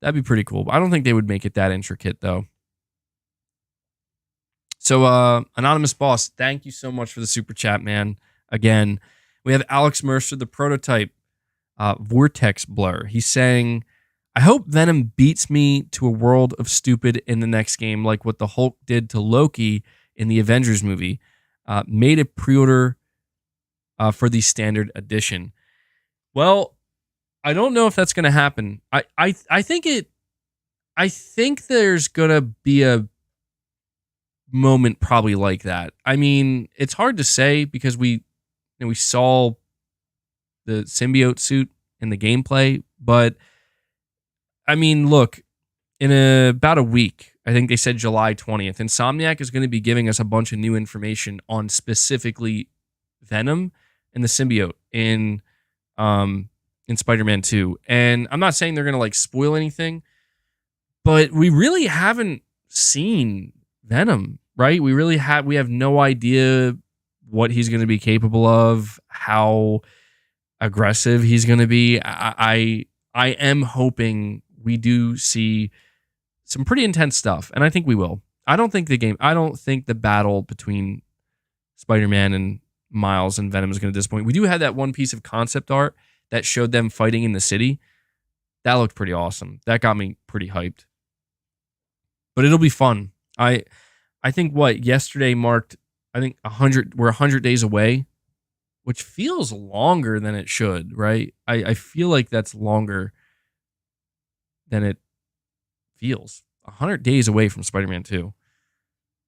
That'd be pretty cool. But I don't think they would make it that intricate though. So Anonymous Boss, thank you so much for the super chat, man. Again, we have Alex Mercer, the prototype Vortex Blur. He's saying, I hope Venom beats me to a world of stupid in the next game, like what the Hulk did to Loki in the Avengers movie. Made a pre-order for the standard edition. Well, I don't know if that's going to happen. I think there's going to be a moment probably like that. I mean, it's hard to say because we saw the symbiote suit in the gameplay, but I mean, look, in about a week, I think they said July 20th, Insomniac is going to be giving us a bunch of new information on specifically Venom and the symbiote in Spider-Man 2. And I'm not saying they're going to like spoil anything, but we really haven't seen Venom, right? We have no idea what he's going to be capable of, how aggressive he's going to be. I am hoping we do see some pretty intense stuff, and I think we will. I don't think the battle between Spider-Man and Miles and Venom is going to disappoint. We do have that one piece of concept art that showed them fighting in the city. That looked pretty awesome. That got me pretty hyped. But it'll be fun. I think yesterday marked, I think 100, we're 100 days away, which feels longer than it should, right? I feel like that's longer than it feels. 100 days away from Spider-Man 2.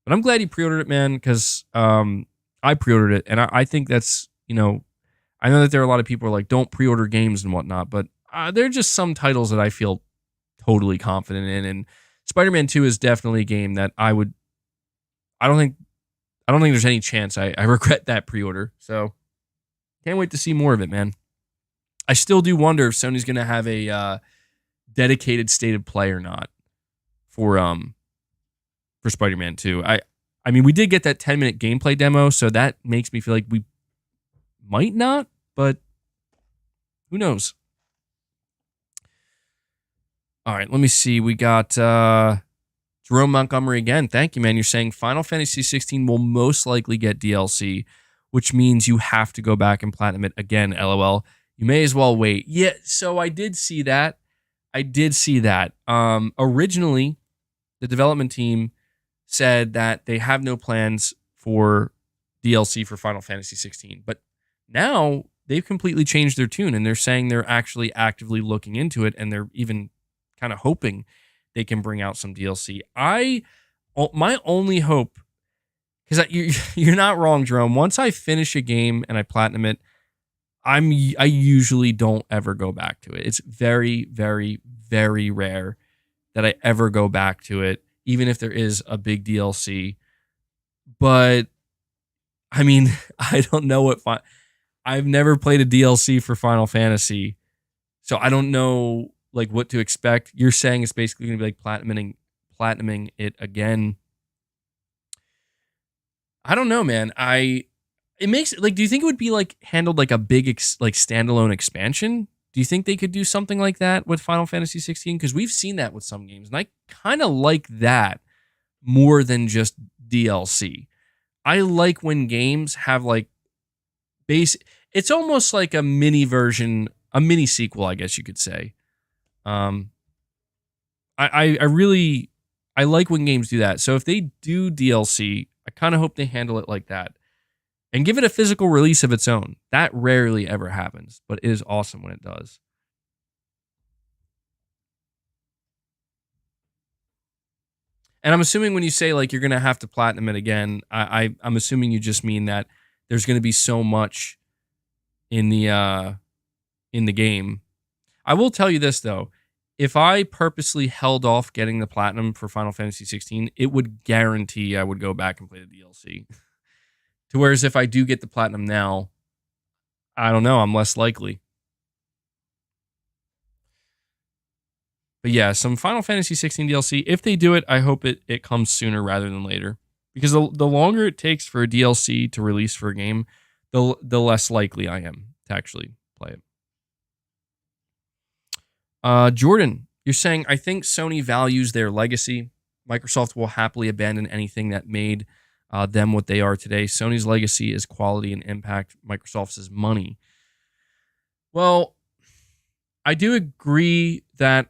But I'm glad you pre-ordered it, man, because I pre-ordered it, and I think that's, I know that there are a lot of people who are like, don't pre-order games and whatnot, but there are just some titles that I feel totally confident in, and Spider-Man 2 is definitely a game that I don't think there's any chance I regret that pre-order. So can't wait to see more of it, man. I still do wonder if Sony's going to have a dedicated state of play or not for Spider-Man 2. I mean, we did get that 10-minute gameplay demo, so that makes me feel like we might not, but who knows? All right, let me see. We got Jerome Montgomery again. Thank you, man. You're saying Final Fantasy 16 will most likely get DLC, which means you have to go back and platinum it again, LOL. You may as well wait. Yeah, so I did see that. Originally, the development team said that they have no plans for DLC for Final Fantasy 16. But now they've completely changed their tune, and they're saying they're actually actively looking into it, and they're even kind of hoping they can bring out some DLC. My only hope, because you're not wrong, Jerome. Once I finish a game and I platinum it, I usually don't ever go back to it. It's very, very, very rare that I ever go back to it, even if there is a big DLC. But I mean, I don't know what I've never played a DLC for Final Fantasy, so I don't know like what to expect. You're saying it's basically going to be like platinuming it again. I don't know, man. It makes like, do you think it would be like handled like a big like standalone expansion? Do you think they could do something like that with Final Fantasy 16? Because we've seen that with some games, and I kind of like that more than just DLC. I like when games have like it's almost like a mini version, a mini sequel, I guess you could say. I like when games do that. So if they do DLC, I kind of hope they handle it like that and give it a physical release of its own. That rarely ever happens, but it is awesome when it does. And I'm assuming when you say like you're gonna have to platinum it again, I'm assuming you just mean that there's gonna be so much in the game. I will tell you this though. If I purposely held off getting the platinum for Final Fantasy 16, it would guarantee I would go back and play the DLC. To whereas if I do get the platinum now, I don't know, I'm less likely. But yeah, some Final Fantasy 16 DLC, if they do it, I hope it comes sooner rather than later. Because the longer it takes for a DLC to release for a game, the less likely I am to actually play it. Jordan, you're saying, I think Sony values their legacy. Microsoft will happily abandon anything that made them what they are today. Sony's legacy is quality and impact. Microsoft's is money. Well, I do agree that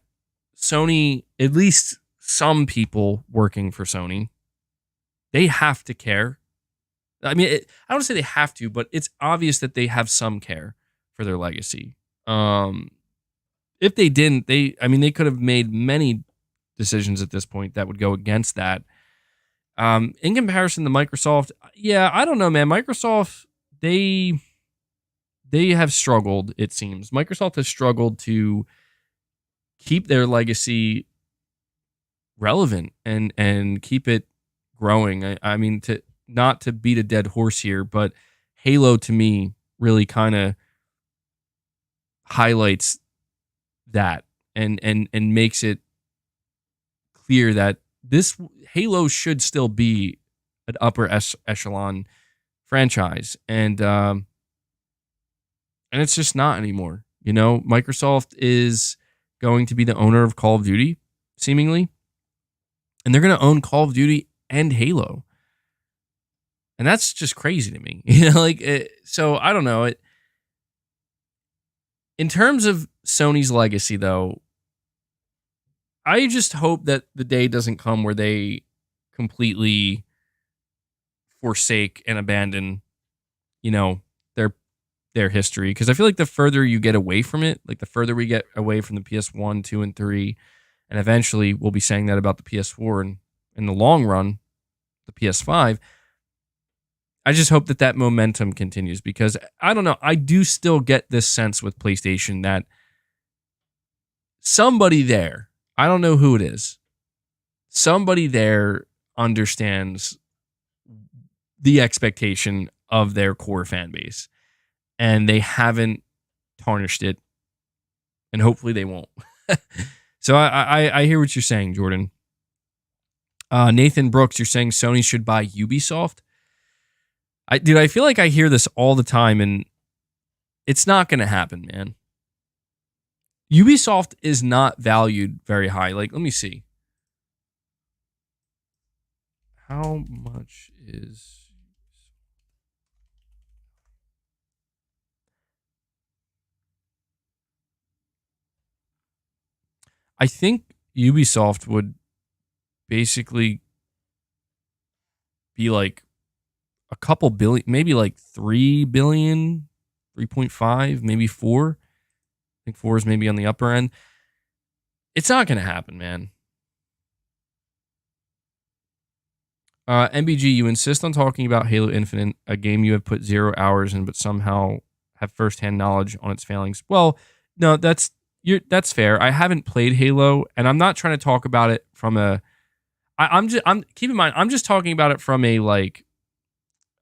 Sony, at least some people working for Sony, they have to care. I mean, I don't say they have to, but it's obvious that they have some care for their legacy. If they didn't, they could have made many decisions at this point that would go against that. In comparison to Microsoft, yeah, I don't know, man. Microsoft, they have struggled, it seems. Microsoft has struggled to keep their legacy relevant and keep it growing. I mean, not to beat a dead horse here, but Halo to me really kind of highlights that and makes it clear that this Halo should still be an upper echelon franchise, and it's just not anymore. You know, Microsoft is going to be the owner of Call of Duty, seemingly, and they're going to own Call of Duty and Halo, and that's just crazy to me. You know, so I don't know it. In terms of Sony's legacy, though, I just hope that the day doesn't come where they completely forsake and abandon, their history. Because I feel like the further you get away from it, like the further we get away from the PS1, 2, and 3, and eventually we'll be saying that about the PS4 and in the long run, the PS5. I just hope that momentum continues because I don't know. I do still get this sense with PlayStation that somebody there, I don't know who it is, somebody there understands the expectation of their core fan base and they haven't tarnished it, and hopefully they won't. So I hear what you're saying, Jordan. Nathan Brooks, you're saying Sony should buy Ubisoft? I feel like I hear this all the time, and it's not going to happen, man. Ubisoft is not valued very high. Like, let me see. How much is... I think Ubisoft would basically be like a couple billion, maybe like 3 billion, 3.5, maybe 4. I think 4 is maybe on the upper end. It's not going to happen, man. MBG, you insist on talking about Halo Infinite, a game you have put 0 hours in, but somehow have firsthand knowledge on its failings. Well, no, that's fair. I haven't played Halo, and I'm not trying to talk about it from a. I'm keep in mind, I'm just talking about it from a like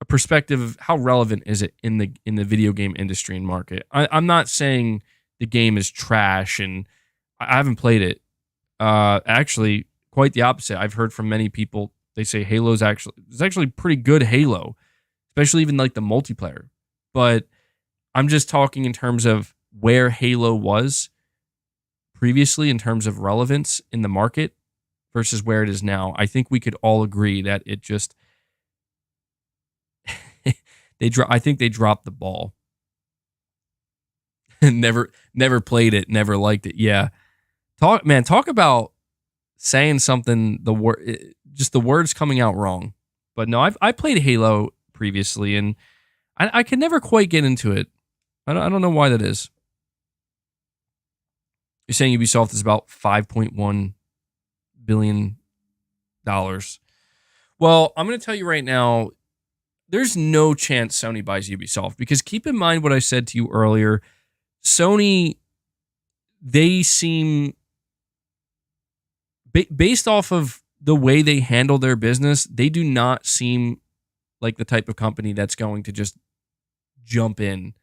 a perspective of how relevant is it in the video game industry and market. I'm not saying the game is trash, and I haven't played it. Actually, quite the opposite. I've heard from many people. They say Halo's actually pretty good Halo, especially even like the multiplayer. But I'm just talking in terms of where Halo was previously in terms of relevance in the market versus where it is now. I think we could all agree that it just I think they dropped the ball. never played it, never liked it. Yeah. Talk about saying something, just the words coming out wrong. But no, I played Halo previously, and I could never quite get into it. I don't know why that is. You're saying Ubisoft is about $5.1 billion. Well, I'm going to tell you right now, there's no chance Sony buys Ubisoft, because keep in mind what I said to you earlier. Sony, they seem, based off of the way they handle their business, they do not seem like the type of company that's going to just jump in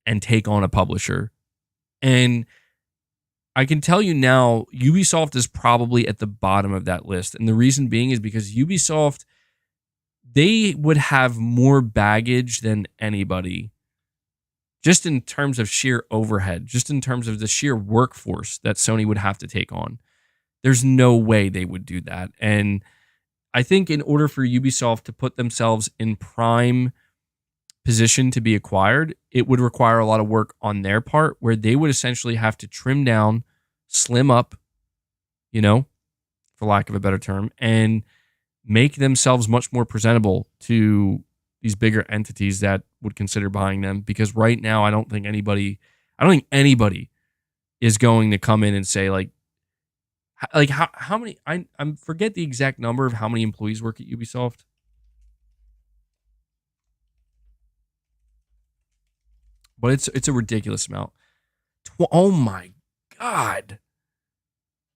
and take on a publisher. And I can tell you now, Ubisoft is probably at the bottom of that list. And the reason being is because Ubisoft, they would have more baggage than anybody, just in terms of sheer overhead, just in terms of the sheer workforce that Sony would have to take on. There's no way they would do that. And I think in order for Ubisoft to put themselves in prime position to be acquired, it would require a lot of work on their part, where they would essentially have to trim down, slim up, for lack of a better term, and make themselves much more presentable to these bigger entities that would consider buying them. Because right now, I don't think anybody is going to come in and say how many, I forget the exact number of how many employees work at Ubisoft. But it's a ridiculous amount. Oh my God.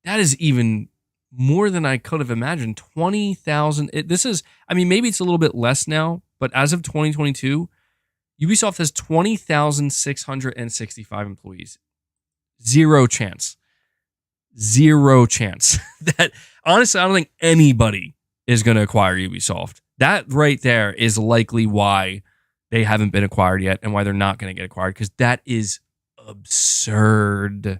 That is even more than I could have imagined. 20,000. Maybe it's a little bit less now, but as of 2022, Ubisoft has 20,665 employees. Zero chance that, honestly, I don't think anybody is going to acquire Ubisoft. That right there is likely why they haven't been acquired yet, and why they're not going to get acquired, because that is absurd.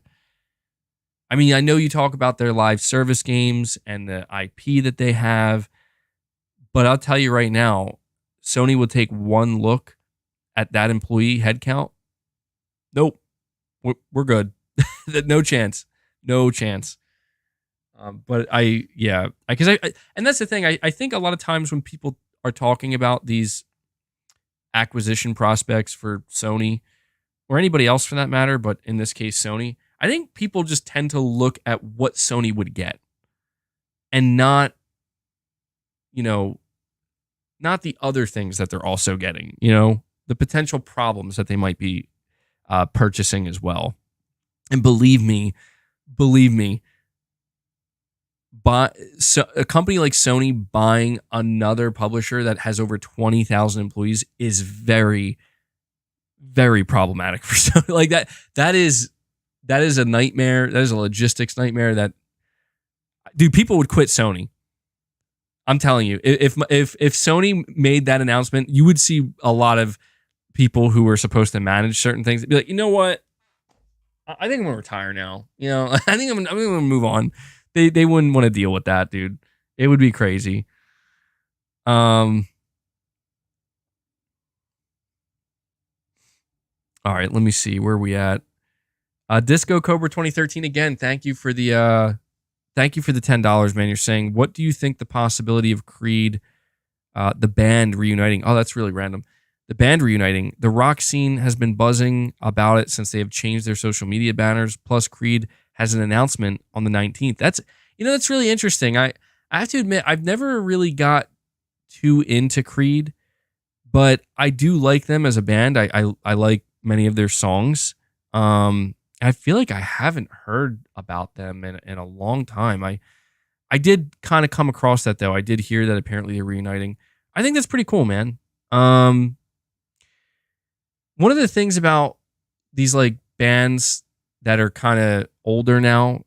I mean, I know you talk about their live service games and the IP that they have, but I'll tell you right now, Sony will take one look at that employee headcount. Nope, we're good. No chance. Because and that's the thing. I think a lot of times when people are talking about these acquisition prospects for Sony, or anybody else for that matter, but in this case Sony, I think people just tend to look at what Sony would get and not, you know, not the other things that they're also getting, the potential problems that they might be purchasing as well. And believe me, a company like Sony buying another publisher that has over 20,000 employees is very, very problematic for Sony. Like that is a nightmare. That is a logistics nightmare. That, dude, people would quit Sony. I'm telling you, if Sony made that announcement, you would see a lot of people who were supposed to manage certain things be like, you know what? I think I'm gonna retire now. I think I'm gonna move on. They wouldn't want to deal with that, dude. It would be crazy. All right, let me see where we at. Disco Cobra 2013 again. Thank you for the $10, man. You're saying, what do you think the possibility of Creed, the band reuniting? Oh, that's really random. The band reuniting. The rock scene has been buzzing about it since they have changed their social media banners. Plus, Creed has an announcement on the 19th. That's really interesting. I have to admit, I've never really got too into Creed, but I do like them as a band. I like many of their songs. I feel like I haven't heard about them in a long time. I did kind of come across that, though. I did hear that apparently they're reuniting. I think that's pretty cool, man. One of the things about these like bands that are kind of older now,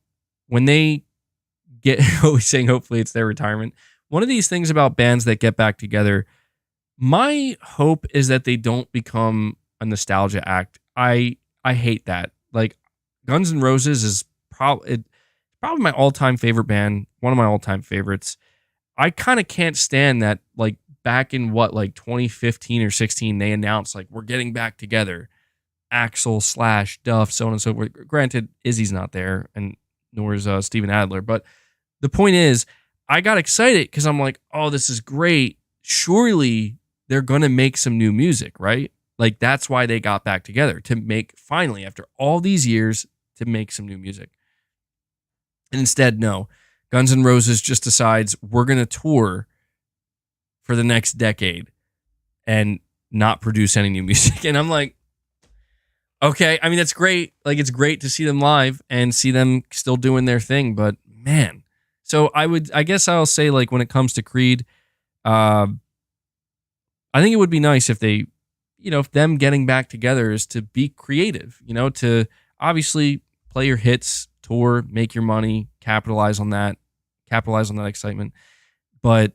when they get always saying hopefully it's their retirement. One of these things about bands that get back together, my hope is that they don't become a nostalgia act. I hate that. Like, Guns N' Roses is probably my all-time favorite band, one of my all-time favorites. I kind of can't stand that, like, back in 2015 or 16, they announced, like, we're getting back together. Axl, Slash, Duff, so on and so forth. Granted, Izzy's not there, and nor is Steven Adler. But the point is, I got excited because I'm like, oh, this is great. Surely they're going to make some new music, right? Like, that's why they got back together, to make, finally, after all these years, to make some new music. And instead, no. Guns N' Roses just decides we're going to tour for the next decade and not produce any new music. And I'm like, okay, I mean, that's great. Like, it's great to see them live and see them still doing their thing. But, man. So I guess I'll say, like, when it comes to Creed, I think it would be nice if they, if them getting back together is to be creative, to obviously play your hits, tour, make your money, capitalize on that excitement, but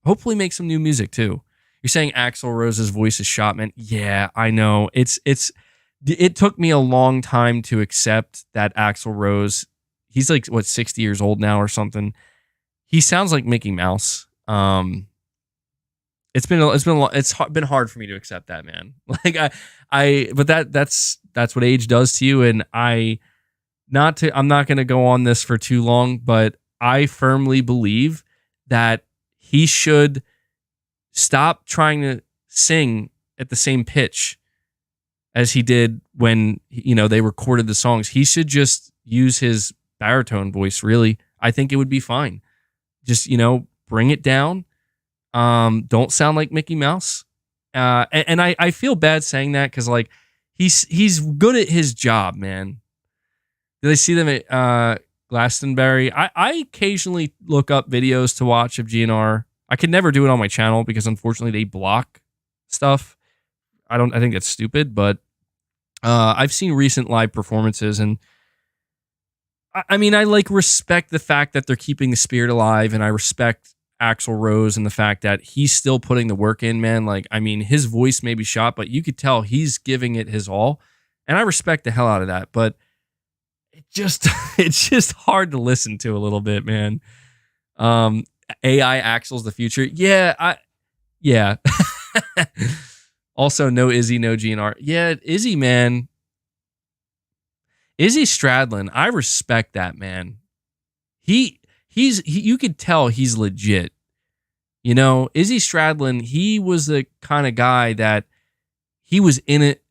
hopefully make some new music too. You're saying Axl Rose's voice is shot, man. Yeah, I know. It took me a long time to accept that Axl Rose, he's like, 60 years old now or something. He sounds like Mickey Mouse. It's been hard for me to accept that, man. Like but that's what age does to you. And I'm not going to go on this for too long, but I firmly believe that he should stop trying to sing at the same pitch as he did when, they recorded the songs. He should just use his baritone voice, really. I think it would be fine. Just, bring it down. Don't sound like Mickey Mouse. And I feel bad saying that because, like, he's good at his job, man. Did I see them at Glastonbury? I occasionally look up videos to watch of GNR. I could never do it on my channel because, unfortunately, they block stuff. I think that's stupid, but I've seen recent live performances, and I mean, I respect the fact that they're keeping the spirit alive, and I respect Axl Rose and the fact that he's still putting the work in, man. Like, I mean, his voice may be shot, but you could tell he's giving it his all, and I respect the hell out of that. But it's just hard to listen to a little bit, man. AI Axl's the future. Yeah. Also, no Izzy, no GNR. Yeah, Izzy, man. Izzy Stradlin, I respect that, man. You could tell he's legit. Izzy Stradlin, he was the kind of guy that he was in it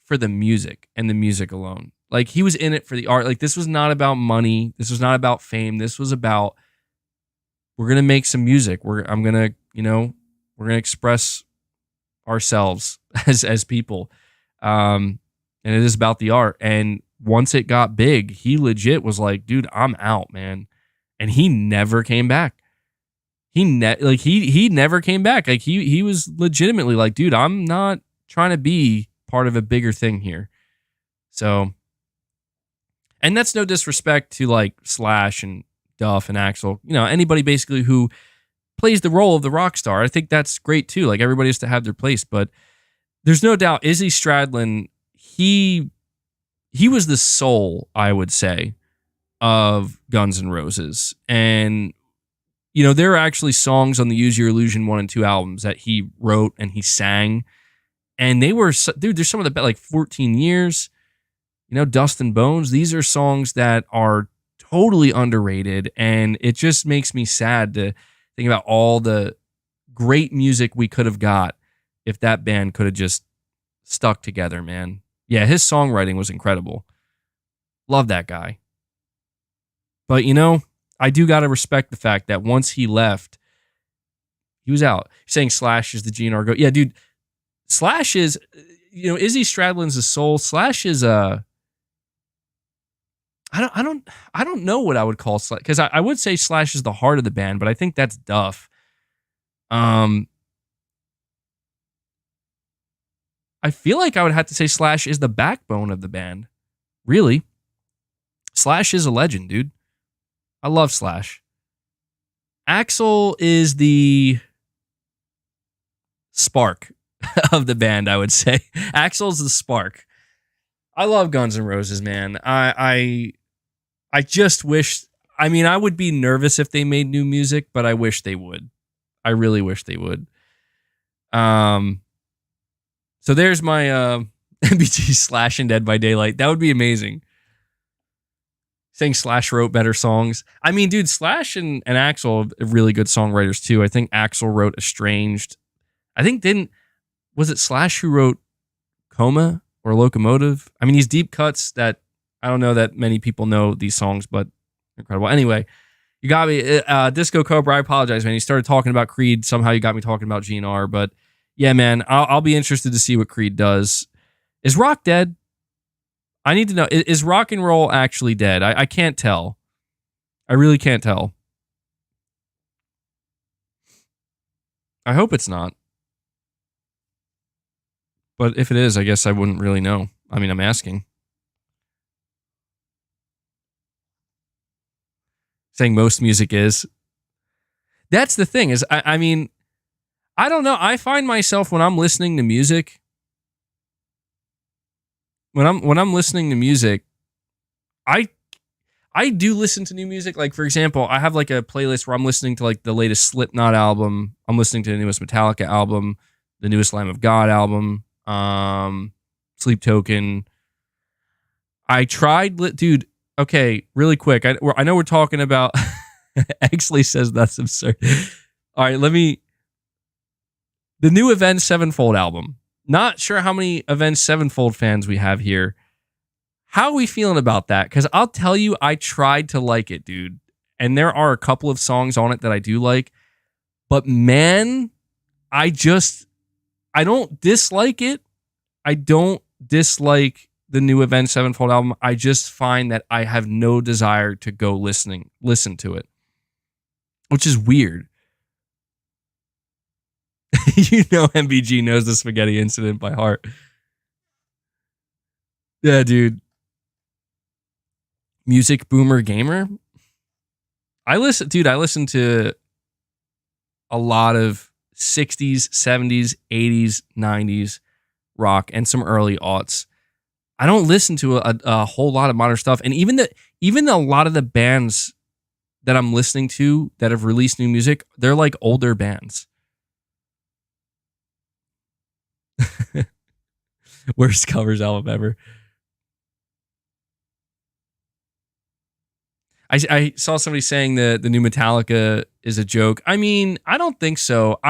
for the music and the music alone. Like, he was in it for the art. Like, this was not about money. This was not about fame. This was about, we're going to make some music. I'm going to, we're going to express ourselves as people. And it is about the art. And once it got big, he legit was like, dude, I'm out, man. And he never came back. He never came back. Like, he was legitimately like, dude, I'm not trying to be part of a bigger thing here. So, and that's no disrespect to like Slash and Duff and Axl, anybody basically who plays the role of the rock star. I think that's great too. Like, everybody has to have their place, but there's no doubt Izzy Stradlin, he was the soul, I would say, of Guns N' Roses. And there are actually songs on the Use Your Illusion 1 and 2 albums that he wrote and he sang. And they were, dude, there's some of the like 14 Years, Dust and Bones. These are songs that are totally underrated. And it just makes me sad to think about all the great music we could have got if that band could have just stuck together, man. Yeah, his songwriting was incredible. Love that guy. But, I do got to respect the fact that once he left, he was out. You're saying Slash is the GNR GOAT. Yeah, dude. Slash is, Izzy Stradlin's the soul. Slash is I don't know what I would call Slash, because I would say Slash is the heart of the band, but I think that's Duff. I feel like I would have to say Slash is the backbone of the band. Really. Slash is a legend, dude. I love Slash. Axl is the spark of the band, I would say. Axl's the spark. I love Guns N' Roses, man. I just wish, I would be nervous if they made new music, but I wish they would. I really wish they would. So there's my MBG Slash and Dead by Daylight. That would be amazing. Saying Slash wrote better songs. Dude, Slash and Axl are really good songwriters too. I think Axl wrote Estranged. I think was it Slash who wrote Coma or Locomotive? These deep cuts that I don't know that many people know these songs, but incredible. Anyway, you got me. Disco Cobra, I apologize, man. You started talking about Creed. Somehow you got me talking about GNR, but yeah, man, I'll be interested to see what Creed does. Is rock dead? I need to know, is rock and roll actually dead? I can't tell. I really can't tell. I hope it's not. But if it is, I guess I wouldn't really know. I'm asking. Saying most music is. That's the thing, is I don't know. I find myself when I'm listening to music, when I'm listening to music, I do listen to new music. Like, for example, I have like a playlist where I'm listening to like the latest Slipknot album. I'm listening to the newest Metallica album, the newest Lamb of God album, Sleep Token. I tried, dude. Okay, really quick. I know we're talking about. Exley says that's absurd. All right, the new Avenged Sevenfold album. Not sure how many Avenged Sevenfold fans we have here. How are we feeling about that? Because I'll tell you, I tried to like it, dude. And there are a couple of songs on it that I do like. But man, I don't dislike it. I don't dislike the new Avenged Sevenfold album. I just find that I have no desire to go listen to it. Which is weird. MBG knows the Spaghetti Incident by heart. Yeah, dude. Music Boomer Gamer. I listen to a lot of 60s, 70s, 80s, 90s rock and some early aughts. I don't listen to a whole lot of modern stuff. And even a lot of the bands that I'm listening to that have released new music, they're like older bands. Worst covers album ever. I saw somebody saying that the new Metallica is a joke. I don't think so.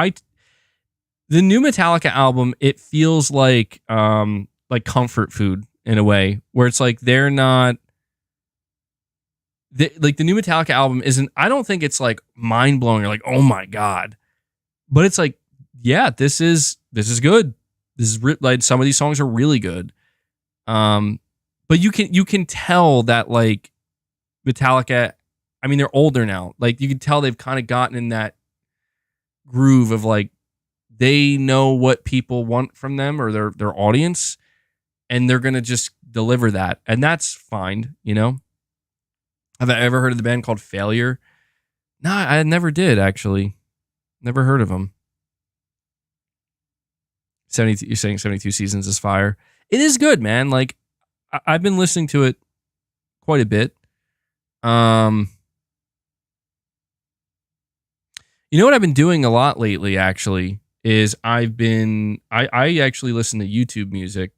The new Metallica album, it feels like comfort food. in a way where it's like they're not like the new Metallica album isn't. I don't think it's like mind blowing or like oh my god, but it's like yeah, this is good. This is like some of these songs are really good. But you can tell that like Metallica. I mean, they're older now. Like you can tell they've kind of gotten in that groove of like they know what people want from them or their audience, and they're gonna just deliver that, and that's fine. You know, have I ever heard of the band called Failure? No, I never did actually. Never heard of them. 72. You're saying 72 Seasons is fire. It is good, man. Like I've been listening to it quite a bit. You know what I've been doing a lot lately, actually, is I actually listen to YouTube music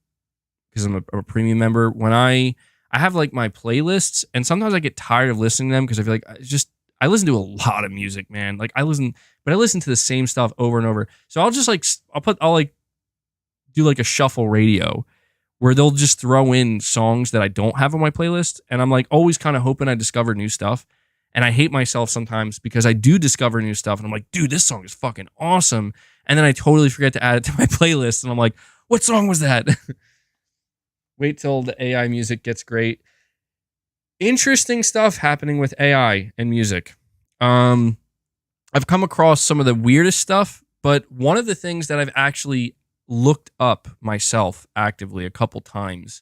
because I'm a premium member. When I have like my playlists, and sometimes I get tired of listening to them because I feel like I listen to a lot of music, man. Like I listen to the same stuff over and over. So I'll just like I'll like do like a shuffle radio where they'll just throw in songs that I don't have on my playlist, and I'm like always kind of hoping I discover new stuff. And I hate myself sometimes because I do discover new stuff and I'm like, dude, this song is fucking awesome. And then I totally forget to add it to my playlist and I'm like, what song was that? Wait till the AI music gets great. Interesting stuff happening with AI and music. I've come across some of the weirdest stuff, but one of the things that I've actually looked up myself actively a couple times,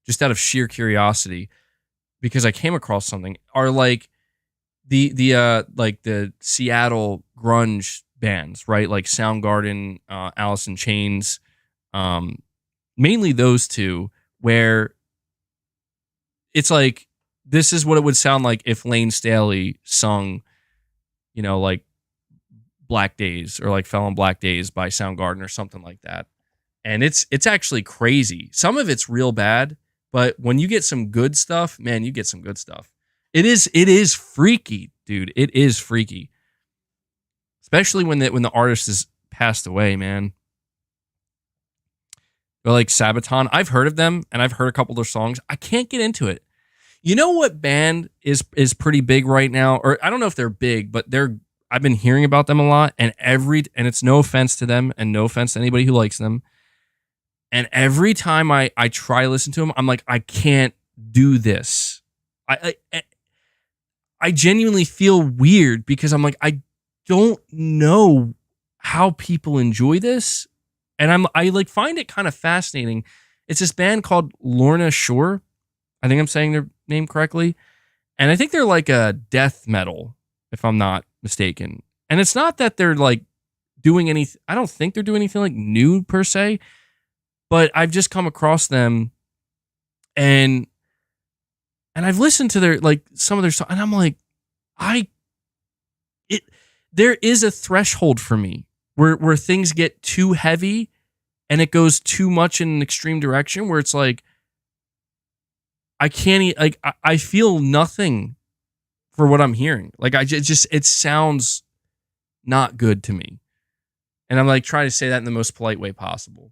just out of sheer curiosity, because I came across something, are like the Seattle grunge bands, right? Like Soundgarden, Alice in Chains, mainly those two, where it's like this is what it would sound like if Lane Staley sung, you know, like Black Days or like Fell on Black Days by Soundgarden or something like that. And it's actually crazy. Some of it's real bad, but when you get some good stuff, man, you get some good stuff. It is freaky, dude. It is freaky. Especially when the artist has passed away, man. Or like Sabaton. I've heard of them and I've heard a couple of their songs. I can't get into it. You know what band is pretty big right now? Or I don't know if they're big, but I've been hearing about them a lot, and it's no offense to them and no offense to anybody who likes them. And every time I try to listen to them, I'm like, I can't do this. I genuinely feel weird because I'm like, I don't know how people enjoy this. And I like find it kind of fascinating. It's this band called Lorna Shore. I think I'm saying their name correctly. And I think they're like a death metal, if I'm not mistaken. And it's not that they're like doing anything. I don't think they're doing anything like new per se, but I've just come across them and I've listened to their like some of their songs, and I'm like, there is a threshold for me where things get too heavy and it goes too much in an extreme direction where it's like I can't like I feel nothing for what I'm hearing. Like it sounds not good to me. And I'm like trying to say that in the most polite way possible.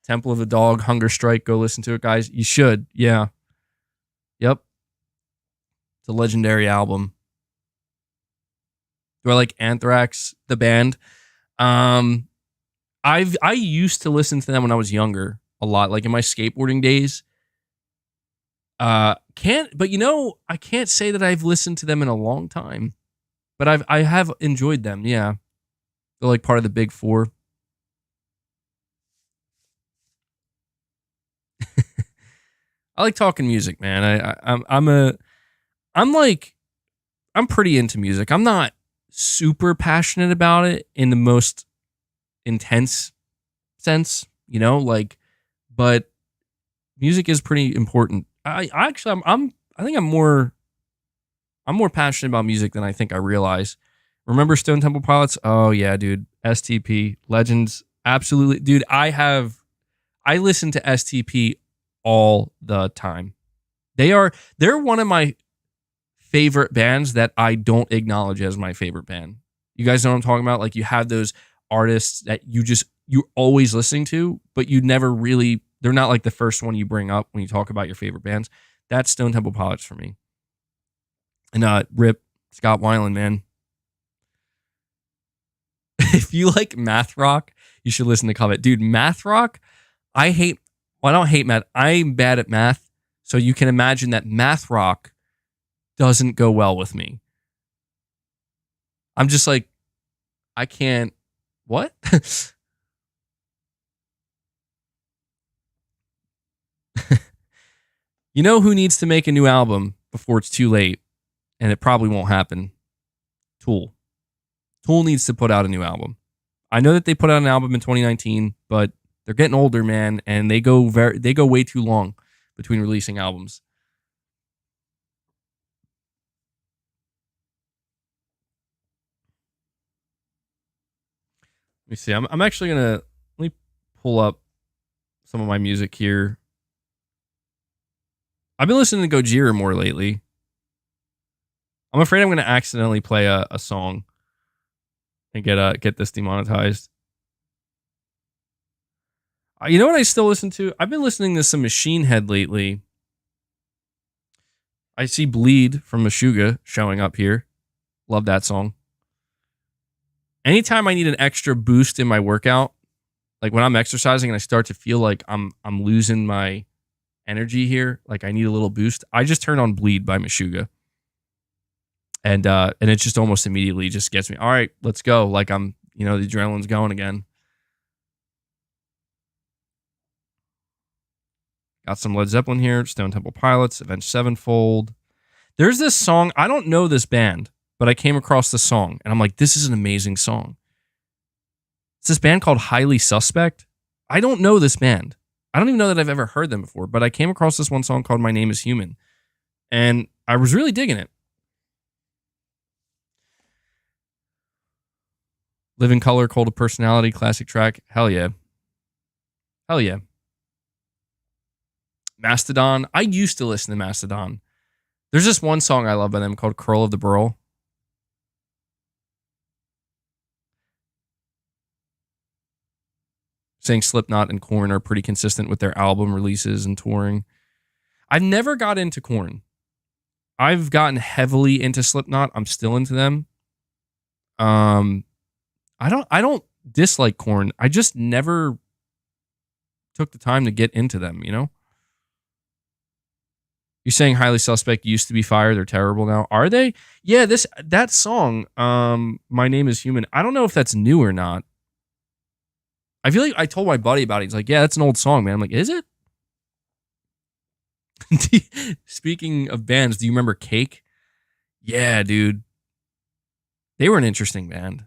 Temple of the Dog, Hunger Strike, go listen to it, guys. You should. Yeah. Yep. It's a legendary album. Do I like Anthrax, the band? I used to listen to them when I was younger a lot, like in my skateboarding days. But you know, I can't say that I've listened to them in a long time. But I have enjoyed them, yeah. They're like part of the big four. I like talking music, man. I'm pretty into music. I'm not super passionate about it in the most intense sense, you know, like, but music is pretty important. I think I'm more passionate about music than I think I realize. Remember Stone Temple Pilots? Oh yeah, dude. STP Legends. Absolutely. Dude, I listen to STP all the time. They're one of my favorite bands that I don't acknowledge as my favorite band. You guys know what I'm talking about? Like you have those artists that you're always listening to, but you never really they're not like the first one you bring up when you talk about your favorite bands. That's Stone Temple Pilots for me. And rip Scott Weiland, man. If you like math rock, you should listen to Covet. Dude, math rock, I don't hate math. I'm bad at math. So you can imagine that math rock doesn't go well with me. I'm just like, I can't, what? You know who needs to make a new album before it's too late? And it probably won't happen. Tool. Tool needs to put out a new album. I know that they put out an album in 2019, but they're getting older, man, and they go way too long between releasing albums. Let me see. I'm actually gonna let me pull up some of my music here. I've been listening to Gojira more lately. I'm afraid I'm gonna accidentally play a song and get this demonetized. You know what I still listen to? I've been listening to some Machine Head lately. I see Bleed from Meshuggah showing up here. Love that song. Anytime I need an extra boost in my workout, like when I'm exercising and I start to feel like I'm losing my energy here, like I need a little boost, I just turn on Bleed by Meshuggah. And it just almost immediately just gets me, all right, let's go. Like the adrenaline's going again. Got some Led Zeppelin here, Stone Temple Pilots, Avenged Sevenfold. There's this song, I don't know this band, but I came across this song, and I'm like, this is an amazing song. It's this band called Highly Suspect. I don't know this band. I don't even know that I've ever heard them before, but I came across this one song called My Name is Human, and I was really digging it. Living Color, Cult of Personality, classic track. Hell yeah. Hell yeah. Mastodon. I used to listen to Mastodon. There's this one song I love by them called Curl of the Burl. Saying Slipknot and Korn are pretty consistent with their album releases and touring. I've never got into Korn. I've gotten heavily into Slipknot. I'm still into them. I don't dislike Korn. I just never took the time to get into them, you know? You're saying Highly Suspect used to be fire. They're terrible now. Are they? Yeah, that song, My Name is Human, I don't know if that's new or not. I feel like I told my buddy about it. He's like, yeah, that's an old song, man. I'm like, is it? Speaking of bands, do you remember Cake? Yeah, dude. They were an interesting band.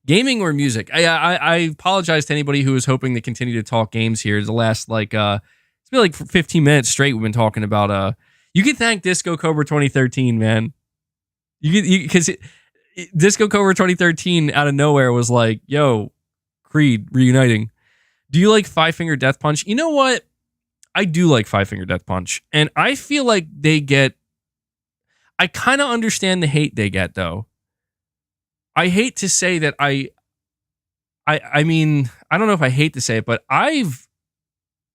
Gaming or music? I apologize to anybody who was hoping to continue to talk games here. The last it's been like 15 minutes straight we've been talking about you can thank Disco Cobra 2013, man. Because Disco Cobra 2013 out of nowhere was like, yo, Creed reuniting. Do you like Five Finger Death Punch? You know what? I do like Five Finger Death Punch. And I feel like I kind of understand the hate they get, though. I hate to say that I mean, I don't know if I hate to say it, but I've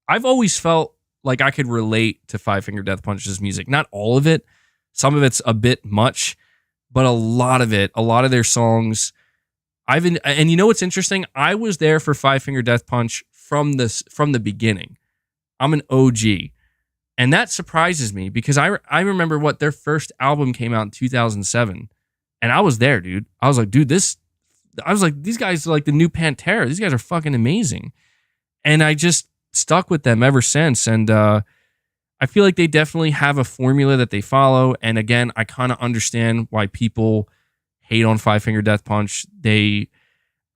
always felt like I could relate to Five Finger Death Punch's music. Not all of it. Some of it's a bit much, but a lot of their songs. And you know what's interesting? I was there for Five Finger Death Punch from the beginning. I'm an OG. And that surprises me because I remember their first album came out in 2007. And I was there, dude. I was like, these guys are like the new Pantera. These guys are fucking amazing. And I just stuck with them ever since. And I feel like they definitely have a formula that they follow. And again, I kind of understand why people hate on Five Finger Death Punch. Their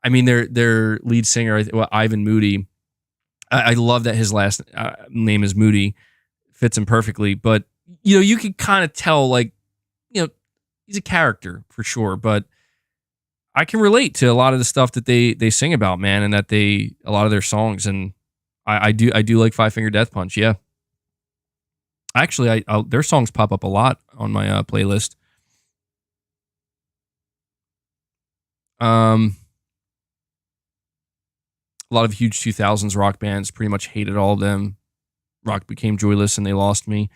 lead singer, Ivan Moody. I love that his last name is Moody. Fits him perfectly. But, you can kind of tell, like, he's a character for sure. But I can relate to a lot of the stuff that they sing about, man, and that a lot of their songs. And I do like Five Finger Death Punch, yeah. Actually, their songs pop up a lot on my playlist. A lot of huge 2000s rock bands pretty much hated all of them. Rock became joyless and they lost me.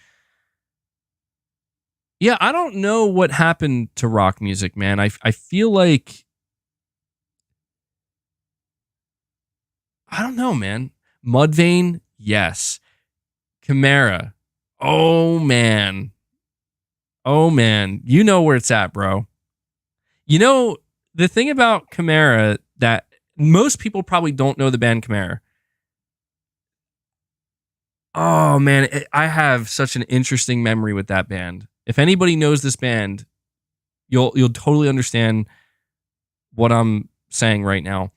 Yeah, I don't know what happened to rock music, man. I feel like, I don't know, man. Mudvayne, yes. Chimera, oh man. Oh man. You know where it's at, bro. You know, the thing about Chimera that most people probably don't know the band Chimera. Oh man, I have such an interesting memory with that band. If anybody knows this band, you'll totally understand what I'm saying right now.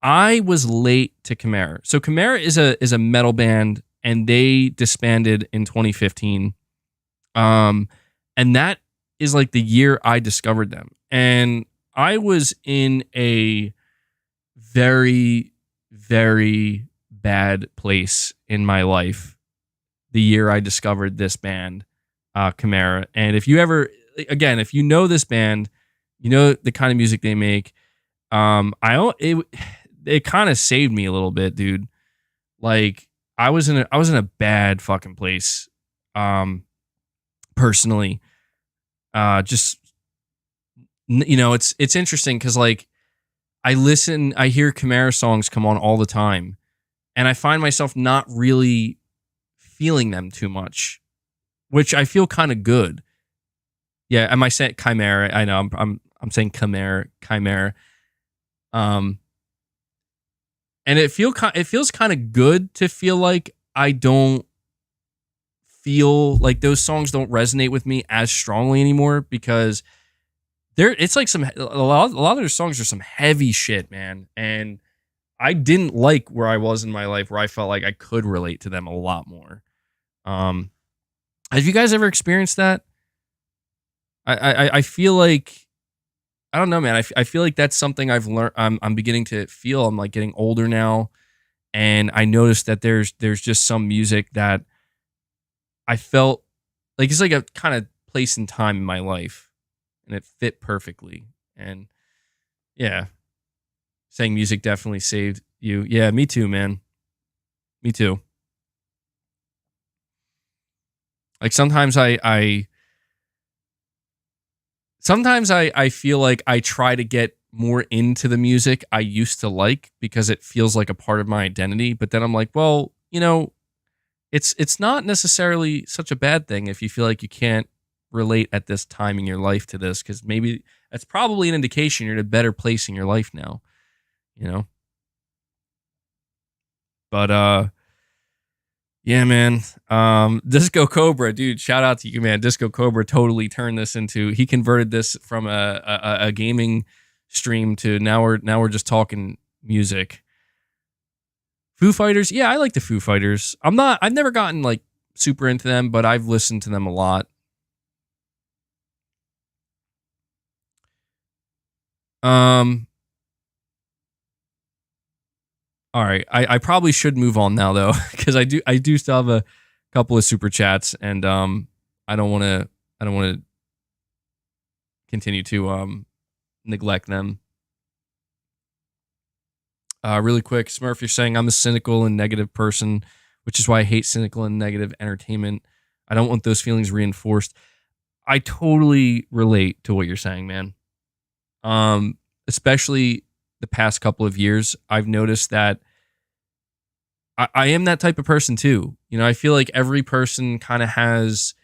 I was late to Chimera. So Chimera is a metal band and they disbanded in 2015. And that is like the year I discovered them. And I was in a very, very bad place in my life the year I discovered this band, Chimera. And if you ever, again, if you know this band, you know the kind of music they make. It kind of saved me a little bit, dude. Like I was in a bad fucking place, personally. Just you know, it's interesting because like I hear Chimera songs come on all the time, and I find myself not really feeling them too much, which I feel kind of good. Yeah, am I saying Chimera? I know I'm saying Chimera. And it feels kind of good to feel like I don't feel like those songs don't resonate with me as strongly anymore because it's like a lot of their songs are some heavy shit, man. And I didn't like where I was in my life where I felt like I could relate to them a lot more. Have you guys ever experienced that? I feel like, I don't know, man. I feel like that's something I've learned. I'm beginning to feel. I'm like getting older now, and I noticed that there's just some music that I felt like it's like a kind of place and time in my life, and it fit perfectly. And yeah, saying music definitely saved you. Yeah, me too, man. Me too. Like sometimes I feel like I try to get more into the music I used to like because it feels like a part of my identity. But then I'm like, well, you know, it's not necessarily such a bad thing if you feel like you can't relate at this time in your life to this, because maybe that's probably an indication you're in a better place in your life now, you know? But yeah, man. Disco Cobra, dude, shout out to you, man. Disco Cobra totally turned this into, he converted this from a gaming stream to now we're just talking music. Foo Fighters, yeah, I like the Foo Fighters. I've never gotten like super into them, but I've listened to them a lot. All right, I probably should move on now though, because I do still have a couple of super chats, and I don't want to continue to neglect them. Really quick, Smurf, you're saying I'm a cynical and negative person, which is why I hate cynical and negative entertainment. I don't want those feelings reinforced. I totally relate to what you're saying, man. Especially the past couple of years, I've noticed that I am that type of person too. You know, I feel like every person kind of has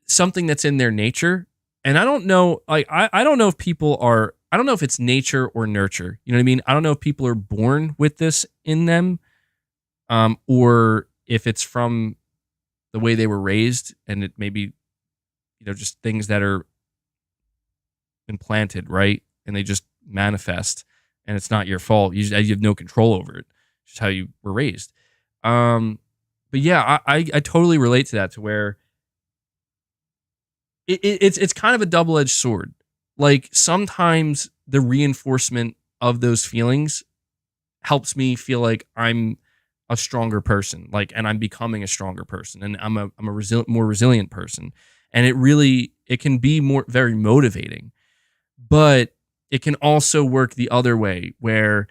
something that's in their nature. And I don't know, like, I don't know if people are, I don't know if it's nature or nurture. You know what I mean? I don't know if people are born with this in them, or if it's from the way they were raised and it maybe, you know, just things that are implanted, right? And they just manifest and it's not your fault. You have no control over it. It's just how you were raised. But yeah, I totally relate to that, to where it's kind of a double-edged sword. Like sometimes the reinforcement of those feelings helps me feel like I'm a stronger person, like, and I'm becoming a stronger person, and I'm a more resilient person. And it can be very motivating, but it can also work the other way, where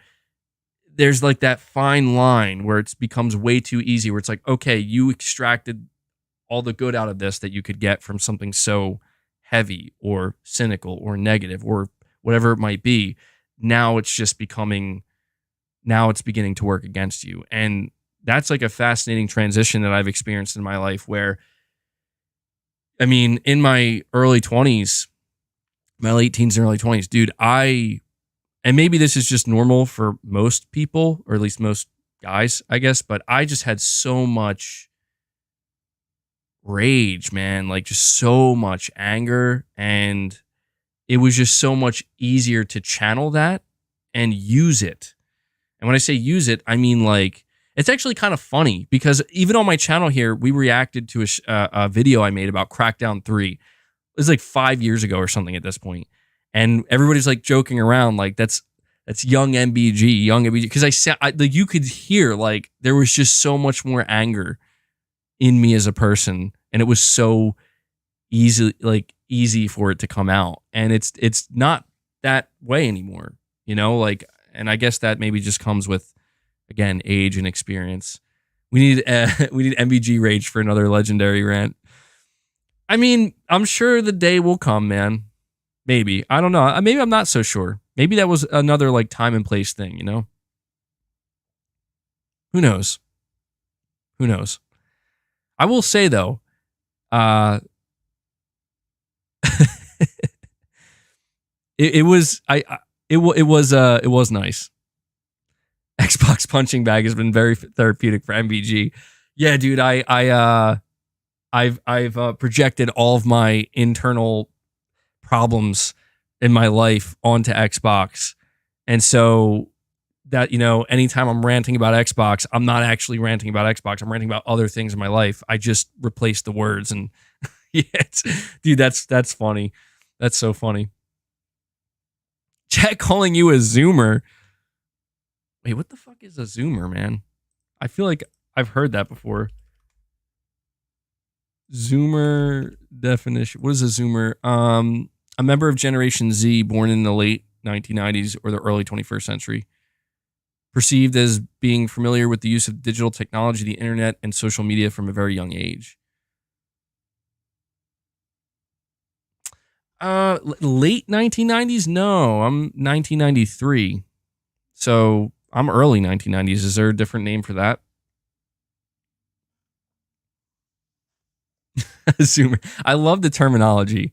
there's like that fine line where it becomes way too easy, where it's like, okay, you extracted all the good out of this that you could get from something so heavy or cynical or negative or whatever it might be. Now it's just becoming, now it's beginning to work against you. And that's like a fascinating transition that I've experienced in my life where, I mean, in my early 20s, my late teens and early 20s, dude, and maybe this is just normal for most people, or at least most guys, I guess, but I just had so much rage, man, like just so much anger. And it was just so much easier to channel that and use it. And when I say use it, I mean like, it's actually kind of funny because even on my channel here, we reacted to a video I made about Crackdown 3. It was like 5 years ago or something at this point. And everybody's like joking around like that's young MBG, because like you could hear like there was just so much more anger in me as a person, and it was so easy for it to come out. And it's not that way anymore, you know, like, and I guess that maybe just comes with, again, age and experience. We need MBG Rage for another legendary rant. I mean, I'm sure the day will come, man. Maybe. I don't know. Maybe I'm not so sure. Maybe that was another like time and place thing, you know? Who knows? Who knows? I will say though, it was nice. Xbox punching bag has been very therapeutic for MBG. Yeah, dude, I've projected all of my internal problems in my life onto Xbox. And so that, you know, anytime I'm ranting about Xbox, I'm not actually ranting about Xbox. I'm ranting about other things in my life. I just replaced the words and yeah, dude, that's funny. That's so funny. Chat calling you a Zoomer. Wait, what the fuck is a Zoomer, man? I feel like I've heard that before. Zoomer definition. What is a Zoomer? A member of Generation Z born in the late 1990s or the early 21st century. Perceived as being familiar with the use of digital technology, the internet, and social media from a very young age. Late 1990s? No, I'm 1993. So I'm early 1990s. Is there a different name for that? Zoomer. I love the terminology.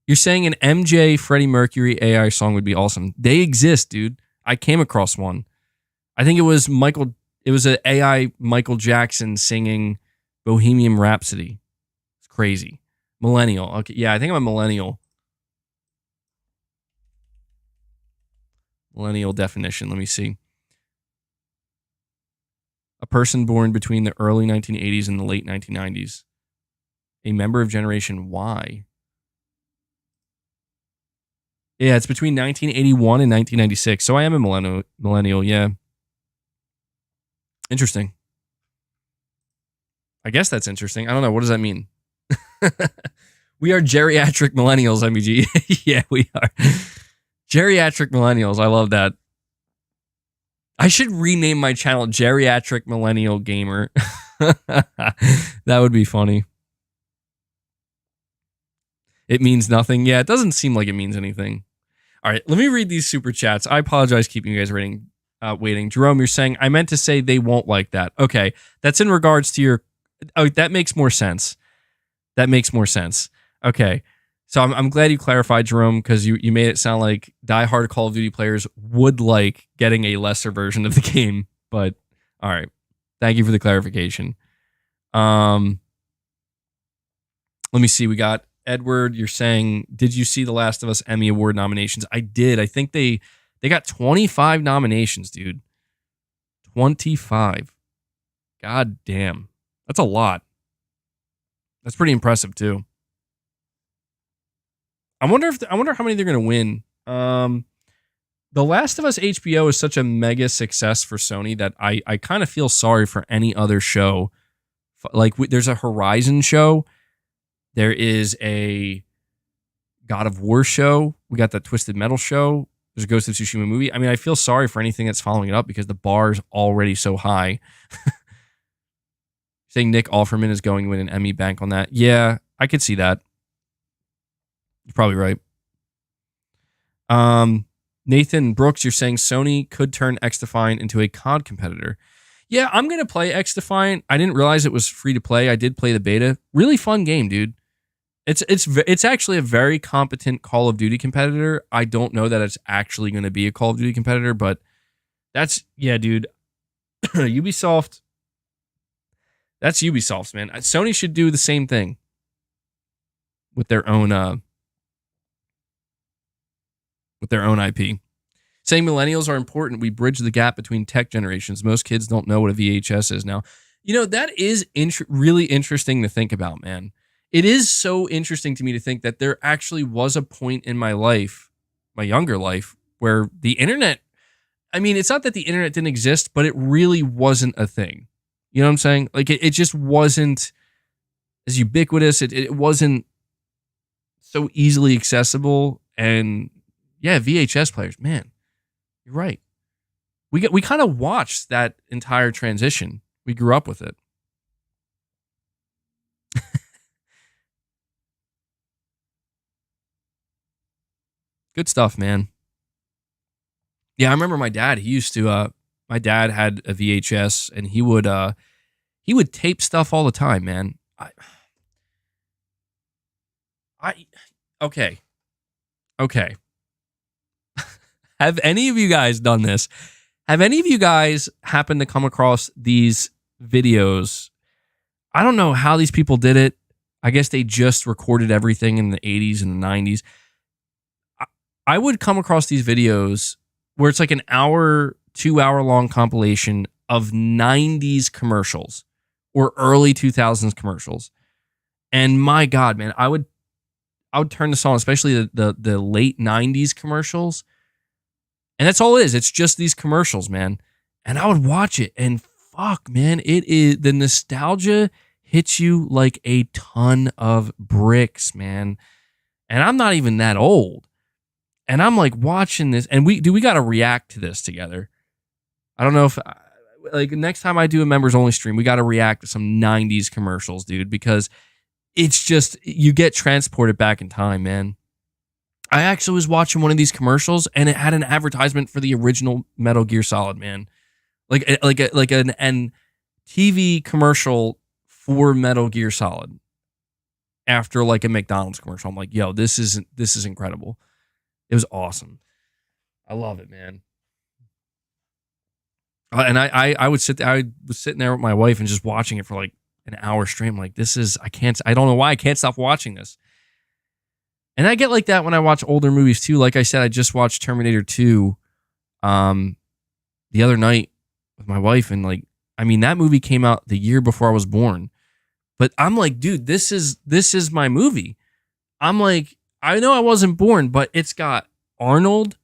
You're saying an MJ Freddie Mercury AI song would be awesome. They exist, dude. I came across one. I think it was an AI Michael Jackson singing Bohemian Rhapsody. It's crazy. Millennial. Okay, yeah, I think I'm a millennial. Millennial definition. Let me see. A person born between the early 1980s and the late 1990s. A member of Generation Y. Yeah, it's between 1981 and 1996. So I am a millennial, yeah. Interesting. I guess that's interesting. I don't know. What does that mean? We are geriatric millennials, MBG. Yeah, we are. Geriatric millennials. I love that. I should rename my channel Geriatric Millennial Gamer. That would be funny. It means nothing. Yeah, it doesn't seem like it means anything. All right, let me read these super chats. I apologize keeping you guys waiting. Jerome, you're saying, I meant to say they won't like that. Okay, that's in regards to your... Oh, that makes more sense. That makes more sense. Okay, so I'm glad you clarified, Jerome, because you made it sound like diehard Call of Duty players would like getting a lesser version of the game. But, all right, thank you for the clarification. Let me see, we got... Edward, you're saying, did you see The Last of Us Emmy Award nominations? I did. I think they got 25 nominations, dude. 25. God damn. That's a lot. That's pretty impressive, too. I wonder how many they're going to win. The Last of Us HBO is such a mega success for Sony that I kind of feel sorry for any other show. Like, there's a Horizon show. There is a God of War show. We got the Twisted Metal show. there's a Ghost of Tsushima movie. I mean, I feel sorry for anything that's following it up because the bar is already so high. Saying Nick Offerman is going to win an Emmy, bank on that. Yeah, I could see that. You're probably right. Nathan Brooks, you're saying Sony could turn X-Defiant into a COD competitor. Yeah, I'm going to play X-Defiant. I didn't realize it was free to play. I did play the beta. Really fun game, dude. It's actually a very competent Call of Duty competitor. I don't know that it's actually going to be a Call of Duty competitor, but yeah, dude. Ubisoft. That's Ubisoft's, man. Sony should do the same thing with their own IP. Saying millennials are important. We bridge the gap between tech generations. Most kids don't know what a VHS is now. You know, that is really interesting to think about, man. It is so interesting to me to think that there actually was a point in my life, my younger life, where the internet, I mean, it's not that the internet didn't exist, but it really wasn't a thing. You know what I'm saying? Like, it just wasn't as ubiquitous. It wasn't so easily accessible. And yeah, VHS players, man, you're right. We kind of watched that entire transition. We grew up with it. Good stuff, man. Yeah, I remember my dad. He used to. My dad had a VHS, and he would tape stuff all the time, man. Okay. Have any of you guys done this? Have any of you guys happened to come across these videos? I don't know how these people did it. I guess they just recorded everything in the 80s and the 90s. I would come across these videos where it's like an 2-hour long compilation of 90s commercials or early 2000s commercials. And my God, man, I would turn this on, especially the late 90s commercials. And that's all it is. It's just these commercials, man. And I would watch it, and fuck, man, it is, the nostalgia hits you like a ton of bricks, man. And I'm not even that old. And I'm like watching this, and we got to react to this together. I don't know if, like, next time I do a members only stream, we got to react to some 90s commercials, dude, because it's just, you get transported back in time, man. I actually was watching one of these commercials, and it had an advertisement for the original Metal Gear Solid, man. Like an TV commercial for Metal Gear Solid after like a McDonald's commercial. I'm like, yo, this is incredible. It was awesome. I love it, man. And I was sitting there with my wife and just watching it for like an hour straight. I'm like, I don't know why I can't stop watching this. And I get like that when I watch older movies too. Like I said, I just watched Terminator 2 the other night with my wife, and like, I mean, that movie came out the year before I was born. But I'm like, dude, this is my movie. I'm like, I know I wasn't born, but it's got Arnold,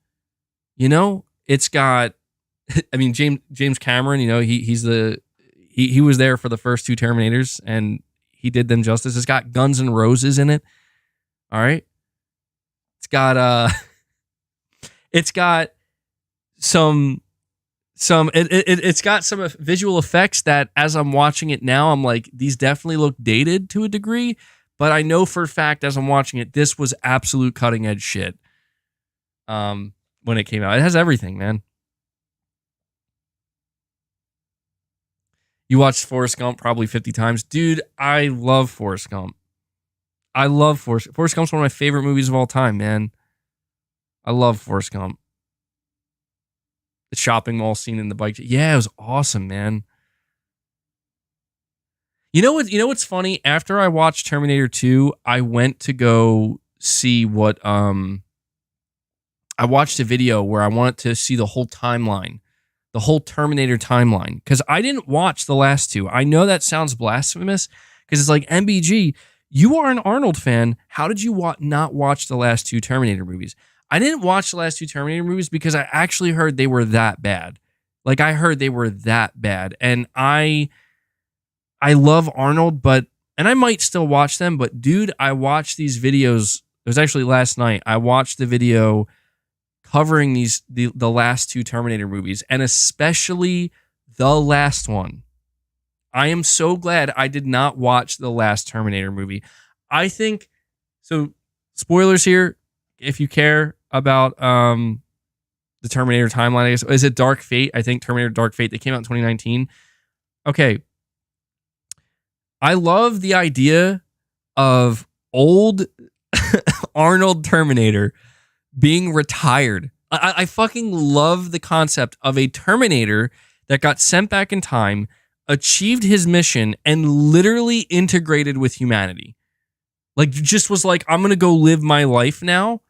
you know, it's got, I mean, James Cameron, you know, he was there for the first two Terminators, and he did them justice. It's got Guns N' Roses in it. All right. It's got it's got some it's got some visual effects that, as I'm watching it now, I'm like, these definitely look dated to a degree, but I know for a fact as I'm watching it, this was absolute cutting edge shit. When it came out, it has everything, man. You watched Forrest Gump probably 50 times. Dude, I love Forrest Gump. Forrest Gump's one of my favorite movies of all time, man. I love Forrest Gump. The shopping mall scene in the bike. Yeah, it was awesome, man. You know what's funny? After I watched Terminator 2, I went to go see what I watched a video where I wanted to see the whole timeline. The whole Terminator timeline, because I didn't watch the last two. I know that sounds blasphemous, because it's like, MBG, you are an Arnold fan. How did you not watch the last two Terminator movies? I didn't watch the last two Terminator movies because I actually heard they were that bad. Like, I heard they were that bad, and I love Arnold, and I might still watch them, but dude, I watched these videos. It was actually last night. I watched the video covering the last two Terminator movies, and especially the last one. I am so glad I did not watch the last Terminator movie. I think so. Spoilers here, if you care about the Terminator timeline. I guess, is it Dark Fate? I think Terminator Dark Fate. They came out in 2019. Okay, I love the idea of old Arnold Terminator being retired. I fucking love the concept of a Terminator that got sent back in time, achieved his mission, and literally integrated with humanity. Like, just was like, I'm going to go live my life now.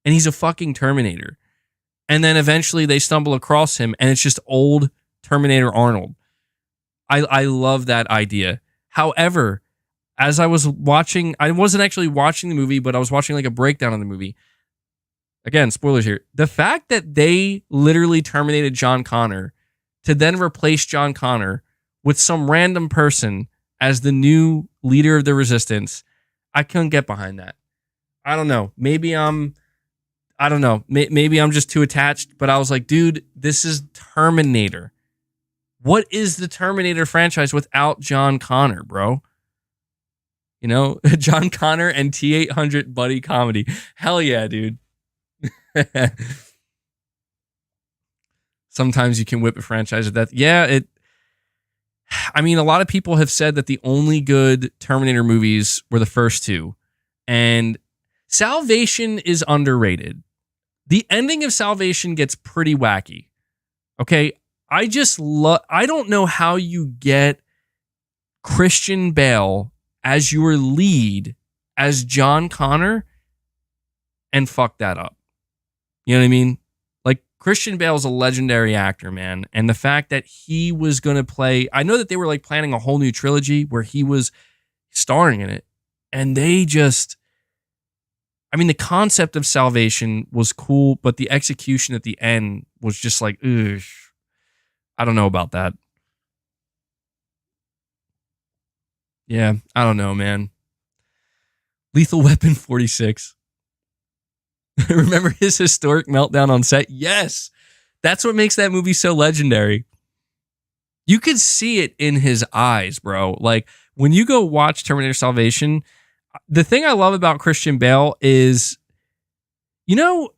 And he's a fucking Terminator. And then eventually they stumble across him, and it's just old Terminator Arnold. I love that idea. However, as I was watching, I wasn't actually watching the movie, but I was watching like a breakdown of the movie. Again, spoilers here. The fact that they literally terminated John Connor to then replace John Connor with some random person as the new leader of the Resistance, I couldn't get behind that. I don't know. Maybe I'm just too attached, but I was like, dude, this is Terminator. What is the Terminator franchise without John Connor, bro? You know, John Connor and T-800 buddy comedy. Hell yeah, dude. Sometimes you can whip a franchise with that. Yeah, I mean, a lot of people have said that the only good Terminator movies were the first two. And Salvation is underrated. The ending of Salvation gets pretty wacky. Okay, I don't know how you get Christian Bale as your lead as John Connor and fuck that up. You know what I mean? Like, Christian Bale's a legendary actor, man. And the fact that he was going to play, I know that they were like planning a whole new trilogy where he was starring in it. And they just, I mean, the concept of Salvation was cool, but the execution at the end was just like, ugh, I don't know about that. Yeah, I don't know, man. Lethal Weapon 46. Remember his historic meltdown on set? Yes. That's what makes that movie so legendary. You could see it in his eyes, bro. Like, when you go watch Terminator Salvation, the thing I love about Christian Bale is, you know,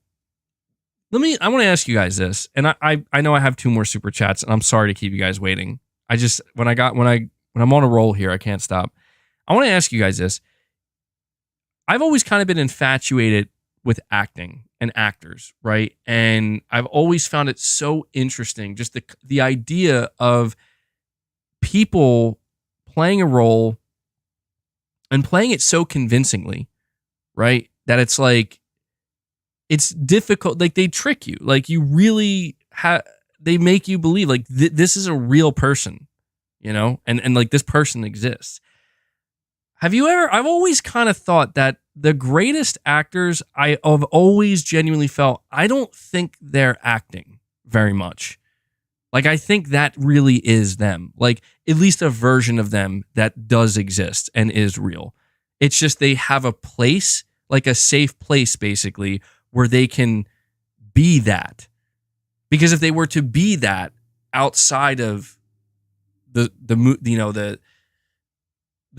I want to ask you guys this, and I know I have two more super chats, and I'm sorry to keep you guys waiting. I just, when I'm on a roll here, I can't stop. I want to ask you guys this. I've always kind of been infatuated with acting and actors, right? And I've always found it so interesting, just the idea of people playing a role and playing it so convincingly, right? That it's like, it's difficult. Like, they trick you. Like, you really they make you believe like this is a real person, you know? And like, this person exists. I've always kind of thought that the greatest actors, I've always genuinely felt, I don't think they're acting very much. Like, I think that really is them. Like, at least a version of them that does exist and is real. It's just they have a place, like a safe place, basically, where they can be that. Because if they were to be that outside of the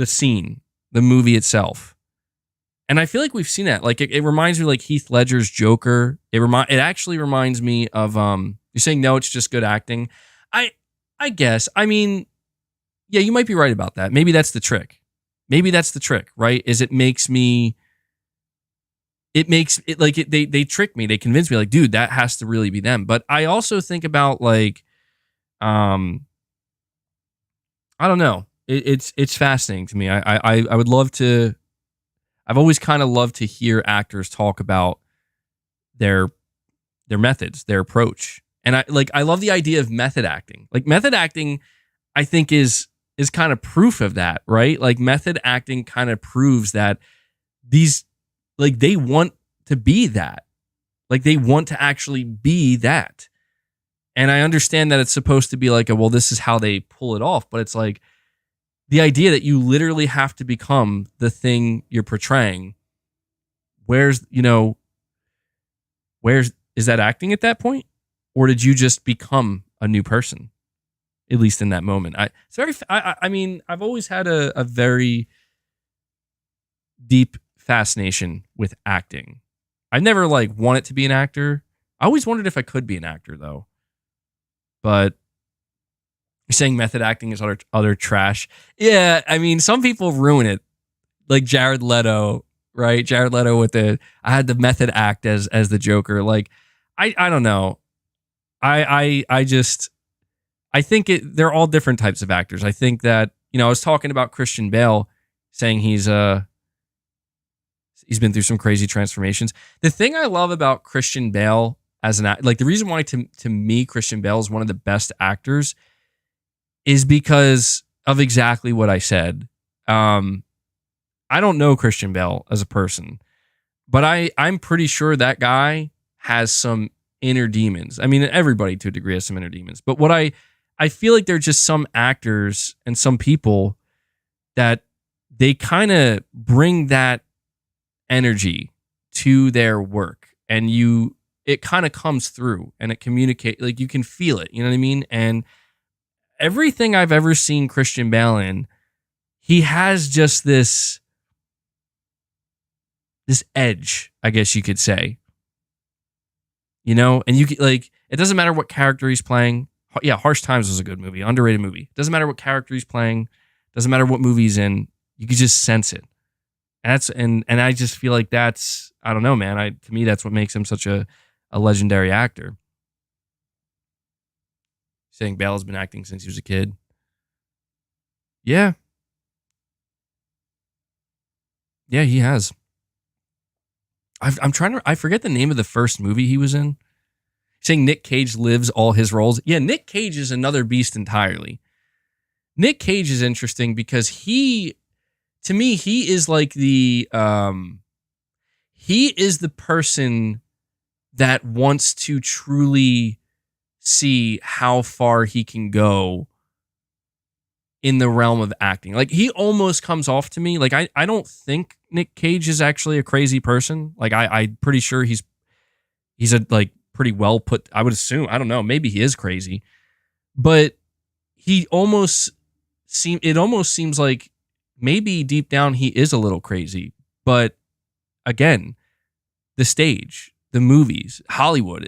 scene, the movie itself. And I feel like we've seen that. Like, it reminds me of like Heath Ledger's Joker. It actually reminds me of you're saying no, it's just good acting. I guess. I mean, yeah, you might be right about that. Maybe that's the trick. Right? Is it makes it like they trick me. They convince me like, dude, that has to really be them. But I also think about like I don't know. It's fascinating to me. I would love to. I've always kind of loved to hear actors talk about their methods, their approach, and I love the idea of method acting. Like, method acting, I think is kind of proof of that, right? Like, method acting kind of proves that these, like, they want to be that, like, they want to actually be that. And I understand that it's supposed to be like well, this is how they pull it off, but it's like, the idea that you literally have to become the thing you're portraying. Where's Is that acting at that point? Or did you just become a new person? At least in that moment. I mean, I've always had a very deep fascination with acting. I never like wanted to be an actor. I always wondered if I could be an actor though. But you're saying method acting is other trash. Yeah, I mean, some people ruin it. Like Jared Leto, right? Jared Leto with I had the method act as the Joker. Like, I don't know. I just I think they're all different types of actors. I think that, I was talking about Christian Bale saying he's been through some crazy transformations. The thing I love about Christian Bale as an actor, like the reason why to me Christian Bale is one of the best actors is because of exactly what I said. I don't know Christian Bale as a person, but I'm pretty sure that guy has some inner demons. I mean, everybody to a degree has some inner demons. But what I feel like there are just some actors and some people that they kind of bring that energy to their work, and it kind of comes through and it communicates, like you can feel it, you know what I mean? And everything I've ever seen Christian Bale in, he has just this edge, I guess you could say. And you like, it doesn't matter what character he's playing. Yeah, Harsh Times was a good movie, underrated movie. Doesn't matter what character he's playing, doesn't matter what movie he's in. You can just sense it. And I just feel like that's, I don't know, man. To me, that's what makes him such a legendary actor. Saying Bale's been acting since he was a kid. Yeah. Yeah, he has. I forget the name of the first movie he was in. Saying Nick Cage lives all his roles. Yeah, Nick Cage is another beast entirely. Nick Cage is interesting because to me, he is like he is the person that wants to truly see how far he can go in the realm of acting. Like, he almost comes off to me, like, I don't think Nick Cage is actually a crazy person. Like, I'm pretty sure he's a, like, pretty well put, I would assume, I don't know, maybe he is crazy, but it almost seems like maybe deep down he is a little crazy. But again, the stage, the movies, Hollywood,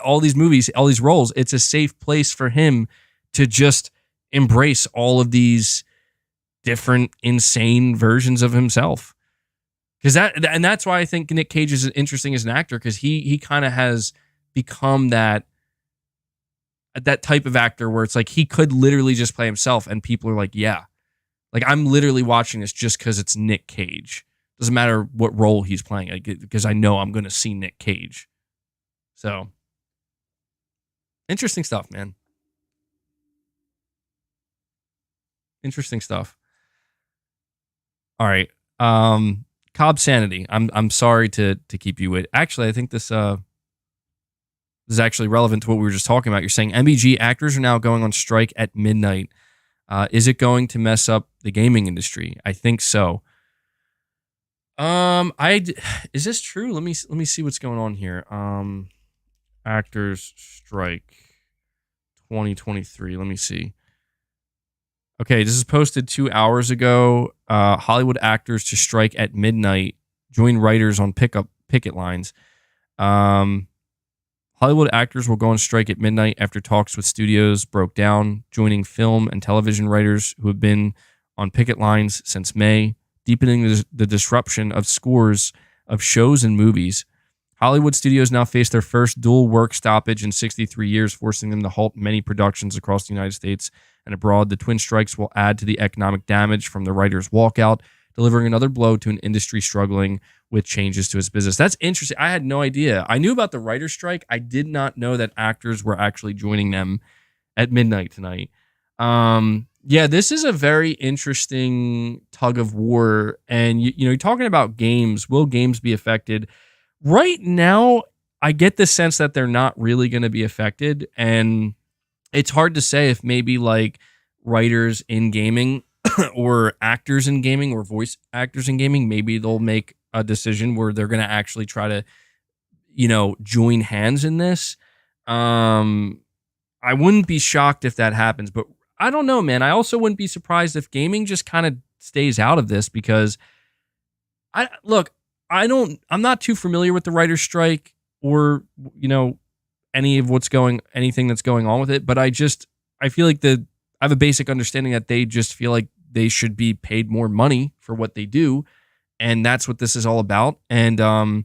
all these movies, all these roles, it's a safe place for him to just embrace all of these different insane versions of himself. That's why I think Nick Cage is interesting as an actor, because he kind of has become that type of actor where it's like he could literally just play himself and people are like, yeah, like I'm literally watching this just because it's Nick Cage. Doesn't matter what role he's playing, because I know I'm going to see Nick Cage. So interesting stuff, man. Interesting stuff. All right. Cobb Sanity. I'm sorry to keep you with. Actually, I think this is actually relevant to what we were just talking about. You're saying MBG actors are now going on strike at midnight. Is it going to mess up the gaming industry? I think so. Is this true? Let me see what's going on here. Actors strike 2023. Let me see. Okay, this is posted 2 hours ago. Hollywood actors to strike at midnight. Join writers on picket lines. Hollywood actors will go on strike at midnight after talks with studios broke down, joining film and television writers who have been on picket lines since May, deepening the disruption of scores of shows and movies. Hollywood studios now face their first dual work stoppage in 63 years, forcing them to halt many productions across the United States and abroad. The twin strikes will add to the economic damage from the writers' walkout, delivering another blow to an industry struggling with changes to its business. That's interesting. I had no idea. I knew about the writer's strike. I did not know that actors were actually joining them at midnight tonight. Yeah, this is a very interesting tug of war. And, you're talking about games. Will games be affected? Right now, I get the sense that they're not really going to be affected. And it's hard to say if maybe like writers in gaming or actors in gaming or voice actors in gaming, maybe they'll make a decision where they're going to actually try to, join hands in this. I wouldn't be shocked if that happens, but I don't know, man. I also wouldn't be surprised if gaming just kind of stays out of this, because I'm not too familiar with the writer's strike or, anything that's going on with it, but I feel like I have a basic understanding that they just feel like they should be paid more money for what they do. And that's what this is all about. And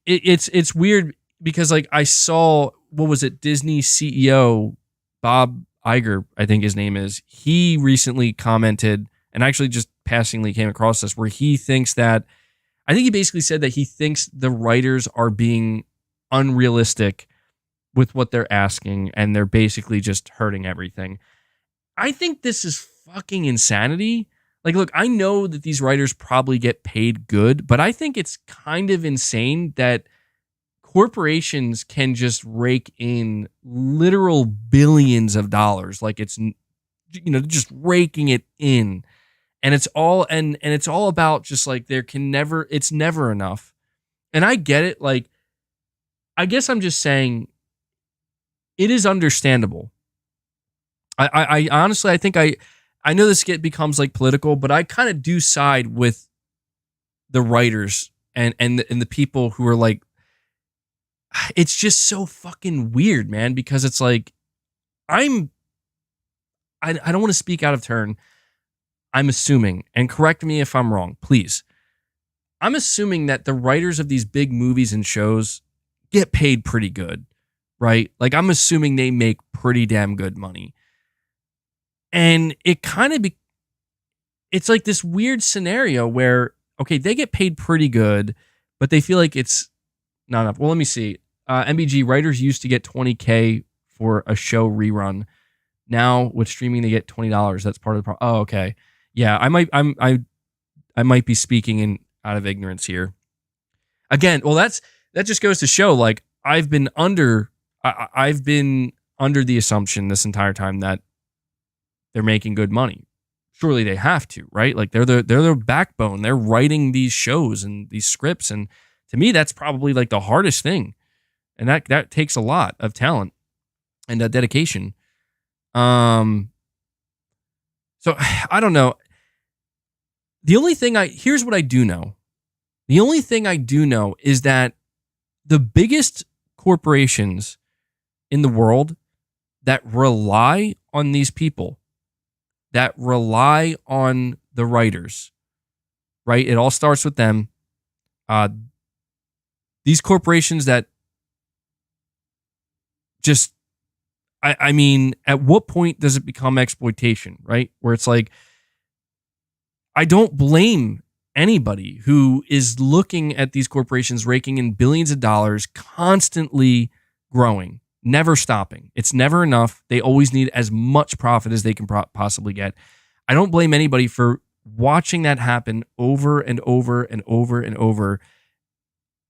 it's weird because like I saw, what was it? Disney CEO, Bob Iger, I think his name is, he recently commented, and actually just passingly came across this, where he thinks that, I think he basically said that he thinks the writers are being unrealistic with what they're asking, and they're basically just hurting everything. I think this is fucking insanity. Like, look, I know that these writers probably get paid good, but I think it's kind of insane that corporations can just rake in literal billions of dollars. Like, it's, just raking it in. And it's all and it's all about just like it's never enough. And I get it. Like, I guess I'm just saying it is understandable. I honestly, I think I know this becomes like political, but I kind of do side with the writers and the people who are like, it's just so fucking weird, man, because it's like, I don't want to speak out of turn. I'm assuming, and correct me if I'm wrong, please. I'm assuming that the writers of these big movies and shows get paid pretty good, right? Like, I'm assuming they make pretty damn good money. And it kind of it's like this weird scenario where, okay, they get paid pretty good, but they feel like it's not enough. Well, let me see. MBG writers used to get $20K for a show rerun. Now with streaming, they get $20. That's part of the problem. Oh, okay. Yeah, I might be speaking out of ignorance here. Again, well, that just goes to show, like, I've been under the assumption this entire time that they're making good money. Surely they have to, right? Like, they're the backbone. They're writing these shows and these scripts, and to me, that's probably like the hardest thing, and that takes a lot of talent and dedication. So I don't know. Here's what I do know. The only thing I do know is that the biggest corporations in the world that rely on these people, that rely on the writers, right? It all starts with them. These corporations that just, I mean, at what point does it become exploitation, right? Where it's like, I don't blame anybody who is looking at these corporations raking in billions of dollars, constantly growing, never stopping. It's never enough. They always need as much profit as they can possibly get. I don't blame anybody for watching that happen over and over and over and over,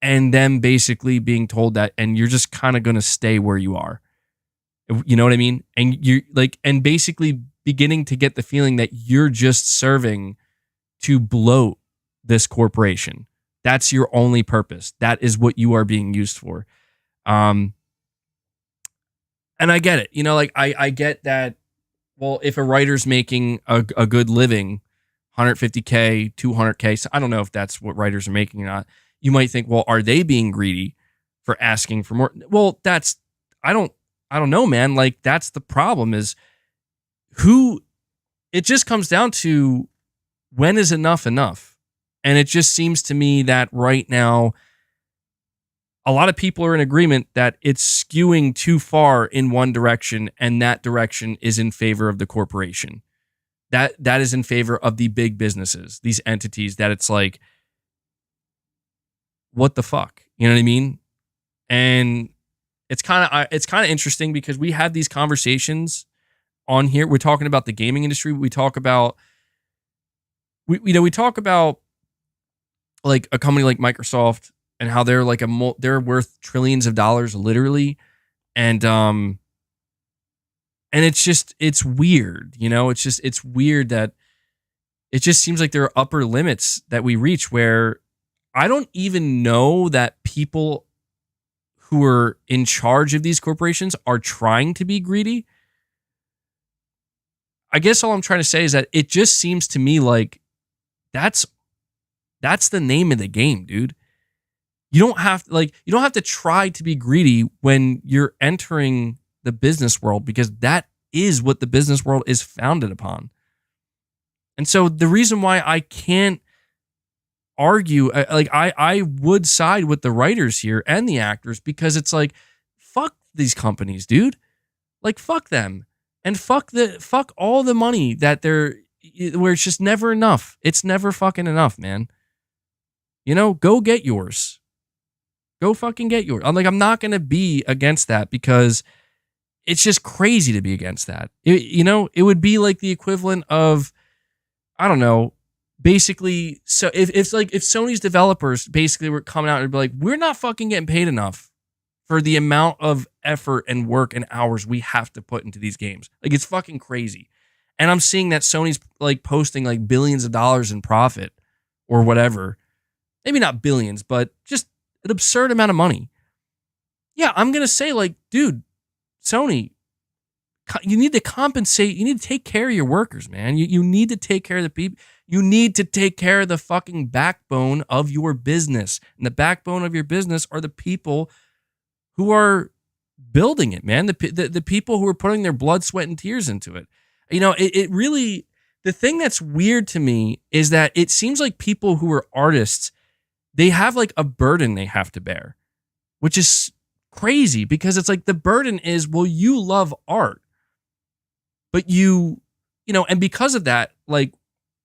and them basically being told that, and you're just kind of going to stay where you are. You know what I mean? And you're like, and basically beginning to get the feeling that you're just serving to bloat this corporation. That's your only purpose. That is what you are being used for. And I get it. Like, I get that. Well, if a writer's making a good living, 150K, 200K, so I don't know if that's what writers are making or not. You might think, well, are they being greedy for asking for more? Well, I don't know, man. Like, that's the problem, is it just comes down to, when is enough enough? And it just seems to me that right now, a lot of people are in agreement that it's skewing too far in one direction, and that direction is in favor of the corporation. That is in favor of the big businesses, these entities that it's like, what the fuck? You know what I mean? And it's kind of interesting because we have these conversations on here. We're talking about the gaming industry. We talk about like a company like Microsoft and how they're like they're worth trillions of dollars, literally, and it's weird, it's weird that it just seems like there are upper limits that we reach where I don't even know that people who are in charge of these corporations are trying to be greedy. I guess all I'm trying to say is that it just seems to me like that's the name of the game, dude. You don't have to try to be greedy when you're entering the business world, because that is what the business world is founded upon. And so the reason why I can't argue, I would side with the writers here and the actors, because it's like, fuck these companies, dude. Like, fuck them. And fuck all the money that they're, where it's just never enough. It's never fucking enough, man. You know, go get yours. Go fucking get yours. I'm not going to be against that, because it's just crazy to be against that. It would be like the equivalent of, I don't know, basically, so if Sony's developers basically were coming out and be like, we're not fucking getting paid enough for the amount of effort and work and hours we have to put into these games. Like, it's fucking crazy. And I'm seeing that Sony's like posting like billions of dollars in profit or whatever. Maybe not billions, but just an absurd amount of money. Yeah, I'm going to say, like, dude, Sony, you need to compensate. You need to take care of your workers, man. You need to take care of the people. You need to take care of the fucking backbone of your business. And the backbone of your business are the people who are building it, man. The people who are putting their blood, sweat, and tears into it. It really, the thing that's weird to me is that it seems like people who are artists, they have like a burden they have to bear, which is crazy, because it's like the burden is, well, you love art, but and because of that, like,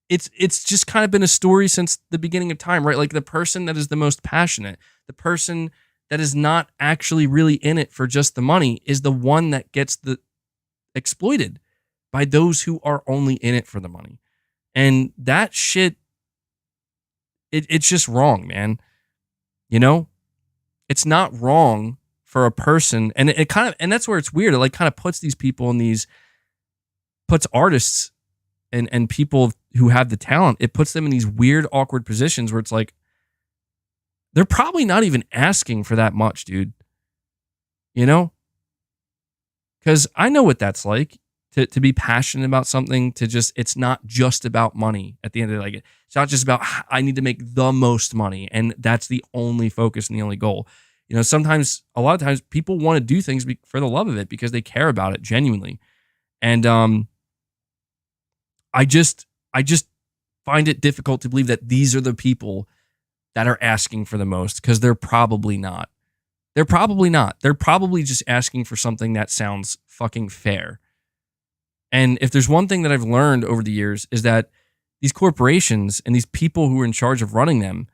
it's just kind of been a story since the beginning of time, right? Like, the person that is the most passionate, the person that is not actually really in it for just the money, is the one that gets exploited by those who are only in it for the money. And that shit, it's just wrong, man. It's not wrong for a person, and it kind of, and that's where it's weird. It like kind of puts these people in these, puts artists and people who have the talent, it puts them in these weird, awkward positions where it's like, they're probably not even asking for that much, dude. Because I know what that's like, to be passionate about something, to just, it's not just about money at the end of the day. It's not just about, I need to make the most money, and that's the only focus and the only goal. A lot of times people want to do things for the love of it, because they care about it genuinely. And I just find it difficult to believe that these are the people that are asking for the most, because they're probably not. They're probably not. They're probably just asking for something that sounds fucking fair. And if there's one thing that I've learned over the years, is that these corporations and these people who are in charge of running them,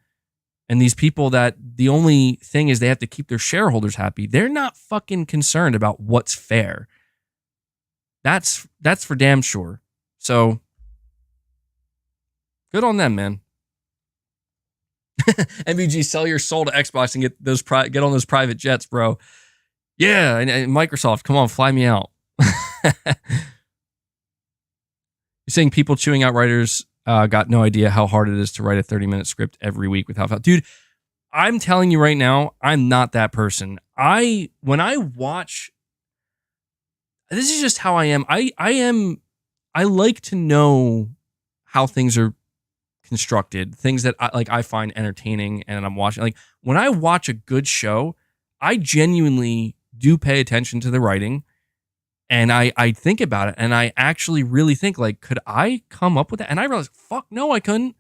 and these people that the only thing is they have to keep their shareholders happy, they're not fucking concerned about what's fair. That's for damn sure. So good on them, man. MBG, sell your soul to Xbox and get on those private jets, bro. Yeah, and Microsoft, come on, fly me out. You're saying people chewing out writers got no idea how hard it is to write a 30-minute script every week without fail. Dude, I'm telling you right now, I'm not that person. When I watch, this is just how I am. I like to know how things are constructed, things that I find entertaining, and I'm watching. Like, when I watch a good show, I genuinely do pay attention to the writing, and I think about it, and I actually really think, like, could I come up with that? And I realize, fuck no, I couldn't.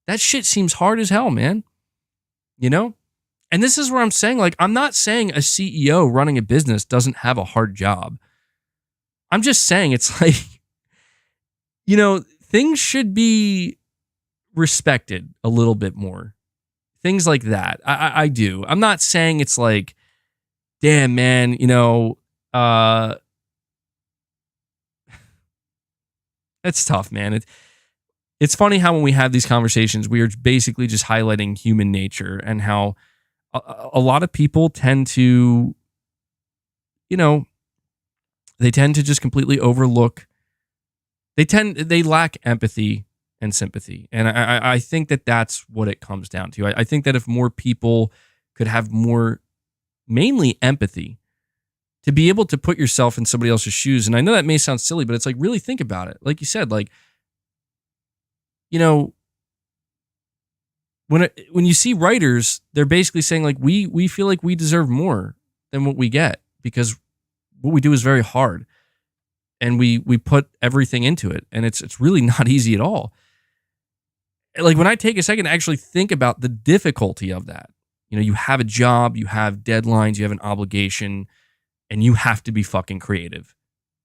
That shit seems hard as hell, man. And this is where I'm saying, like, I'm not saying a CEO running a business doesn't have a hard job. I'm just saying it's like, things should be respected a little bit more. Things like that. I do. I'm not saying it's like, damn, man, it's tough, man. It's funny how when we have these conversations, we are basically just highlighting human nature, and how a lot of people tend to, they tend to just completely overlook. They lack empathy and sympathy. And I think that that's what it comes down to. I think that if more people could have more, mainly empathy, to be able to put yourself in somebody else's shoes. And I know that may sound silly, but it's like, really think about it. Like you said, like, you know, when you see writers, they're basically saying like, we feel like we deserve more than what we get because what we do is very hard and we put everything into it. And it's really not easy at all. Like when I take a second to actually think about the difficulty of that, you know, you have a job, you have deadlines, you have an obligation, and you have to be fucking creative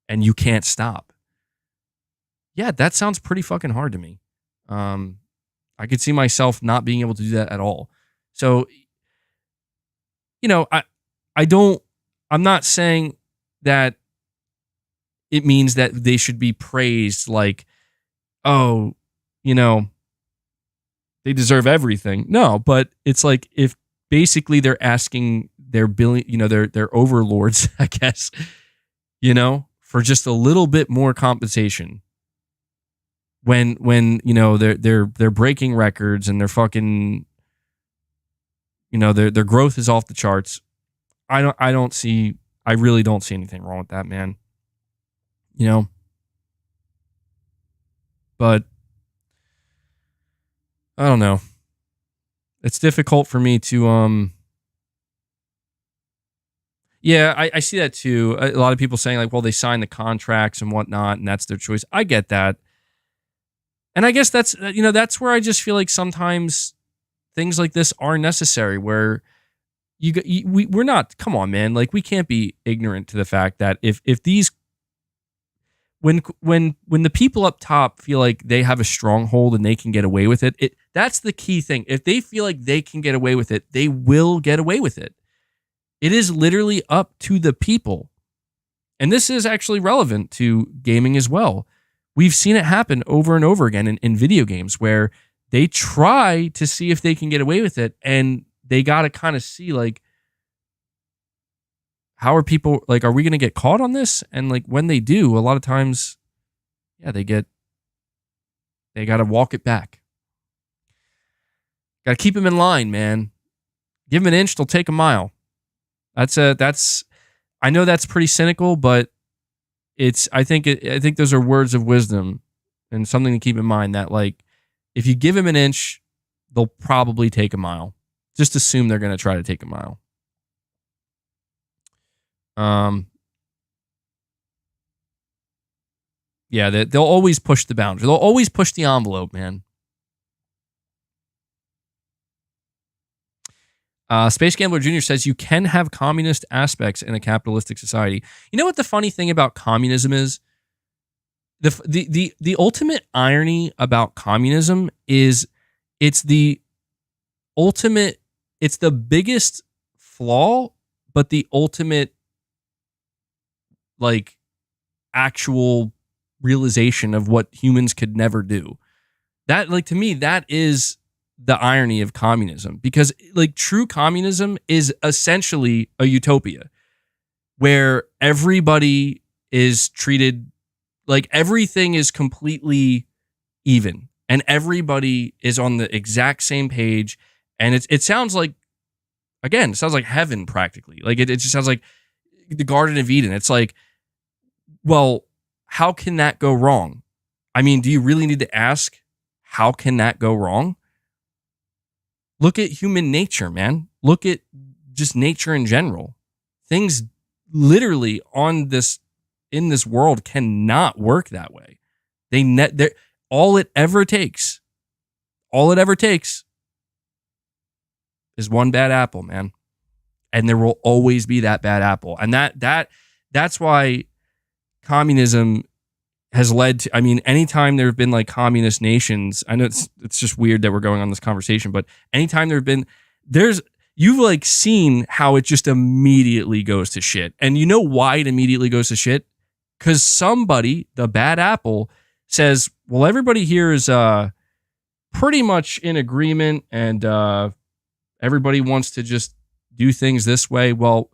and you can't stop. Yeah, that sounds pretty fucking hard to me. I could see myself not being able to do that at all. So, you know, I'm not saying that it means that they should be praised like, oh, you know, they deserve everything. No, but it's like if basically they're asking their their overlords, I guess, you know, for just a little bit more compensation. When you know they're breaking records and they're fucking, you know, their growth is off the charts. I really don't see anything wrong with that, man. You know, but I don't know. It's difficult for me to yeah, I see that too. A lot of people saying like, well, they signed the contracts and whatnot, and that's their choice. I get that. And I guess that's, you know, that's where I just feel like sometimes things like this are necessary where we're not, come on, man. Like we can't be ignorant to the fact that if these, when the people up top feel like they have a stronghold and they can get away with it, that's the key thing. If they feel like they can get away with it, they will get away with it. It is literally up to the people. And this is actually relevant to gaming as well. We've seen it happen over and over again in video games where they try to see if they can get away with it. And they got to kind of see like, how are people, like, are we going to get caught on this? And like when they do, a lot of times, yeah, they got to walk it back. Got to keep them in line, man. Give them an inch, they'll take a mile. I know that's pretty cynical, but I think those are words of wisdom and something to keep in mind that like, if you give them an inch, they'll probably take a mile. Just assume they're going to try to take a mile. Yeah, they'll always push the boundary. They'll always push the envelope, man. Space Gambler Jr. says you can have communist aspects in a capitalistic society. You know what the funny thing about communism is? The ultimate irony about communism is it's the biggest flaw, but the ultimate like actual realization of what humans could never do. That, like, to me, that is the irony of communism, because like true communism is essentially a utopia where everybody is treated like everything is completely even and everybody is on the exact same page. And it sounds like, again, it sounds like heaven practically. Like it just sounds like the Garden of Eden. It's like, well, how can that go wrong? I mean, do you really need to ask, how can that go wrong? Look at human nature, man. Look at just nature in general. Things literally in this world cannot work that way. All it ever takes is one bad apple, man. And there will always be that bad apple. And that's why communism has led to, I mean, anytime there have been like communist nations, I know it's just weird that we're going on this conversation, but anytime there have been, you've like seen how it just immediately goes to shit. And you know why it immediately goes to shit? Because somebody, the bad apple, says, well, everybody here is pretty much in agreement and everybody wants to just do things this way. Well,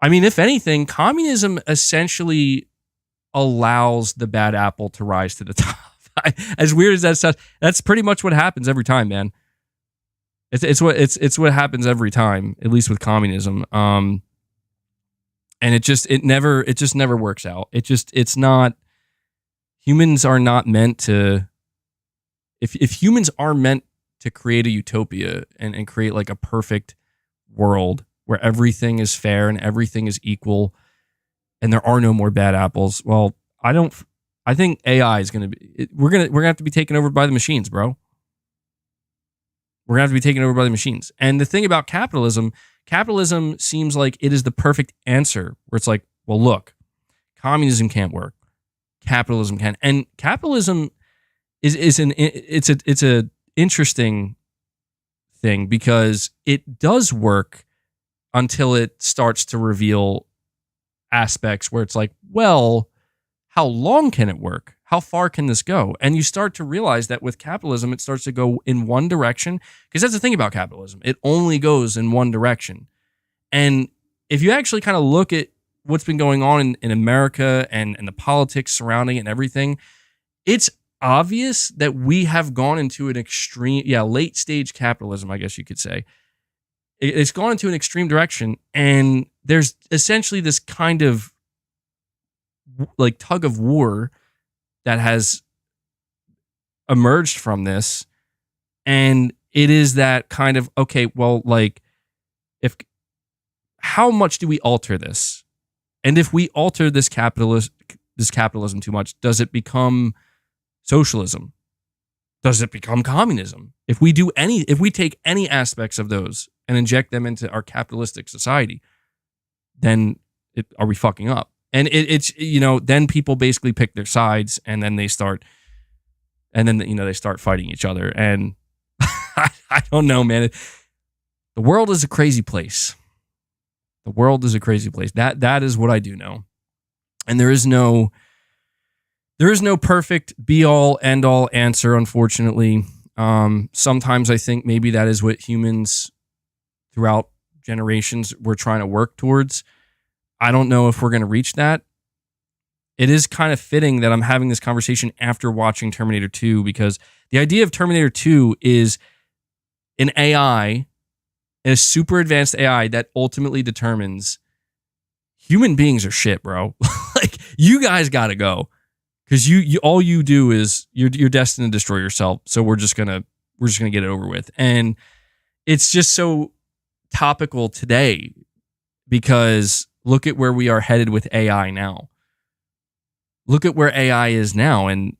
I mean, if anything, communism essentially allows the bad apple to rise to the top. As weird as that sounds, that's pretty much what happens every time, man. It's what happens every time, at least with communism. And it just never works out. It's not. Humans are not meant to. If humans are meant to create a utopia and create like a perfect world where everything is fair and everything is equal, and there are no more bad apples, well, I think AI is going to be. We're gonna have to be taken over by the machines, bro. We're gonna have to be taken over by the machines. And the thing about capitalism seems like it is the perfect answer. Where it's like, well, look, communism can't work, capitalism can, and capitalism is an interesting thing because it does work until it starts to reveal aspects where it's like, well, how long can it work? How far can this go? And you start to realize that with capitalism, it starts to go in one direction. Because that's the thing about capitalism. It only goes in one direction. And if you actually kind of look at what's been going on in America and the politics surrounding it and everything, it's obvious that we have gone into an extreme, late stage capitalism, I guess you could say. It's gone into an extreme direction. And there's essentially this kind of like tug of war that has emerged from this. And it is that kind of, okay, well, like, how much do we alter this? And if we alter this capitalism too much, does it become socialism? Does it become communism? If we take any aspects of those and inject them into our capitalistic society, then are we fucking up? And it's then people basically pick their sides, and then they start fighting each other. And I don't know, man. The world is a crazy place. The world is a crazy place. That is what I do know. And there is no perfect be all end all answer, unfortunately. Sometimes I think maybe that is what humans throughout generations were trying to work towards. I don't know if we're going to reach that. It is kind of fitting that I'm having this conversation after watching Terminator 2, because the idea of Terminator 2 is an AI, a super advanced AI that ultimately determines human beings are shit, bro. Like, you guys got to go, because you all you do is you're destined to destroy yourself. So we're just gonna get it over with. And it's just so topical today because look at where we are headed with AI now. Look at where AI is now. And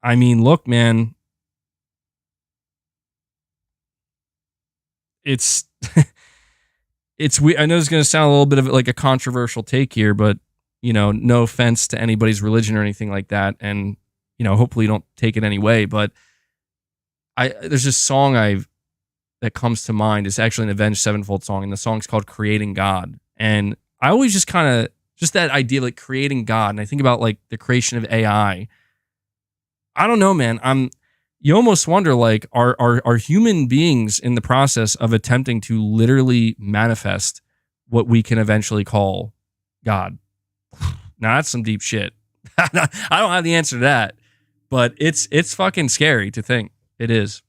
I mean, look, man, it's I know it's going to sound a little bit of like a controversial take here, but no offense to anybody's religion or anything like that. And, hopefully you don't take it anyway, but there's this song that comes to mind. It's actually an Avenged Sevenfold song, and the song's called Creating God. And I always just that idea of like creating God. And I think about like the creation of AI. I don't know, man. You almost wonder, like, are human beings in the process of attempting to literally manifest what we can eventually call God? Now that's some deep shit. I don't have the answer to that, but it's fucking scary to think. It is.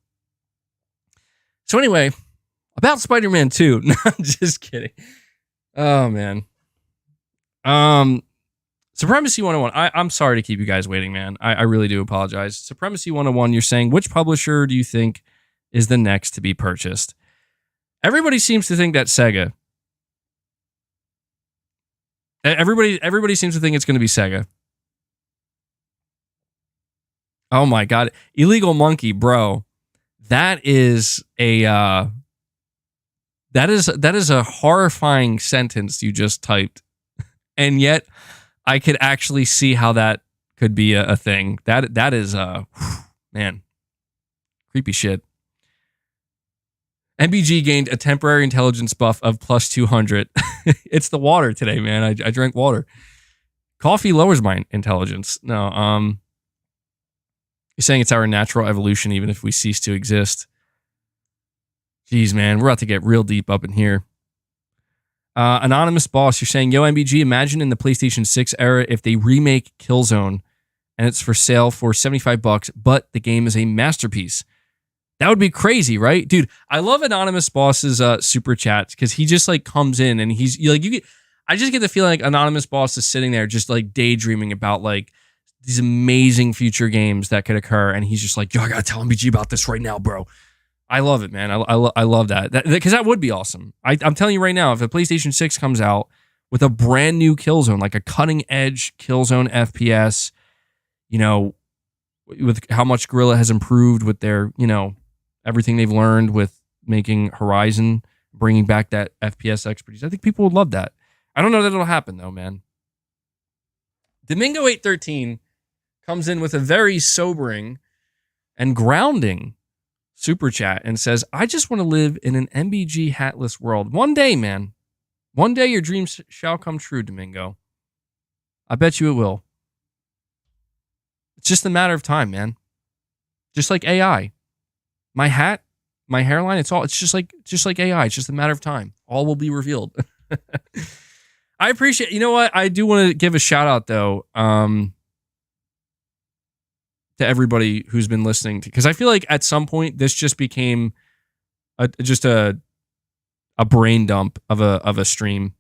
So anyway, about Spider-Man 2. No, I'm just kidding. Oh, man. Supremacy 101. I'm sorry to keep you guys waiting, man. I really do apologize. Supremacy 101, you're saying, which publisher do you think is the next to be purchased? Everybody seems to think that Sega. Everybody seems to think it's going to be Sega. Oh my God. Illegal Monkey, bro. That is a horrifying sentence you just typed. And yet I could actually see how that could be a thing. That is man, creepy shit. MBG gained a temporary intelligence buff of plus 200. It's the water today, man. I drank water. Coffee lowers my intelligence. No, you're saying it's our natural evolution, even if we cease to exist. Jeez, man, we're about to get real deep up in here. Anonymous Boss, you're saying, yo, MBG, imagine in the PlayStation 6 era if they remake Killzone and it's for sale for $75, but the game is a masterpiece. That would be crazy, right? Dude, I love Anonymous Boss's super chats because he just like comes in and he's like, I just get the feeling like Anonymous Boss is sitting there just like daydreaming about like these amazing future games that could occur. And he's just like, yo, I got to tell MBG about this right now, bro. I love it, man. I love that because that would be awesome. I'm telling you right now, if a PlayStation 6 comes out with a brand new Killzone, like a cutting edge Killzone FPS, you know, with how much Guerilla has improved with their, you know, everything they've learned with making Horizon, bringing back that FPS expertise. I think people would love that. I don't know that it'll happen though, man. Domingo813 comes in with a very sobering and grounding super chat and says, I just want to live in an MBG Hatless world. One day, man. One day your dreams shall come true, Domingo. I bet you it will. It's just a matter of time, man. Just like AI. My hat, my hairline, it's just like AI. It's just a matter of time. All will be revealed. I appreciate, you know what? I do want to give a shout out though, to everybody who's been listening to, because I feel like at some point this just became just a brain dump of a stream,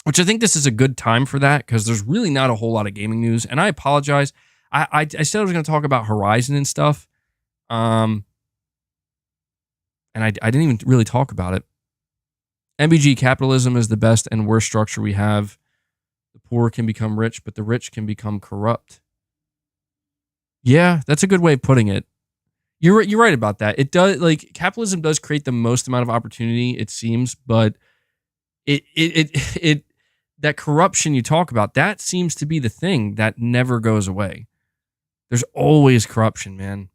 which I think this is a good time for that because there's really not a whole lot of gaming news. And I apologize. I said I was going to talk about Horizon and stuff. And I didn't even really talk about it. MBG capitalism is the best and worst structure we have. The poor can become rich, but the rich can become corrupt. Yeah, that's a good way of putting it. You're right about that. It does, like, capitalism does create the most amount of opportunity, it seems, but it that corruption you talk about, that seems to be the thing that never goes away. There's always corruption, man.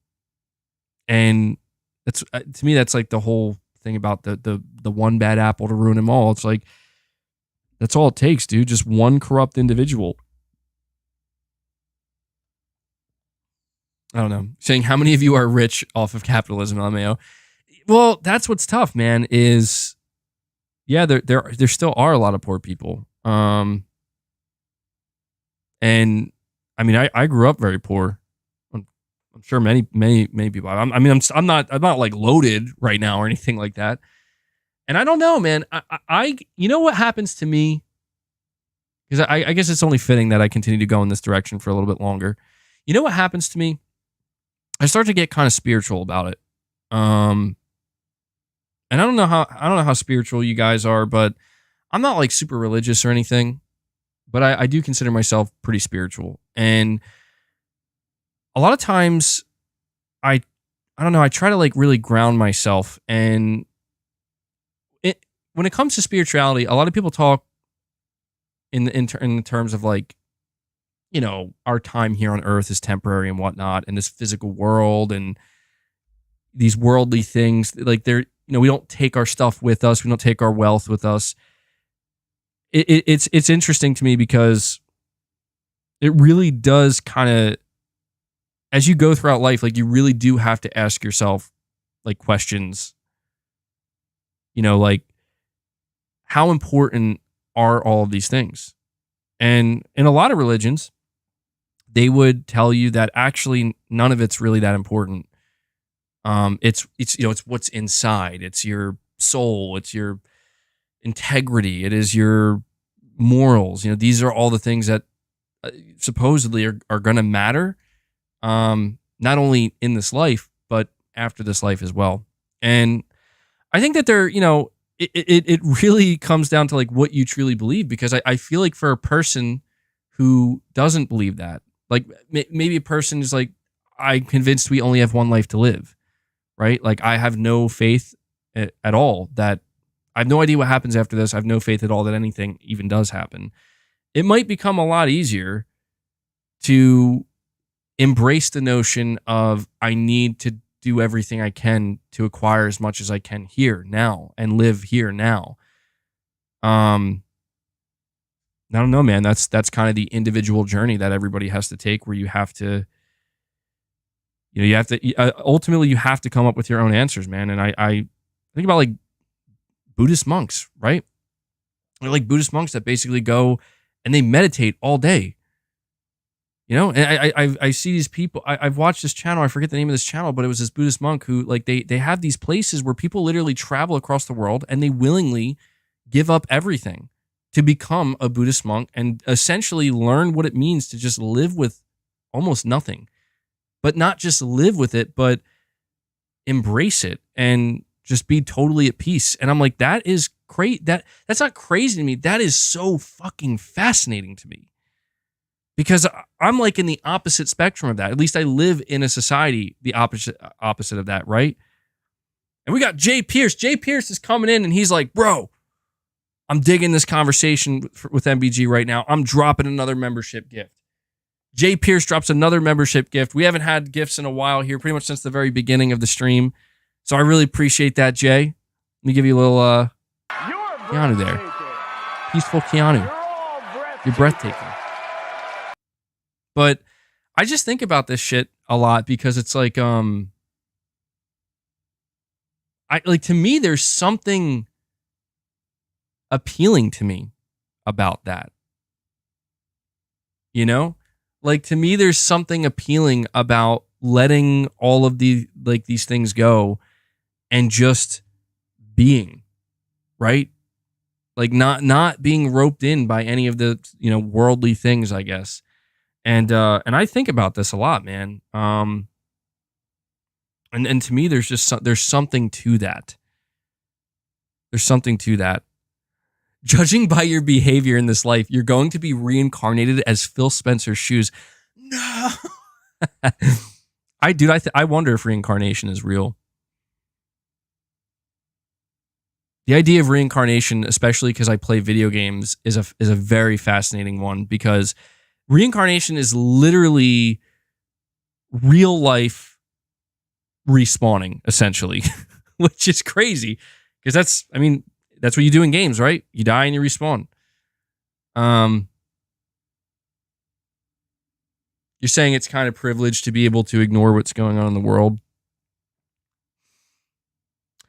And that's, to me, that's like the whole thing about the one bad apple to ruin them all. It's like, that's all it takes, dude. Just one corrupt individual. I don't know. Saying how many of you are rich off of capitalism, LMAO? Well, that's what's tough, man, is, yeah, there still are a lot of poor people. And I mean, I grew up very poor. I'm sure many people. I'm not like loaded right now or anything like that. And I don't know, man. I you know what happens to me? Because I guess it's only fitting that I continue to go in this direction for a little bit longer. You know what happens to me? I start to get kind of spiritual about it. And I don't know how spiritual you guys are, but I'm not like super religious or anything. But I do consider myself pretty spiritual. And a lot of times I don't know, I try to like really ground myself. And when it comes to spirituality, a lot of people talk in terms of like, you know, our time here on earth is temporary and whatnot, and this physical world and these worldly things, like they're, you know, we don't take our stuff with us. We don't take our wealth with us. It's interesting to me because it really does kind of, as you go throughout life, like you really do have to ask yourself like questions, you know, like how important are all of these things? And in a lot of religions, they would tell you that actually none of it's really that important. It's you know, it's what's inside. It's your soul. It's your integrity. It is your morals. You know, these are all the things that supposedly are going to matter. Not only in this life, but after this life as well. And I think that they're, you know, it really comes down to like what you truly believe, because I feel like for a person who doesn't believe that, like maybe a person is like, I'm convinced we only have one life to live, right? Like I have no faith at all that I have no idea what happens after this. I have no faith at all that anything even does happen. It might become a lot easier to embrace the notion of I need to do everything I can to acquire as much as I can here now and live here now. I don't know, man. That's kind of the individual journey that everybody has to take, where you have to, you know, you have to ultimately you have to come up with your own answers, man. And I think about like Buddhist monks, right? They're like Buddhist monks that basically go and they meditate all day. You know, and I see these people. I've watched this channel. I forget the name of this channel, but it was this Buddhist monk who, like, they have these places where people literally travel across the world and they willingly give up everything to become a Buddhist monk and essentially learn what it means to just live with almost nothing, but not just live with it, but embrace it and just be totally at peace. And I'm like, that is crazy. That's not crazy to me. That is so fucking fascinating to me. Because I'm like in the opposite spectrum of that. At least I live in a society the opposite of that, right? And we got Jay Pierce. Jay Pierce is coming in and he's like, bro, I'm digging this conversation with MBG right now. I'm dropping another membership gift. Jay Pierce drops another membership gift. We haven't had gifts in a while here, pretty much since the very beginning of the stream. So I really appreciate that, Jay. Let me give you a little Keanu there. Peaceful Keanu. You're breathtaking. But I just think about this shit a lot because it's like, to me, there's something appealing to me about that. You know, like, to me, there's something appealing about letting all of these things go and just being, right? Like, not being roped in by any of the, worldly things, I guess. And I think about this a lot, man. And to me, there's something to that. There's something to that. Judging by your behavior in this life, you're going to be reincarnated as Phil Spencer's shoes. No. I wonder if reincarnation is real. The idea of reincarnation, especially because I play video games, is a very fascinating one, because reincarnation is literally real life respawning, essentially, which is crazy because that's what you do in games, right? You die and you respawn. You're saying it's kind of privileged to be able to ignore what's going on in the world.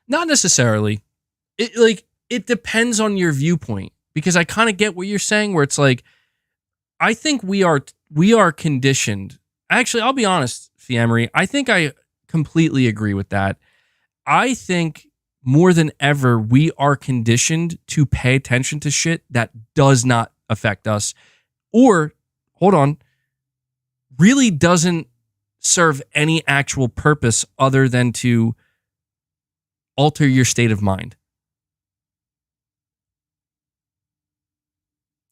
Not necessarily. It depends on your viewpoint, because I kind of get what you're saying, where it's like, I think we are conditioned. Actually, I'll be honest, Fiemery, I think I completely agree with that. I think more than ever, we are conditioned to pay attention to shit that does not affect us, or, hold on, really doesn't serve any actual purpose other than to alter your state of mind.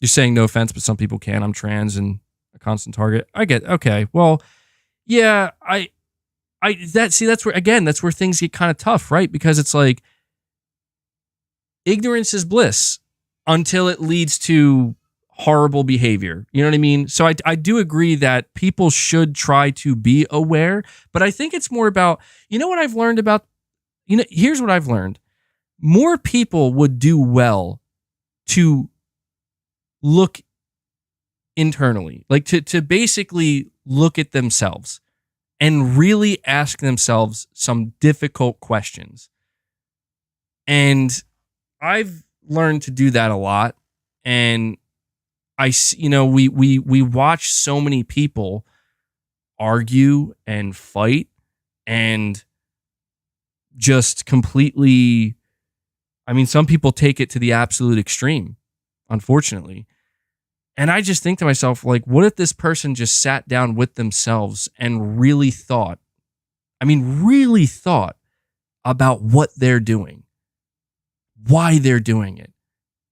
You're saying no offense, but some people can. I'm trans and a constant target. I get, okay. Well, yeah, that's where things get kind of tough, right? Because it's like, ignorance is bliss until it leads to horrible behavior. You know what I mean? So I do agree that people should try to be aware, but I think it's more about, what I've learned about, here's what I've learned. More people would do well to look internally, like to basically look at themselves and really ask themselves some difficult questions. And I've learned to do that a lot. And we watch so many people argue and fight and just completely, some people take it to the absolute extreme, unfortunately. And I just think to myself, like, what if this person just sat down with themselves and really thought about what they're doing, why they're doing it,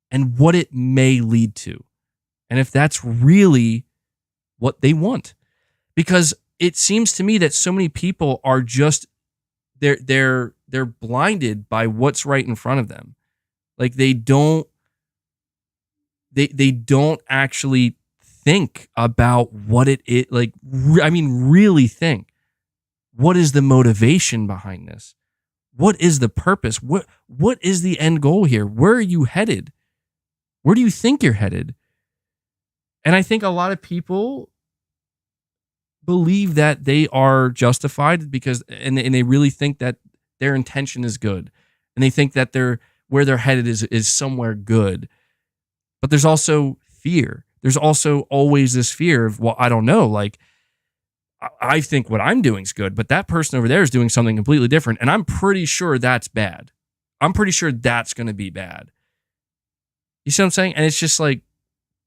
and what it may lead to. And if that's really what they want. Because it seems to me that so many people are just, they're blinded by what's right in front of them. Like, they don't actually think about what it is. Like, really think. What is the motivation behind this? What is the purpose? What is the end goal here? Where are you headed? Where do you think you're headed? And I think a lot of people believe that they are justified because, and they really think that their intention is good. And they think that where they're headed is somewhere good. But there's also fear. there's also always this fear of, well, I don't know, like, I think what I'm doing is good, but that person over there is doing something completely different, and I'm pretty sure that's bad. I'm pretty sure that's going to be bad. You see what I'm saying? And it's just like,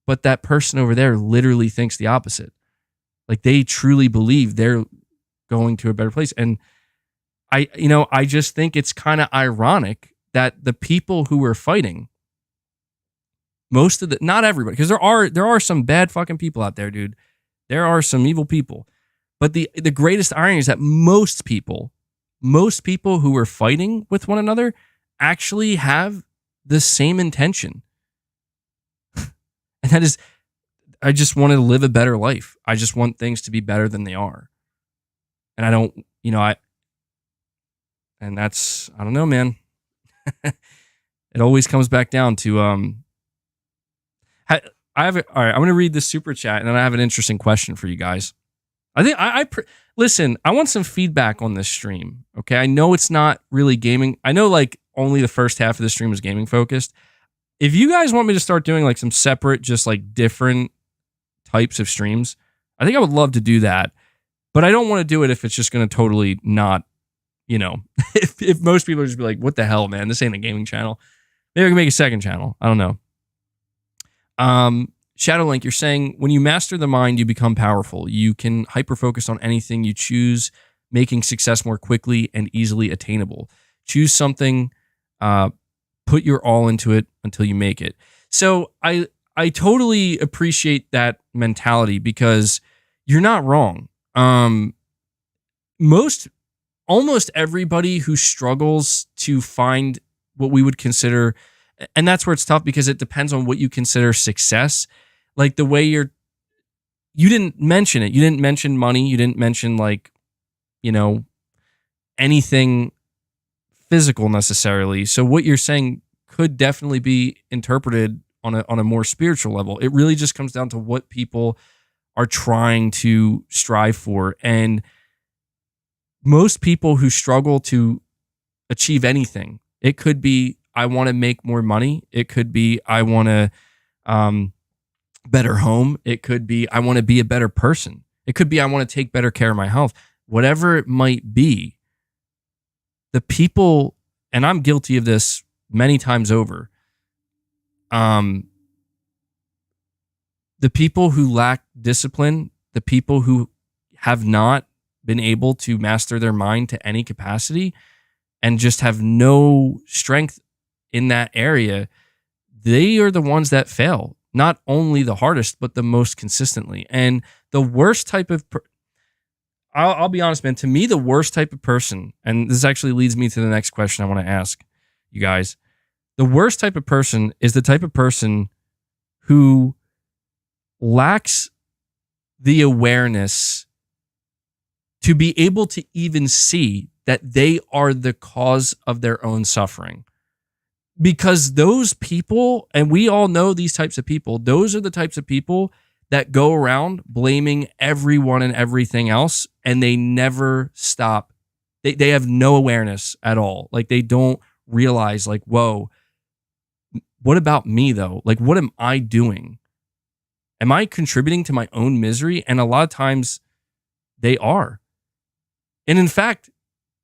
but that person over there literally thinks the opposite. Like, they truly believe they're going to a better place. And I just think it's kind of ironic that the people who were fighting, not everybody, because there are some bad fucking people out there, dude. There are some evil people. But the greatest irony is that most people who were fighting with one another actually have the same intention. And that is, I just want to live a better life. I just want things to be better than they are. And I don't, and that's, I don't know, man. It always comes back down to, all right, I'm going to read this super chat, and then I have an interesting question for you guys. I think listen, I want some feedback on this stream. Okay. I know it's not really gaming. I know like only the first half of the stream is gaming focused. If you guys want me to start doing like some separate, just like different types of streams, I think I would love to do that. But I don't want to do it if it's just going to totally not, if most people are just be like, what the hell, man? This ain't a gaming channel. Maybe I can make a second channel. I don't know. Shadowlink, you're saying when you master the mind, you become powerful. You can hyper-focus on anything you choose, making success more quickly and easily attainable. Choose something, put your all into it until you make it. So I totally appreciate that mentality because you're not wrong. Almost everybody who struggles to find what we would consider, and that's where it's tough because it depends on what you consider success. Like the way you didn't mention it. You didn't mention money. You didn't mention like, anything physical necessarily. So what you're saying could definitely be interpreted on a more spiritual level. It really just comes down to what people are trying to strive for. And most people who struggle to achieve anything, it could be, I want to make more money. It could be, I want to, better home. It could be, I want to be a better person. It could be, I want to take better care of my health. Whatever it might be, the people, and I'm guilty of this many times over, the people who lack discipline, the people who have not been able to master their mind to any capacity and just have no strength in that area, they are the ones that fail. Not only the hardest, but the most consistently. And the worst type of, I'll be honest, man, to me, the worst type of person, and this actually leads me to the next question I want to ask you guys. The worst type of person is the type of person who lacks the awareness to be able to even see that they are the cause of their own suffering. Because those people, and we all know these types of people, those are the types of people that go around blaming everyone and everything else, and they never stop. They have no awareness at all. Like, they don't realize, like, whoa, what about me, though? Like, what am I doing? Am I contributing to my own misery? And a lot of times, they are. And in fact,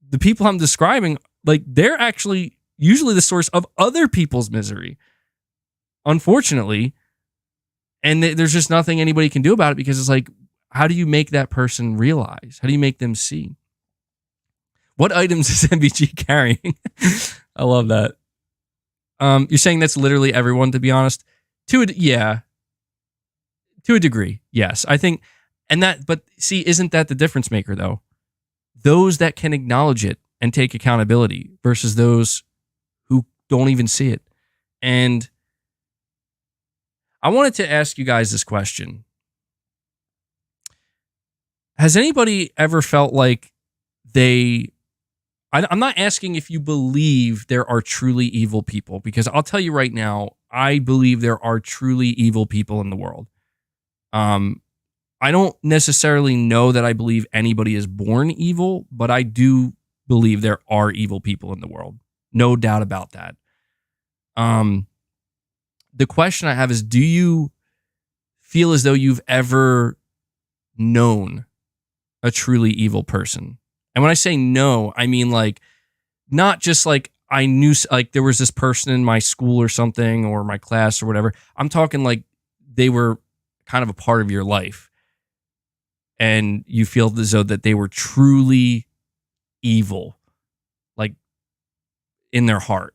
the people I'm describing, like, they're actually usually the source of other people's misery, unfortunately. And there's just nothing anybody can do about it because it's like, how do you make that person realize? How do you make them see? What items is MBG carrying? I love that. You're saying that's literally everyone, to be honest? Yeah. To a degree, yes. I think, but see, isn't that the difference maker, though? Those that can acknowledge it and take accountability versus those who don't even see it. And I wanted to ask you guys this question. Has anybody ever felt like I'm not asking if you believe there are truly evil people, because I'll tell you right now, I believe there are truly evil people in the world. I don't necessarily know that I believe anybody is born evil, but I do believe there are evil people in the world. No doubt about that. The question I have is, do you feel as though you've ever known a truly evil person. And when I say no, I mean like not just like I knew like there was this person in my school or something or my class or whatever. I'm talking like they were kind of a part of your life and you feel as though that they were truly evil, like in their heart.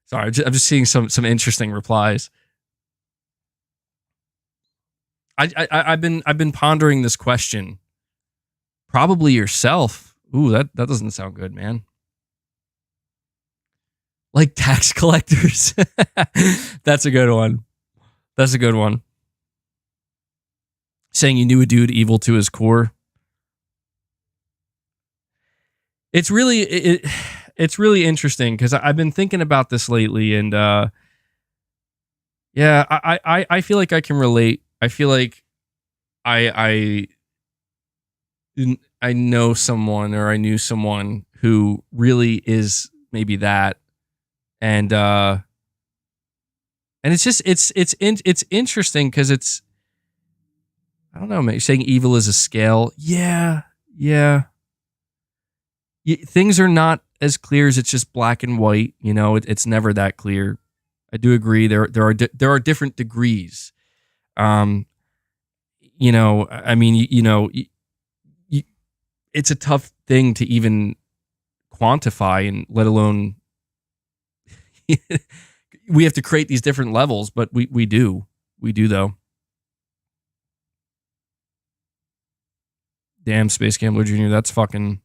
Sorry, I'm just seeing some interesting replies. I've been pondering this question. Probably yourself. Ooh, that doesn't sound good, man. Like tax collectors. That's a good one. That's a good one. Saying you knew a dude evil to his core. It's really it's really interesting because I've been thinking about this lately, and yeah, I feel like I can relate. I feel like I know someone, or I knew someone who really is maybe that, and it's just it's interesting because it's, I don't know, maybe saying evil is a scale. Yeah. Things are not as clear as it's just black and white. You know, it's never that clear. I do agree. There are different degrees. You know, I mean, you know, it's a tough thing to even quantify, and let alone we have to create these different levels, but we do though. Damn, Space Gambler Jr., that's fucking.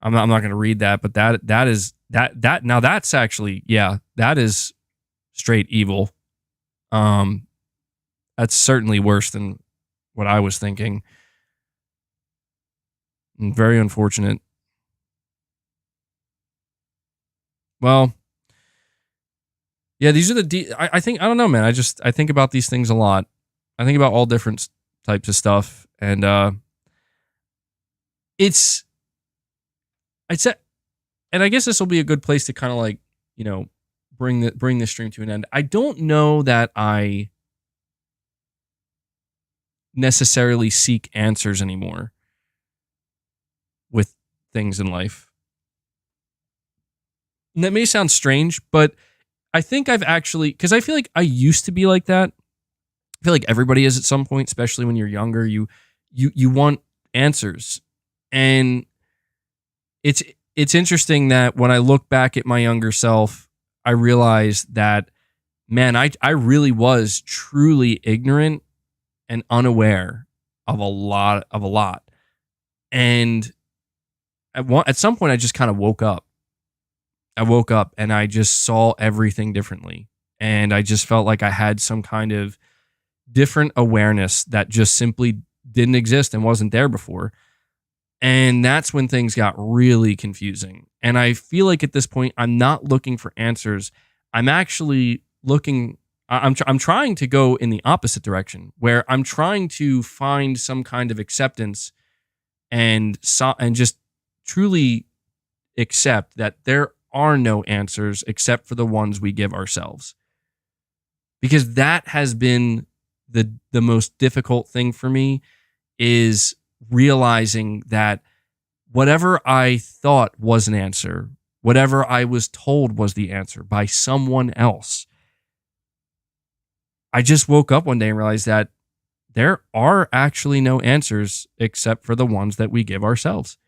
I'm not going to read that, but that is now that's actually, yeah, that is straight evil. That's certainly worse than what I was thinking. And very unfortunate. Well, yeah, these are I think, I don't know, man. I think about these things a lot. I think about all different types of stuff, and and I guess this will be a good place to kind of like, you know, bring the stream to an end. I don't know that I necessarily seek answers anymore with things in life. And that may sound strange, but I think I've actually, because I feel like I used to be like that. I feel like everybody is at some point, especially when you're younger. You want answers, and it's interesting that when I look back at my younger self, I realize that, man, I really was truly ignorant and unaware of a lot. And at some point, I just kind of woke up. I woke up and I just saw everything differently. And I just felt like I had some kind of different awareness that just simply didn't exist and wasn't there before. And that's when things got really confusing. And I feel like at this point, I'm not looking for answers. I'm actually looking, I'm trying to go in the opposite direction, where I'm trying to find some kind of acceptance and just truly accept that there are no answers except for the ones we give ourselves. Because that has been the most difficult thing for me, is realizing that whatever I thought was an answer, whatever I was told was the answer by someone else, I just woke up one day and realized that there are actually no answers except for the ones that we give ourselves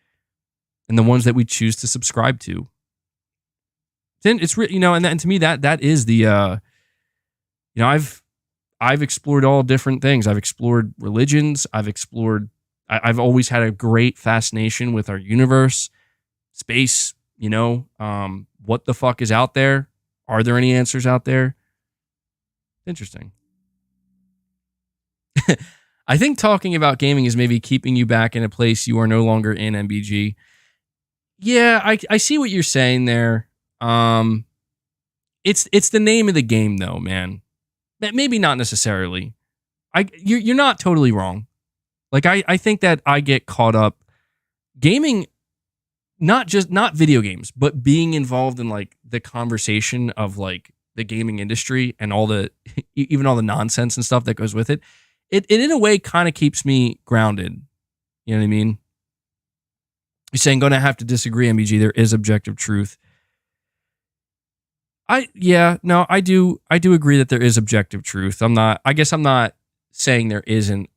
and the ones that we choose to subscribe to. Then it's, you know, and to me that is the, you know, I've explored all different things. I've explored religions. I've always had a great fascination with our universe, space, you know, what the fuck is out there? Are there any answers out there? Interesting. I think talking about gaming is maybe keeping you back in a place you are no longer in, MBG. Yeah, I see what you're saying there. It's the name of the game though, man. Maybe not necessarily. You're not totally wrong. Like I think that I get caught up gaming, not video games, but being involved in like the conversation of like the gaming industry and all the even all the nonsense and stuff that goes with it, it in a way kind of keeps me grounded. You know what I mean? You're saying going to have to disagree, MBG. There is objective truth. I do agree that there is objective truth. I guess I'm not saying there isn't.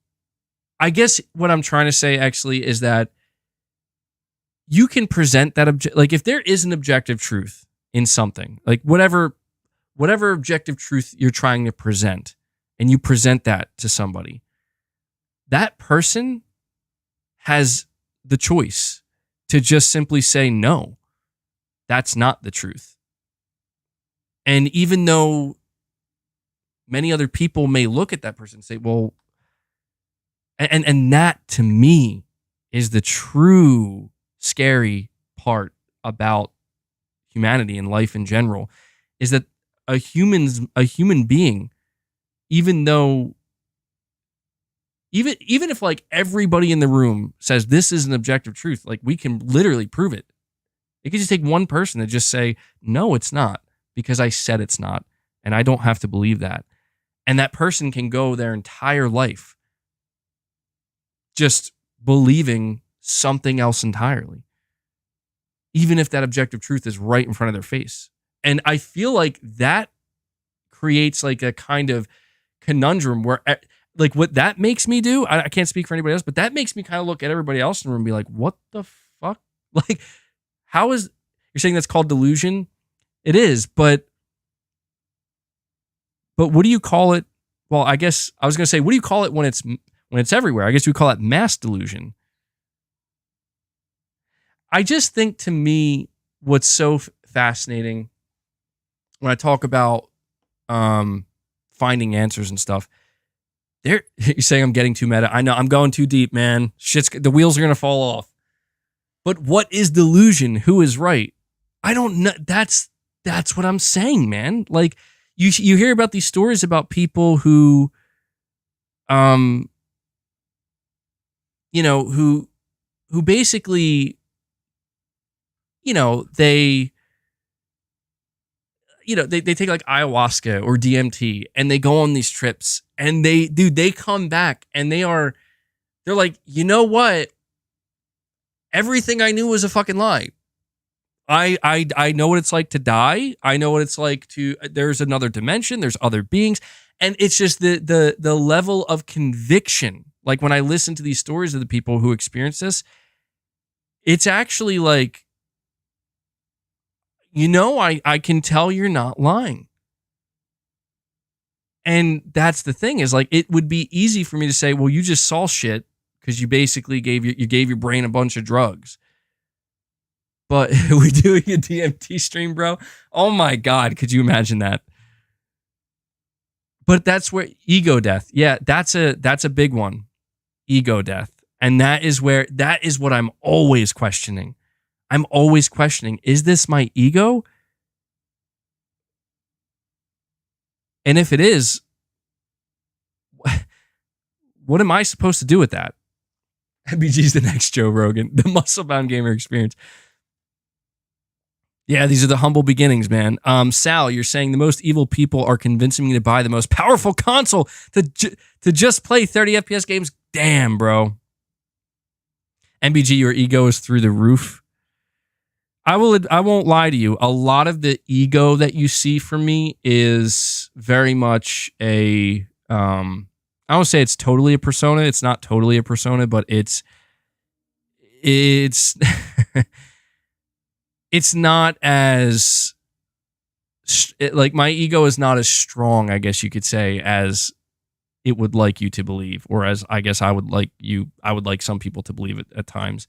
I guess what I'm trying to say actually is that you can present that like if there is an objective truth in something, like whatever objective truth you're trying to present, and you present that to somebody, that person has the choice to just simply say, no, that's not the truth. And even though many other people may look at that person and say, well, and that to me is the true scary part about humanity and life in general, is that a human being, even if like everybody in the room says this is an objective truth, like we can literally prove it. It could just take one person to just say, no, it's not, because I said it's not, and I don't have to believe that. And that person can go their entire life just believing something else entirely, even if that objective truth is right in front of their face. And I feel like that creates like a kind of conundrum where, like, what that makes me do, I can't speak for anybody else, but that makes me kind of look at everybody else in the room and be like, what the fuck? Like, how is, you're saying that's called delusion? It is, but what do you call it? Well, I guess I was going to say, what do you call it when it's everywhere? I guess we call it mass delusion. I just think, to me, what's so fascinating when I talk about finding answers and stuff, you're saying I'm getting too meta. I know I'm going too deep, man. The wheels are going to fall off. But what is delusion? Who is right? I don't know. That's what I'm saying, man. Like, you hear about these stories about people who, who basically, they take like ayahuasca or DMT and they go on these trips and they come back and they're like, you know what? Everything I knew was a fucking lie. I know what it's like to die. I know what it's like there's another dimension, there's other beings. And it's just the level of conviction. Like, when I listen to these stories of the people who experience this, it's actually like, I can tell you're not lying. And that's the thing, is like, it would be easy for me to say, well, you just saw shit because you basically gave your brain a bunch of drugs. But we're doing a DMT stream, bro. Oh my God, could you imagine that? But that's where ego death. Yeah, that's a big one. Ego death. And that is what I'm always questioning. I'm always questioning, is this my ego? And if it is, what am I supposed to do with that? MBG's the next Joe Rogan, the muscle-bound gamer experience. Yeah, these are the humble beginnings, man. Sal, you're saying the most evil people are convincing me to buy the most powerful console to just play 30 FPS games. Damn, bro. MBG, your ego is through the roof. I won't lie to you. A lot of the ego that you see from me is very much I won't say it's totally a persona. It's not totally a persona, but it's it's not as, like, my ego is not as strong, I guess you could say, as it would like you to believe, or as I guess I would like some people to believe it at times.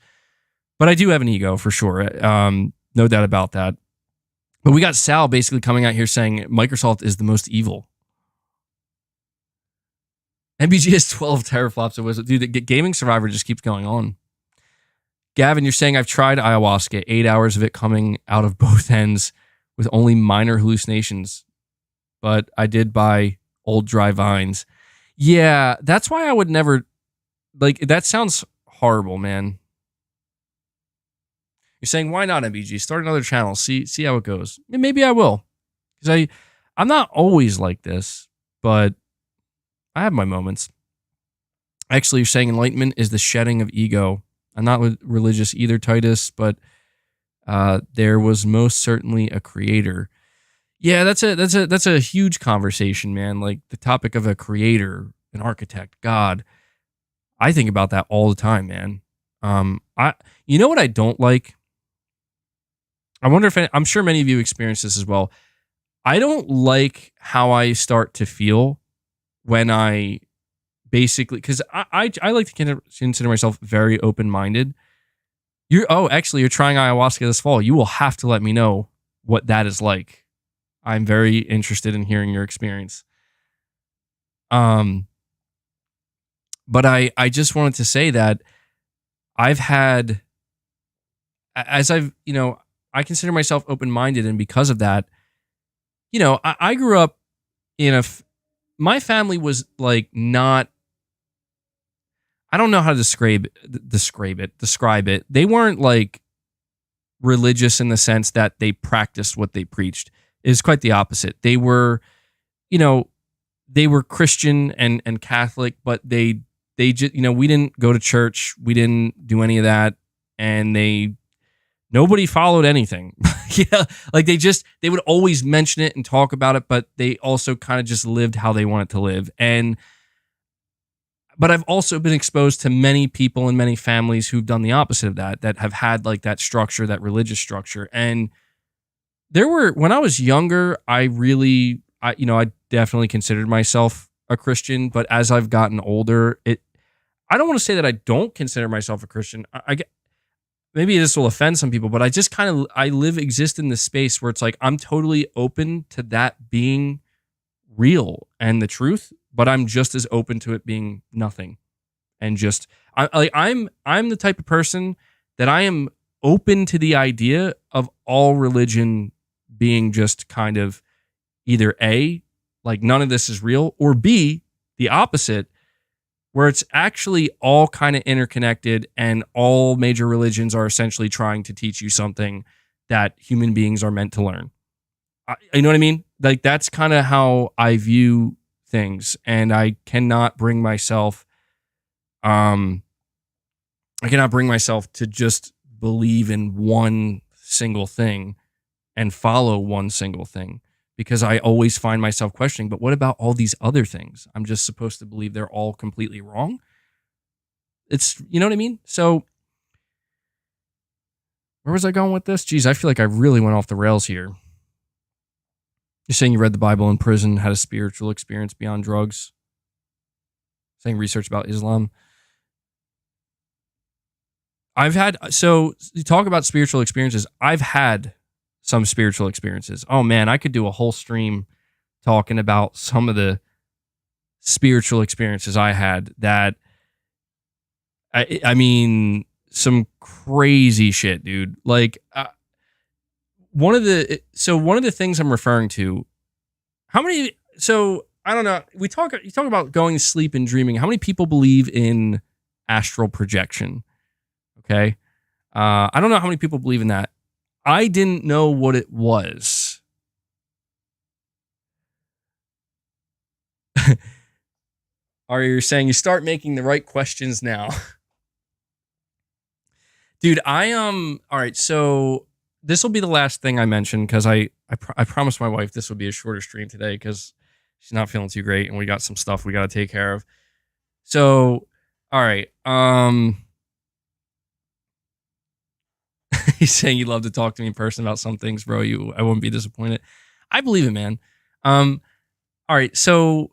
But I do have an ego for sure. No doubt about that. But we got Sal basically coming out here saying Microsoft is the most evil. MBG has 12 teraflops of wisdom. Dude, the Gaming Survivor just keeps going on. Gavin, you're saying I've tried ayahuasca, 8 hours of it coming out of both ends with only minor hallucinations. But I did buy old dry vines. Yeah, that's why I would never, like, that sounds horrible, man. You're saying, why not, MBG? Start another channel. See how it goes. Maybe I will. Because I'm not always like this, but I have my moments. Actually, you're saying enlightenment is the shedding of ego. I'm not religious either, Titus, but there was most certainly a creator. Yeah, that's a huge conversation, man. Like the topic of a creator, an architect, God. I think about that all the time, man. I you know what I don't like? I wonder if I'm sure many of you experience this as well. I don't like how I start to feel when I basically, because I like to consider myself very open minded. Actually, you're trying ayahuasca this fall. You will have to let me know what that is like. I'm very interested in hearing your experience. But I just wanted to say that I've had, as I've, I consider myself open minded, and because of that, I grew up in my family was like not, I don't know how to describe it. They weren't like religious in the sense that they practiced what they preached. It was quite the opposite. They were, they were Christian and Catholic, but they just, we didn't go to church. We didn't do any of that. And nobody followed anything. Yeah. Like they would always mention it and talk about it, but they also kind of just lived how they wanted to live. But I've also been exposed to many people and many families who've done the opposite of that have had like that structure, that religious structure. And when I was younger, I definitely considered myself a Christian, but as I've gotten older, I don't want to say that I don't consider myself a Christian. Maybe this will offend some people, but I just exist in this space where it's like, I'm totally open to that being real and the truth, but I'm just as open to it being nothing. And just, I'm the type of person that I am open to the idea of all religion being just kind of either A, like none of this is real, or B, the opposite, where it's actually all kind of interconnected and all major religions are essentially trying to teach you something that human beings are meant to learn. You know what I mean? Like that's kind of how I view things, and I cannot bring myself to just believe in one single thing and follow one single thing, because I always find myself questioning, but what about all these other things? I'm just supposed to believe they're all completely wrong? You know what I mean? So where was I going with this? Geez, I feel like I really went off the rails here. You're saying you read the Bible in prison, had a spiritual experience beyond drugs. Saying research about Islam. So you talk about spiritual experiences. I've had some spiritual experiences. Oh man, I could do a whole stream talking about some of the spiritual experiences I had that, I mean, some crazy shit, dude. Like, one of the things I'm referring to, I don't know. You talk about going to sleep and dreaming. How many people believe in astral projection? Okay. I don't know how many people believe in that. I didn't know what it was. You're saying you start making the right questions now. Dude, all right, so this will be the last thing I mention, because I promised my wife this would be a shorter stream today because she's not feeling too great and we got some stuff we got to take care of. So, all right. He's saying you'd love to talk to me in person about some things, bro. I wouldn't be disappointed. I believe it, man. All right, so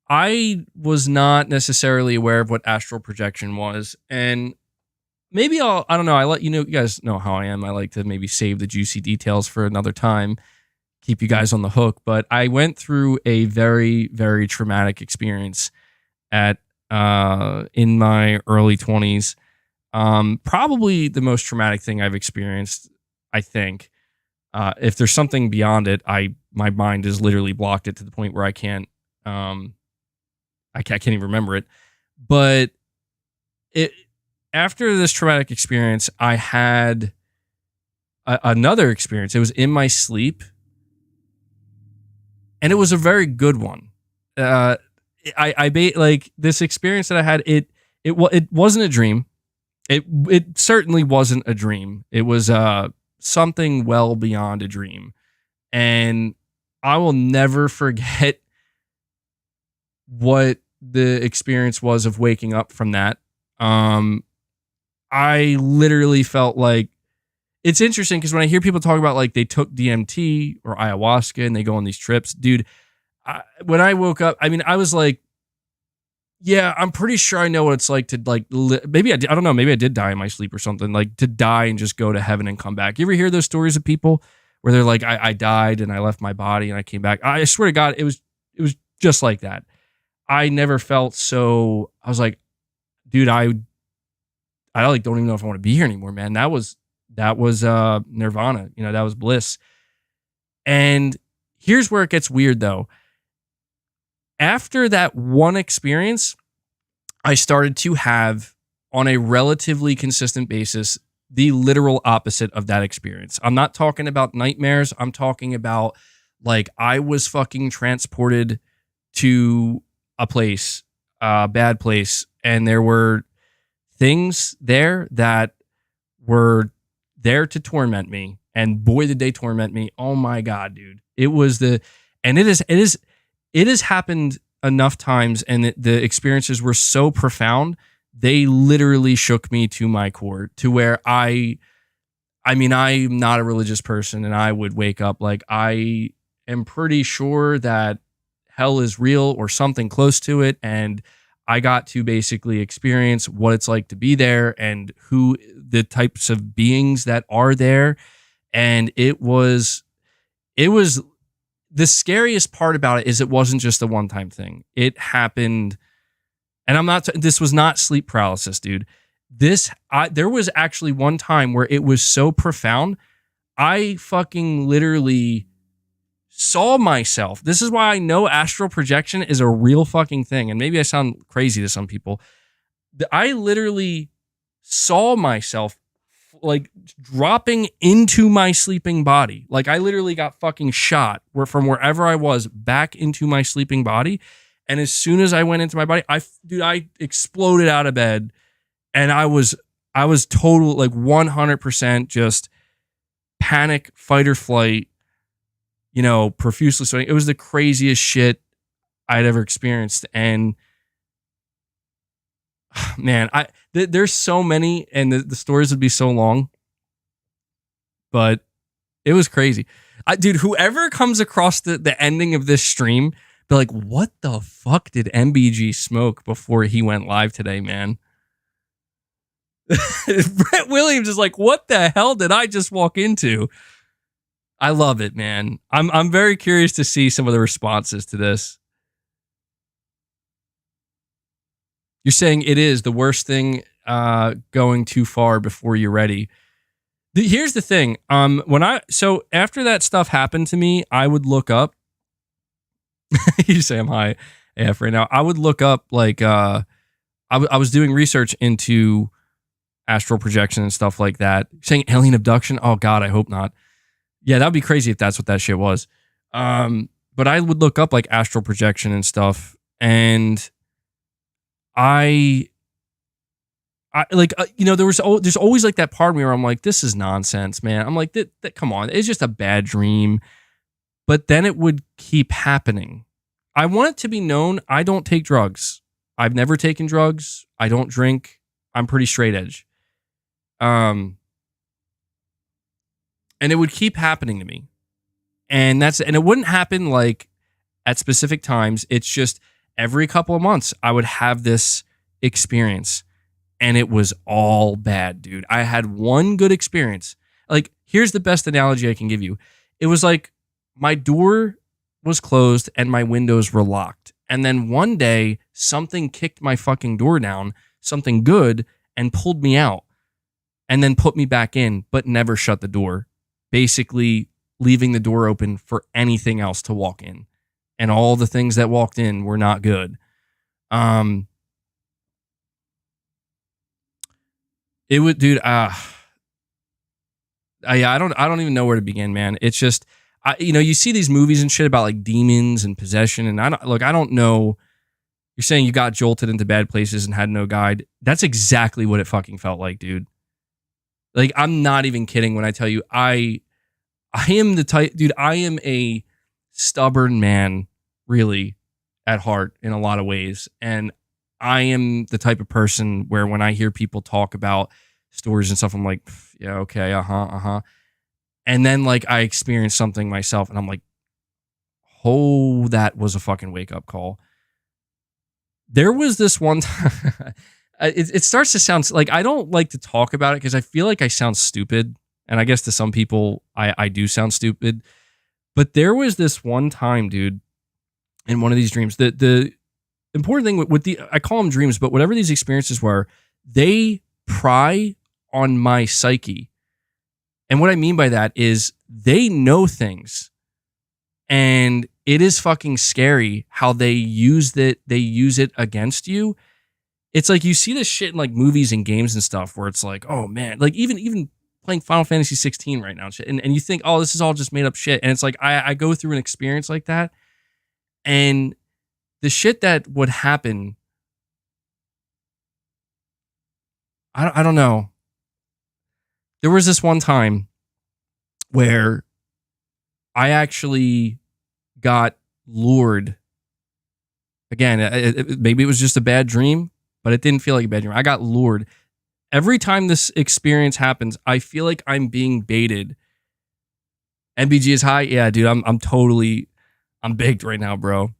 I was not necessarily aware of what astral projection was, and maybe I don't know. You guys know how I am. I like to maybe save the juicy details for another time, keep you guys on the hook. But I went through a very, very traumatic experience in my early 20s. Probably the most traumatic thing I've experienced, I think. If there's something beyond it, my mind has literally blocked it to the point where I can't even remember it. But after this traumatic experience, I had another experience. It was in my sleep. and it was a very good one. Like this experience that I had. It wasn't a dream. It certainly wasn't a dream. It was something well beyond a dream, and I will never forget what the experience was of waking up from that. I literally felt like it's interesting because when I hear people talk about like they took DMT or ayahuasca and they go on these trips, dude, when I woke up, I mean, I was like, yeah, I'm pretty sure I know what it's like to like, maybe I don't know, maybe I did die in my sleep or something, like to die and just go to heaven and come back. You ever hear those stories of people where they're like, I died and I left my body and I came back? I swear to God, it was just like that. I never felt so, I was like, dude, I like don't even know if I want to be here anymore, man. That was nirvana, you know, that was bliss. And here's where it gets weird though. After that one experience, I started to have, on a relatively consistent basis, the literal opposite of that experience. I'm not talking about nightmares. I'm talking about like I was fucking transported to a place, a bad place, and there were things there that were there to torment me. And boy, did they torment me. Oh my God, dude. It was and it has happened enough times, and the experiences were so profound. They literally shook me to my core, to where I mean, I'm not a religious person, and I would wake up like, I am pretty sure that hell is real or something close to it. And I got to basically experience what it's like to be there and who the types of beings that are there. And it was the scariest part about it is it wasn't just a one-time thing. It happened, and this was not sleep paralysis, dude. There was actually one time where it was so profound, I fucking literally saw myself. This is why I know astral projection is a real fucking thing. And maybe I sound crazy to some people. I literally saw myself like dropping into my sleeping body. Like I literally got fucking shot from wherever I was back into my sleeping body. And as soon as I went into my body, I exploded out of bed, and I was total, like 100% just panic, fight or flight, you know, profusely sweating. It was the craziest shit I'd ever experienced. And man, there's so many, and the stories would be so long, but it was crazy. Dude, whoever comes across the ending of this stream, be like, what the fuck did MBG smoke before he went live today, man? Brett Williams is like, what the hell did I just walk into? I love it, man. I'm very curious to see some of the responses to this. You're saying it is the worst thing, going too far before you're ready. Here's the thing. So after that stuff happened to me, I would look up. You say I'm high AF right now. I would look up like I was doing research into astral projection and stuff like that. Saying alien abduction. Oh God, I hope not. Yeah, that would be crazy if that's what that shit was. But I would look up like astral projection and stuff, and I like, you know, there's always like that part of me where I'm like, this is nonsense, man. I'm like, that come on, it's just a bad dream. But then it would keep happening. I want it to be known, I don't take drugs. I've never taken drugs. I don't drink. I'm pretty straight edge. And it would keep happening to me. And it wouldn't happen like at specific times. It's just every couple of months I would have this experience, and it was all bad, dude. I had one good experience. Like, here's the best analogy I can give you. It was like my door was closed and my windows were locked. And then one day something kicked my fucking door down, something good, and pulled me out and then put me back in, but never shut the door. Basically leaving the door open for anything else to walk in. And all the things that walked in were not good. It would, dude, I don't even know where to begin, man. It's just, you see these movies and shit about like demons and possession, and I don't know. You're saying you got jolted into bad places and had no guide. That's exactly what it fucking felt like, dude. Like, I'm not even kidding when I tell you, I am the type, dude. I am a stubborn man, really, at heart in a lot of ways, and I am the type of person where when I hear people talk about stories and stuff, I'm like, yeah, okay, and then like I experience something myself, and I'm like, oh, that was a fucking wake up call. There was this one time. It starts to sound like I don't like to talk about it because I feel like I sound stupid. And I guess to some people, I do sound stupid. But there was this one time, dude, in one of these dreams. The important thing with I call them dreams, but whatever these experiences were, they pry on my psyche. And what I mean by that is they know things. And it is fucking scary how they use it against you. It's like you see this shit in like movies and games and stuff where it's like, oh man, like even playing Final Fantasy 16 right now and shit. And you think, oh, this is all just made up shit. And it's like I go through an experience like that, and the shit that would happen, I don't know. There was this one time where I actually got lured. Again, maybe it was just a bad dream, but it didn't feel like a bad dream. I got lured. Every time this experience happens, I feel like I'm being baited. MBG is high. Yeah, dude, I'm baked right now, bro.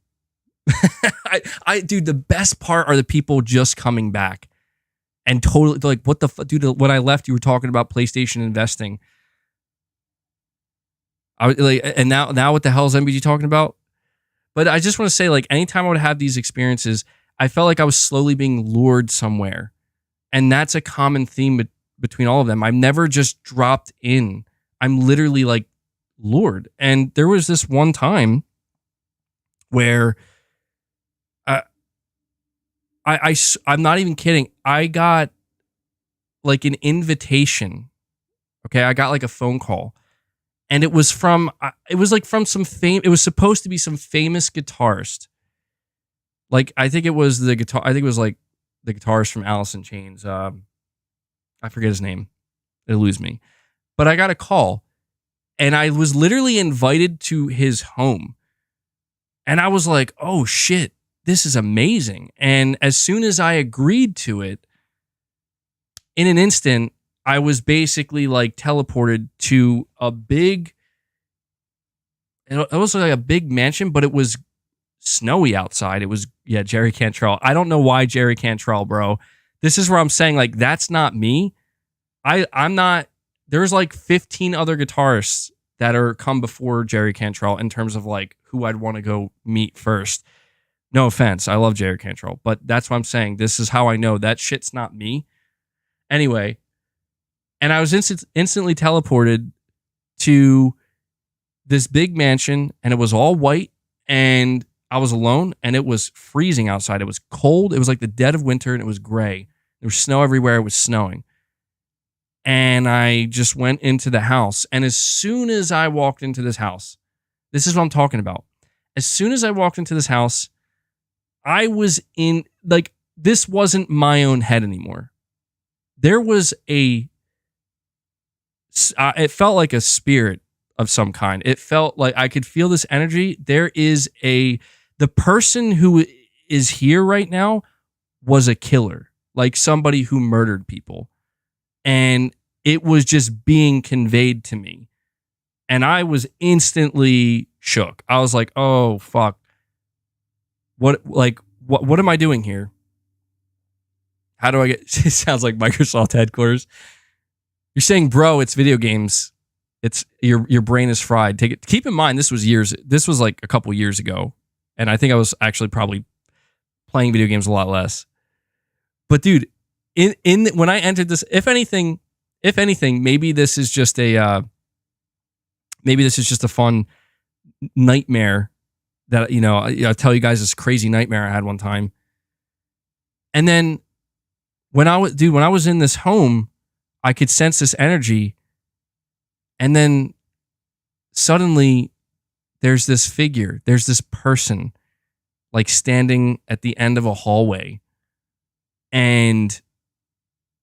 Dude, the best part are the people just coming back and totally like, what the fuck, dude? When I left, you were talking about PlayStation investing. I was like, and now what the hell is MBG talking about? But I just want to say, like, anytime I would have these experiences, I felt like I was slowly being lured somewhere. And that's a common theme between all of them. I'm never just dropped in. I'm literally like lured. And there was this one time where I'm not even kidding. I got like an invitation. Okay, I got like a phone call. And it was from it was supposed to be some famous guitarist. Like, I think it was like the guitarist from Alice in Chains. I forget his name. It'll lose me. But I got a call, and I was literally invited to his home. And I was like, oh shit, this is amazing. And as soon as I agreed to it, in an instant, I was basically like teleported to a big, it was like a big mansion, but it was snowy outside. It was, yeah, Jerry Cantrell. I don't know why Jerry Cantrell, bro. This is where I'm saying, like, that's not me. I'm not, there's like 15 other guitarists that are come before Jerry Cantrell in terms of like who I'd want to go meet first. No offense. I love Jerry Cantrell, but that's what I'm saying. This is how I know that shit's not me. Anyway. And I was instantly teleported to this big mansion, and it was all white, and I was alone, and it was freezing outside. It was cold. It was like the dead of winter, and it was gray. There was snow everywhere. It was snowing. And I just went into the house. And as soon as I walked into this house, this is what I'm talking about. As soon as I walked into this house, I was in, like, this wasn't my own head anymore. There was it felt like a spirit of some kind. It felt like I could feel this energy. There is the person who is here right now was a killer, like somebody who murdered people. And it was just being conveyed to me. And I was instantly shook. I was like, oh, fuck. What am I doing here? How do I get, it sounds like Microsoft headquarters. You're saying, bro, it's video games. It's your brain is fried. Take it. Keep in mind, this was like a couple years ago. And I think I was actually probably playing video games a lot less. But dude, when I entered this, if anything, maybe this is just a fun nightmare that, I'll tell you guys this crazy nightmare I had one time. And then when I was in this home, I could sense this energy. And then suddenly there's this figure, there's this person like standing at the end of a hallway. And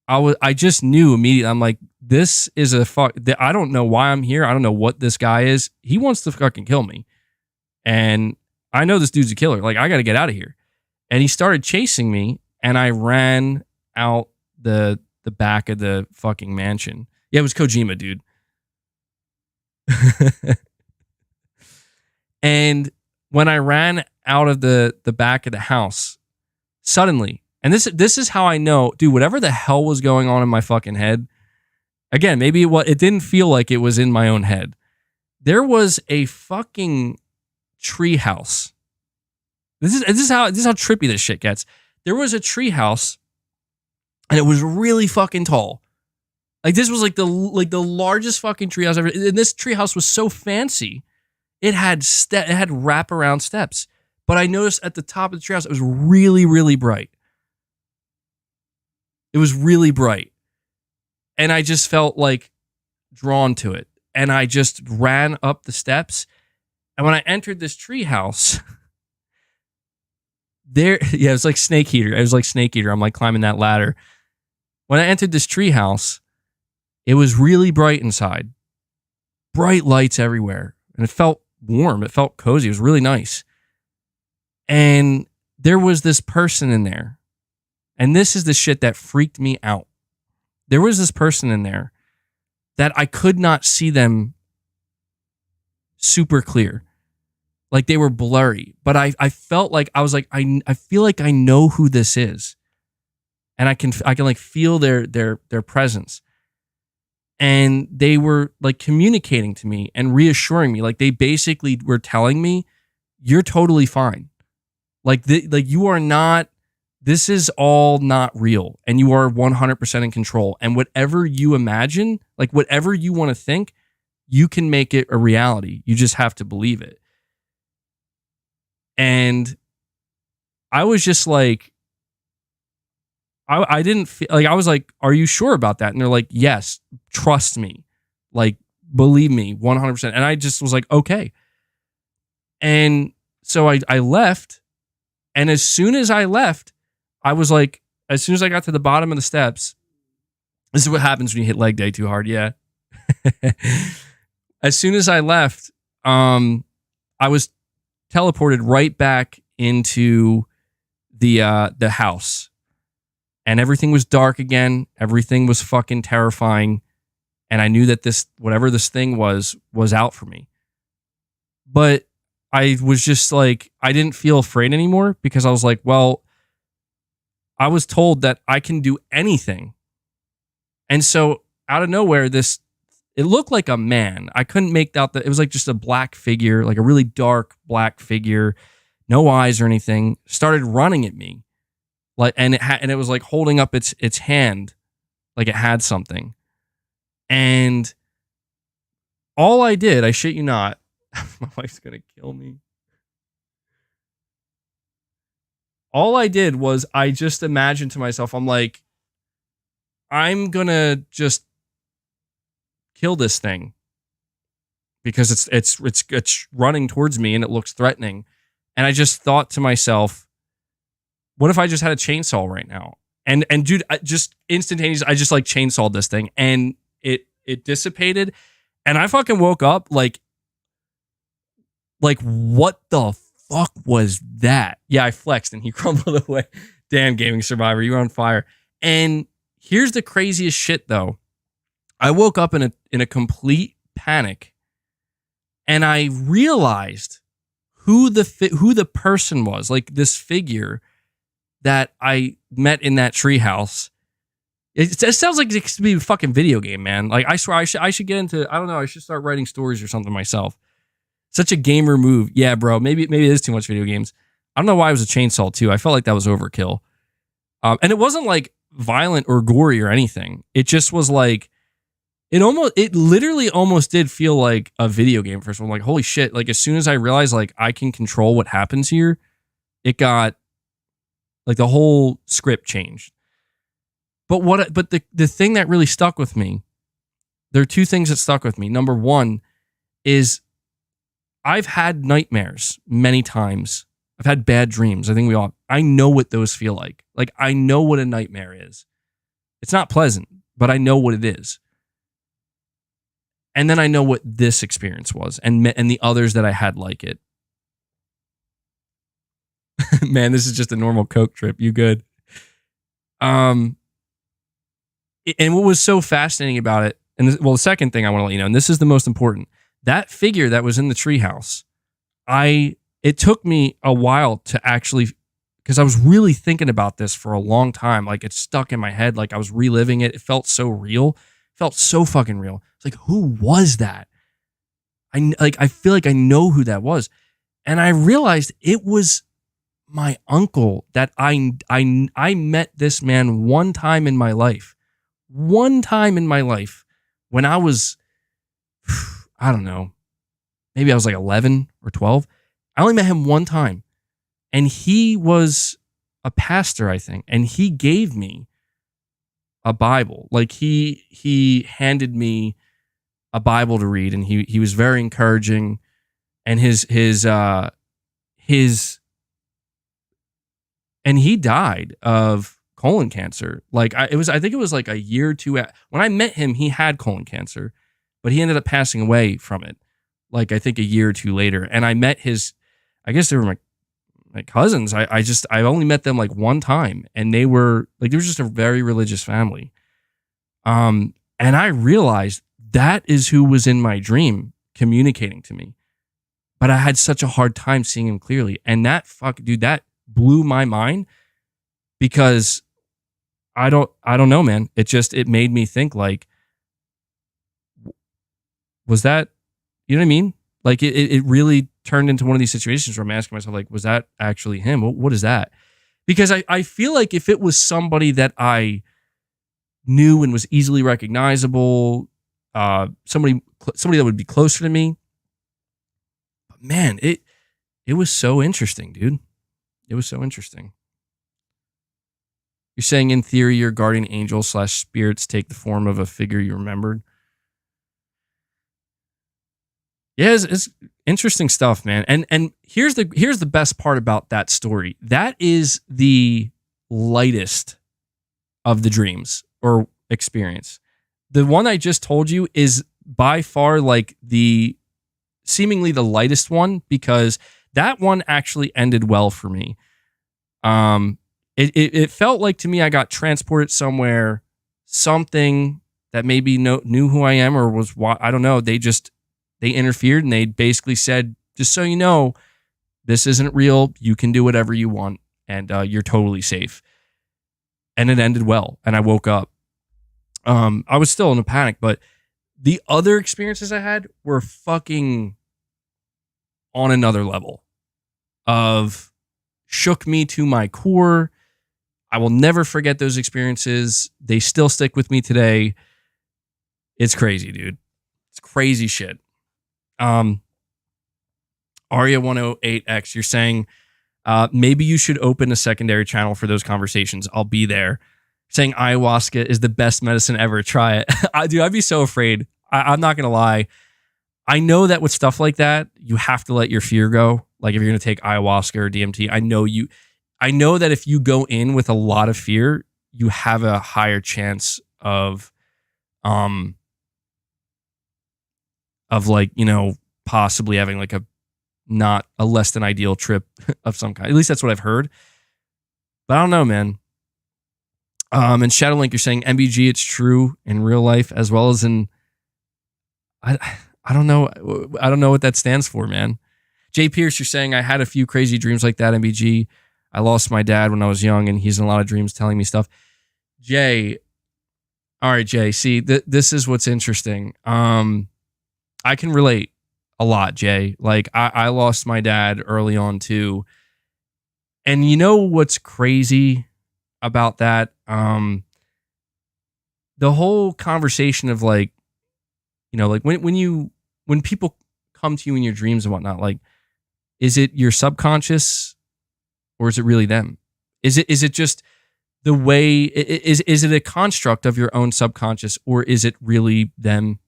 I just knew immediately. I'm like, this is a fuck. I don't know why I'm here. I don't know what this guy is. He wants to fucking kill me. And I know this dude's a killer. Like, I got to get out of here. And he started chasing me, and I ran out the back of the fucking mansion. Yeah, it was Kojima, dude. And when I ran out of the back of the house, suddenly, and this is how I know, dude, whatever the hell was going on in my fucking head, again, maybe it didn't feel like it was in my own head. There was a fucking tree house. This is how trippy this shit gets. There was a tree house, and it was really fucking tall. Like, this was like the largest fucking tree house ever. And this tree house was so fancy. It had wraparound steps. But I noticed at the top of the treehouse, it was really, really bright. It was really bright. And I just felt like drawn to it. And I just ran up the steps. And when I entered this treehouse, it was like Snake Eater. It was like Snake Eater. I'm like climbing that ladder. When I entered this treehouse, it was really bright inside. Bright lights everywhere. And it felt warm. It felt cozy. It was really nice. And there was this person in there. And this is the shit that freaked me out. There was this person in there that I could not see them super clear. Like, they were blurry. But I felt like, I was like, I feel like I know who this is. And I can like feel their presence. And they were like communicating to me and reassuring me. Like, they basically were telling me, you're totally fine. Like, you are not, this is all not real. And you are 100% in control. And whatever you imagine, like whatever you want to think, you can make it a reality. You just have to believe it. And I was just like, I didn't feel like, I was like, are you sure about that? And they're like, yes, trust me. Like, believe me, 100%. And I just was like, okay. And so I left. And as soon as I left, I was like, as soon as I got to the bottom of the steps, this is what happens when you hit leg day too hard. Yeah. As soon as I left, I was teleported right back into the house. And everything was dark again. Everything was fucking terrifying. And I knew that this, whatever this thing was out for me. But I was just like, I didn't feel afraid anymore because I was like, well, I was told that I can do anything. And so out of nowhere, it looked like a man. I couldn't make out that it was like just a black figure, like a really dark black figure, no eyes or anything, started running at me. Like, and it was like holding up its hand, like it had something. And all I did, I shit you not, my wife's gonna kill me. All I did was I just imagined to myself, I'm like, I'm gonna just kill this thing because it's running towards me and it looks threatening. And I just thought to myself, what if I just had a chainsaw right now? And dude, just instantaneously, I just like chainsawed this thing and it dissipated. And I fucking woke up like what the fuck was that? Yeah, I flexed and he crumbled away. Damn, Gaming Survivor, you're on fire. And here's the craziest shit though. I woke up in a complete panic and I realized who the person was, like this figure that I met in that treehouse. It sounds like it could be a fucking video game, man. Like, I swear I should get into, I don't know, I should start writing stories or something myself. Such a gamer move. Yeah, bro, maybe it is too much video games. I don't know why it was a chainsaw too. I felt like that was overkill. And it wasn't like violent or gory or anything. It just was like, it literally almost did feel like a video game first. I'm like, holy shit. Like, as soon as I realized like I can control what happens here, it got like the whole script changed. But the thing that really stuck with me, there are two things that stuck with me. Number one is I've had nightmares many times. I've had bad dreams. I think we all, I know what those feel like. Like, I know what a nightmare is. It's not pleasant, but I know what it is. And then I know what this experience was and the others that I had like it. Man, this is just a normal Coke trip. You good? And what was so fascinating about it, and this, well, the second thing I want to let you know, and this is the most important, that figure that was in the treehouse, it took me a while to actually, because I was really thinking about this for a long time. Like, it stuck in my head. Like, I was reliving it. It felt so real. It felt so fucking real. It's like, who was that? I feel like I know who that was. And I realized it was my uncle that I met this man one time in my life. One time in my life when I was, I don't know, maybe I was like 11 or 12. I only met him one time. And he was a pastor, I think. And he gave me a Bible. Like, he handed me a Bible to read, and he was very encouraging. And and he died of colon cancer. Like, I think it was like a year or two. When I met him, he had colon cancer, but he ended up passing away from it. Like, I think a year or two later. And I met I guess they were my cousins. I only met them like one time, and they were just a very religious family. And I realized that is who was in my dream communicating to me. But I had such a hard time seeing him clearly. And that that blew my mind, because I don't know, man. It made me think, like, was that, you know what I mean? Like, it really turned into one of these situations where I'm asking myself, like, was that actually him? What is that? Because I feel like if it was somebody that I knew and was easily recognizable, somebody that would be closer to me, but man, it was so interesting, dude. It was so interesting. You're saying, in theory, your guardian angel / spirits take the form of a figure you remembered. Yeah, it's interesting stuff, man. And here's the best part about that story. That is the lightest of the dreams or experience. The one I just told you is by far like seemingly the lightest one, because that one actually ended well for me. It felt like to me I got transported somewhere, something that maybe knew who I am, or was, I don't know. They interfered, and they basically said, just so you know, this isn't real. You can do whatever you want, and you're totally safe. And it ended well, and I woke up. I was still in a panic, but the other experiences I had were fucking on another level of shook me to my core. I will never forget those experiences. They still stick with me today. It's crazy, dude. It's crazy shit. Aria108X, you're saying, maybe you should open a secondary channel for those conversations. I'll be there. Saying ayahuasca is the best medicine ever. Try it. Dude, I'd be so afraid. I'm not going to lie. I know that with stuff like that, you have to let your fear go. Like, if you're going to take ayahuasca or DMT, I know that if you go in with a lot of fear, you have a higher chance of like, you know, possibly having like a less than ideal trip of some kind. At least that's what I've heard. But I don't know, man. And Shadowlink, you're saying MBG, it's true in real life as well as in, I don't know. I don't know what that stands for, man. Jay Pierce, you're saying, I had a few crazy dreams like that, MBG. I lost my dad when I was young, and he's in a lot of dreams telling me stuff. Jay, all right, Jay, see, this is what's interesting. I can relate a lot, Jay. Like, I lost my dad early on too. And you know what's crazy about that? The whole conversation of, like, you know, like when people come to you in your dreams and whatnot, like, is it your subconscious or is it really them? Is it just the way, is it a construct of your own subconscious, or is it really them?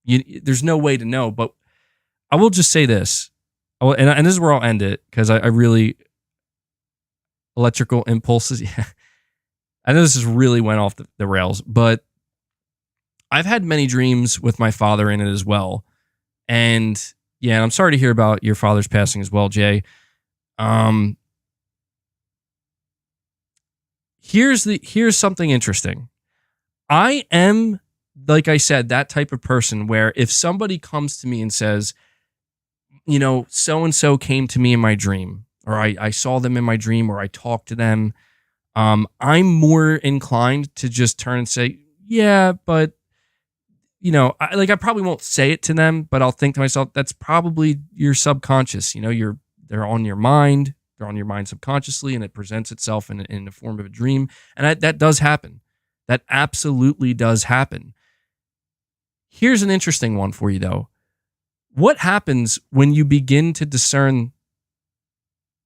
There's no way to know, but I will just say this, and this is where I'll end it, because I really, electrical impulses. Yeah, I know this has really went off the rails, but I've had many dreams with my father in it as well. And yeah, and I'm sorry to hear about your father's passing as well, Jay. Here's something interesting. I am, like I said, that type of person where if somebody comes to me and says, you know, so-and-so came to me in my dream, or I saw them in my dream, or I talked to them, I'm more inclined to just turn and say, yeah, but, you know, I probably won't say it to them, but I'll think to myself, that's probably your subconscious. You know, they're on your mind. They're on your mind subconsciously, and it presents itself in the form of a dream. And that does happen. That absolutely does happen. Here's an interesting one for you, though. What happens when you begin to discern,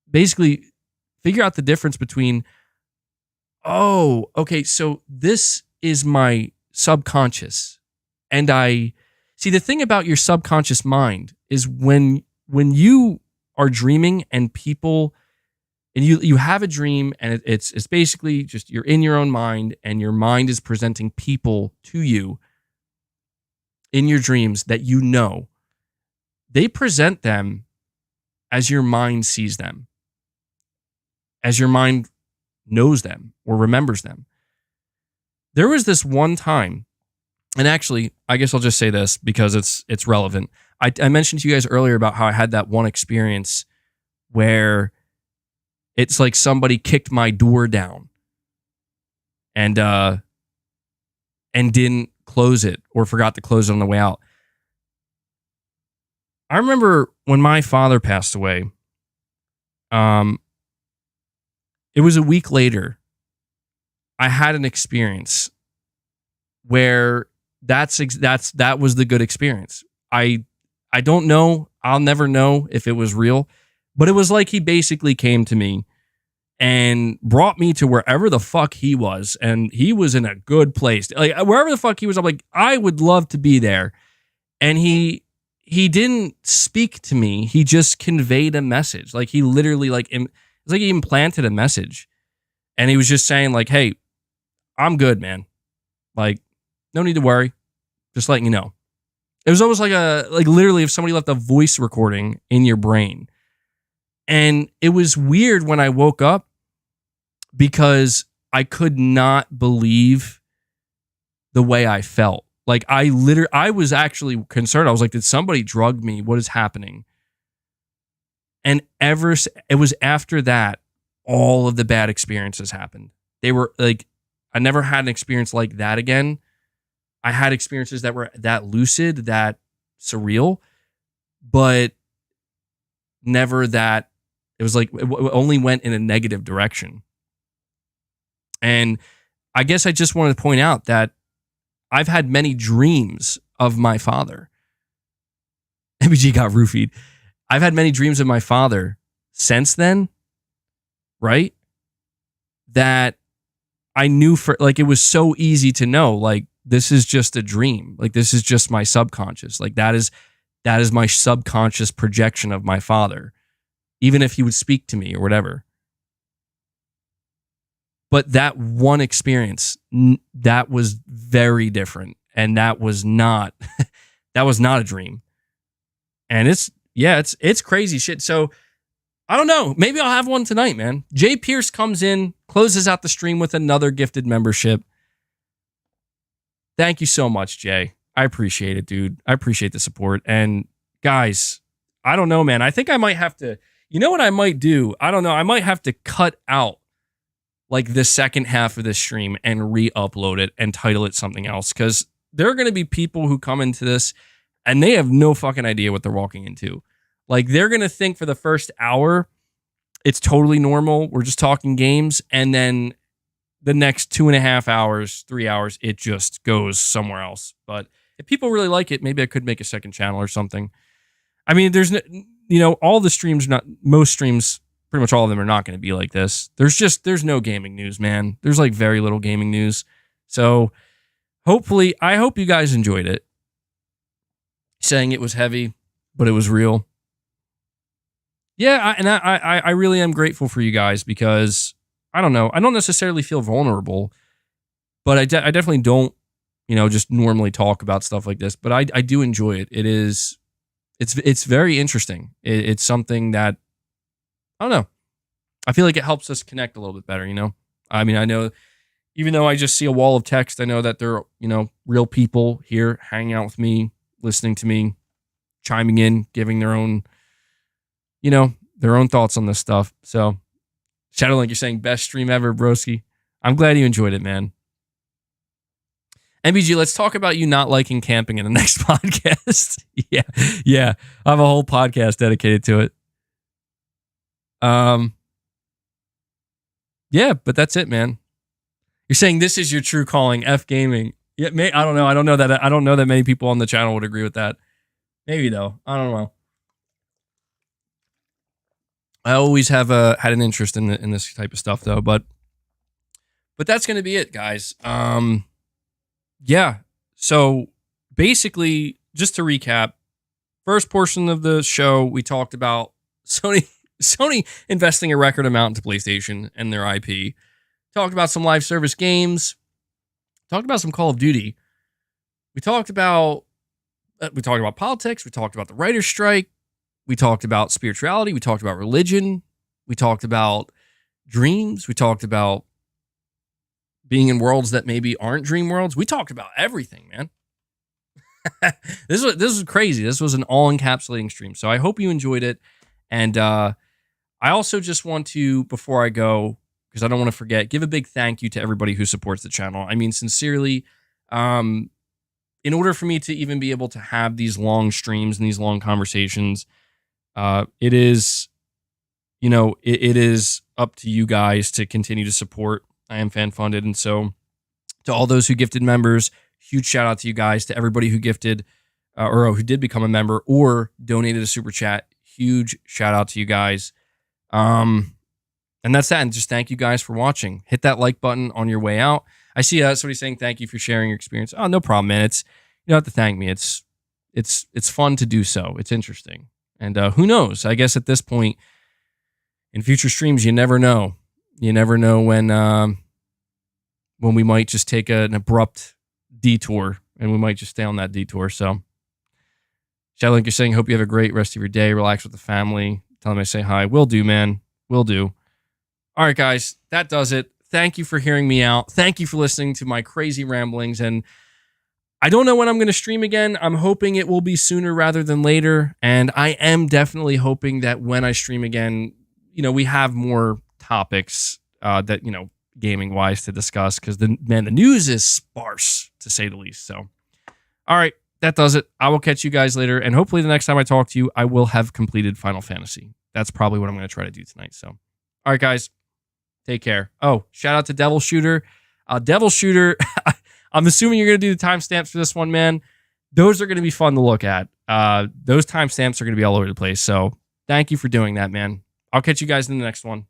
basically figure out the difference between, oh, okay, so this is my subconscious. And I see, the thing about your subconscious mind is when you are dreaming and people, and you have a dream, and it's basically just you're in your own mind, and your mind is presenting people to you in your dreams that you know. They present them as your mind sees them, as your mind knows them or remembers them. There was this one time, and actually, I guess I'll just say this because it's relevant. I mentioned to you guys earlier about how I had that one experience where it's like somebody kicked my door down and didn't close it, or forgot to close it on the way out. I remember when my father passed away, it was a week later, I had an experience where that was the good experience. I don't know, I'll never know if it was real, but it was like he basically came to me and brought me to wherever the fuck he was, and he was in a good place. Like wherever the fuck he was, I'm like, I would love to be there. And he didn't speak to me. He just conveyed a message. Like he literally, it's like he implanted a message. And he was just saying like, hey, I'm good, man. Like, no need to worry. Just letting you know. It was almost like literally if somebody left a voice recording in your brain. And it was weird when I woke up because I could not believe the way I felt. Like I was actually concerned. I was like, did somebody drug me? What is happening? And it was after that, all of the bad experiences happened. They were like, I never had an experience like that again. I had experiences that were that lucid, that surreal, but never that. It was like, it only went in a negative direction. And I guess I just wanted to point out that I've had many dreams of my father. MBG got roofied. I've had many dreams of my father since then, right? That I knew it was so easy to know, like, this is just a dream. Like, this is just my subconscious. Like, that is my subconscious projection of my father, even if he would speak to me or whatever. But that one experience, that was very different. And that was not, that was not a dream. And it's crazy shit. So I don't know. Maybe I'll have one tonight, man. Jay Pierce comes in, closes out the stream with another gifted membership. Thank you so much, Jay. I appreciate it, dude. I appreciate the support. And guys, I don't know, man. I think I might have to, you know what I might do? I don't know. I might have to cut out like the second half of this stream and re-upload it and title it something else. Because there are going to be people who come into this and they have no fucking idea what they're walking into. Like, they're going to think for the first hour, it's totally normal. We're just talking games. And then the next 2.5 hours, 3 hours, it just goes somewhere else. But if people really like it, maybe I could make a second channel or something. I mean, there's no, all the streams, most streams, pretty much all of them are not going to be like this. There's no gaming news, man. There's like very little gaming news. So hopefully, I hope you guys enjoyed it. Saying it was heavy. but it was real. Yeah, I really am grateful for you guys because I don't know. I don't necessarily feel vulnerable, but I definitely don't, just normally talk about stuff like this. But I do enjoy it. It's very interesting. It's something that I don't know. I feel like it helps us connect a little bit better. I mean, I know even though I just see a wall of text, I know that there are real people here hanging out with me, listening to me, chiming in, giving their own thoughts on this stuff. So, Shadowlink, you're saying best stream ever, broski. I'm glad you enjoyed it, man. MBG, let's talk about you not liking camping in the next podcast. Yeah. I have a whole podcast dedicated to it. Yeah, but that's it, man. You're saying this is your true calling, F gaming. Yeah, I don't know. I don't know that many people on the channel would agree with that. Maybe though. I don't know. I always have had an interest in this type of stuff though, but that's going to be it, guys. Yeah. So basically, just to recap, first portion of the show, we talked about Sony investing a record amount into PlayStation and their IP. Talked about some live service games. Talked about some Call of Duty. We talked about politics. We talked about the writer's strike. We talked about spirituality. We talked about religion. We talked about dreams. We talked about being in worlds that maybe aren't dream worlds. We talked about everything, man. This was crazy. This was an all-encapsulating stream. So I hope you enjoyed it. And I also just want to, before I go, because I don't want to forget, give a big thank you to everybody who supports the channel. I mean, sincerely, in order for me to even be able to have these long streams and these long conversations, it is, it is up to you guys to continue to support. I am fan funded. And so to all those who gifted members, huge shout out to you guys, to everybody who gifted or who did become a member or donated a super chat. Huge shout out to you guys. And that's that. And just thank you guys for watching. Hit that like button on your way out. I see somebody saying thank you for sharing your experience. Oh, no problem, man. You don't have to thank me. It's fun to do so. It's interesting. And who knows? I guess at this point in future streams, you never know. You never know when we might just take an abrupt detour and we might just stay on that detour. So, Shadowlink, you're saying, hope you have a great rest of your day. Relax with the family. Tell them I say hi. Will do, man. Will do. All right, guys, that does it. Thank you for hearing me out. Thank you for listening to my crazy ramblings. And I don't know when I'm going to stream again. I'm hoping it will be sooner rather than later. And I am definitely hoping that when I stream again, we have more topics that, gaming wise to discuss, because the news is sparse to say the least. So, all right, that does it. I will catch you guys later. And hopefully the next time I talk to you, I will have completed Final Fantasy. That's probably what I'm going to try to do tonight. So, all right, guys, take care. Oh, shout out to Devil Shooter. Devil Shooter, I'm assuming you're going to do the timestamps for this one, man. Those are going to be fun to look at. Those timestamps are going to be all over the place. So thank you for doing that, man. I'll catch you guys in the next one.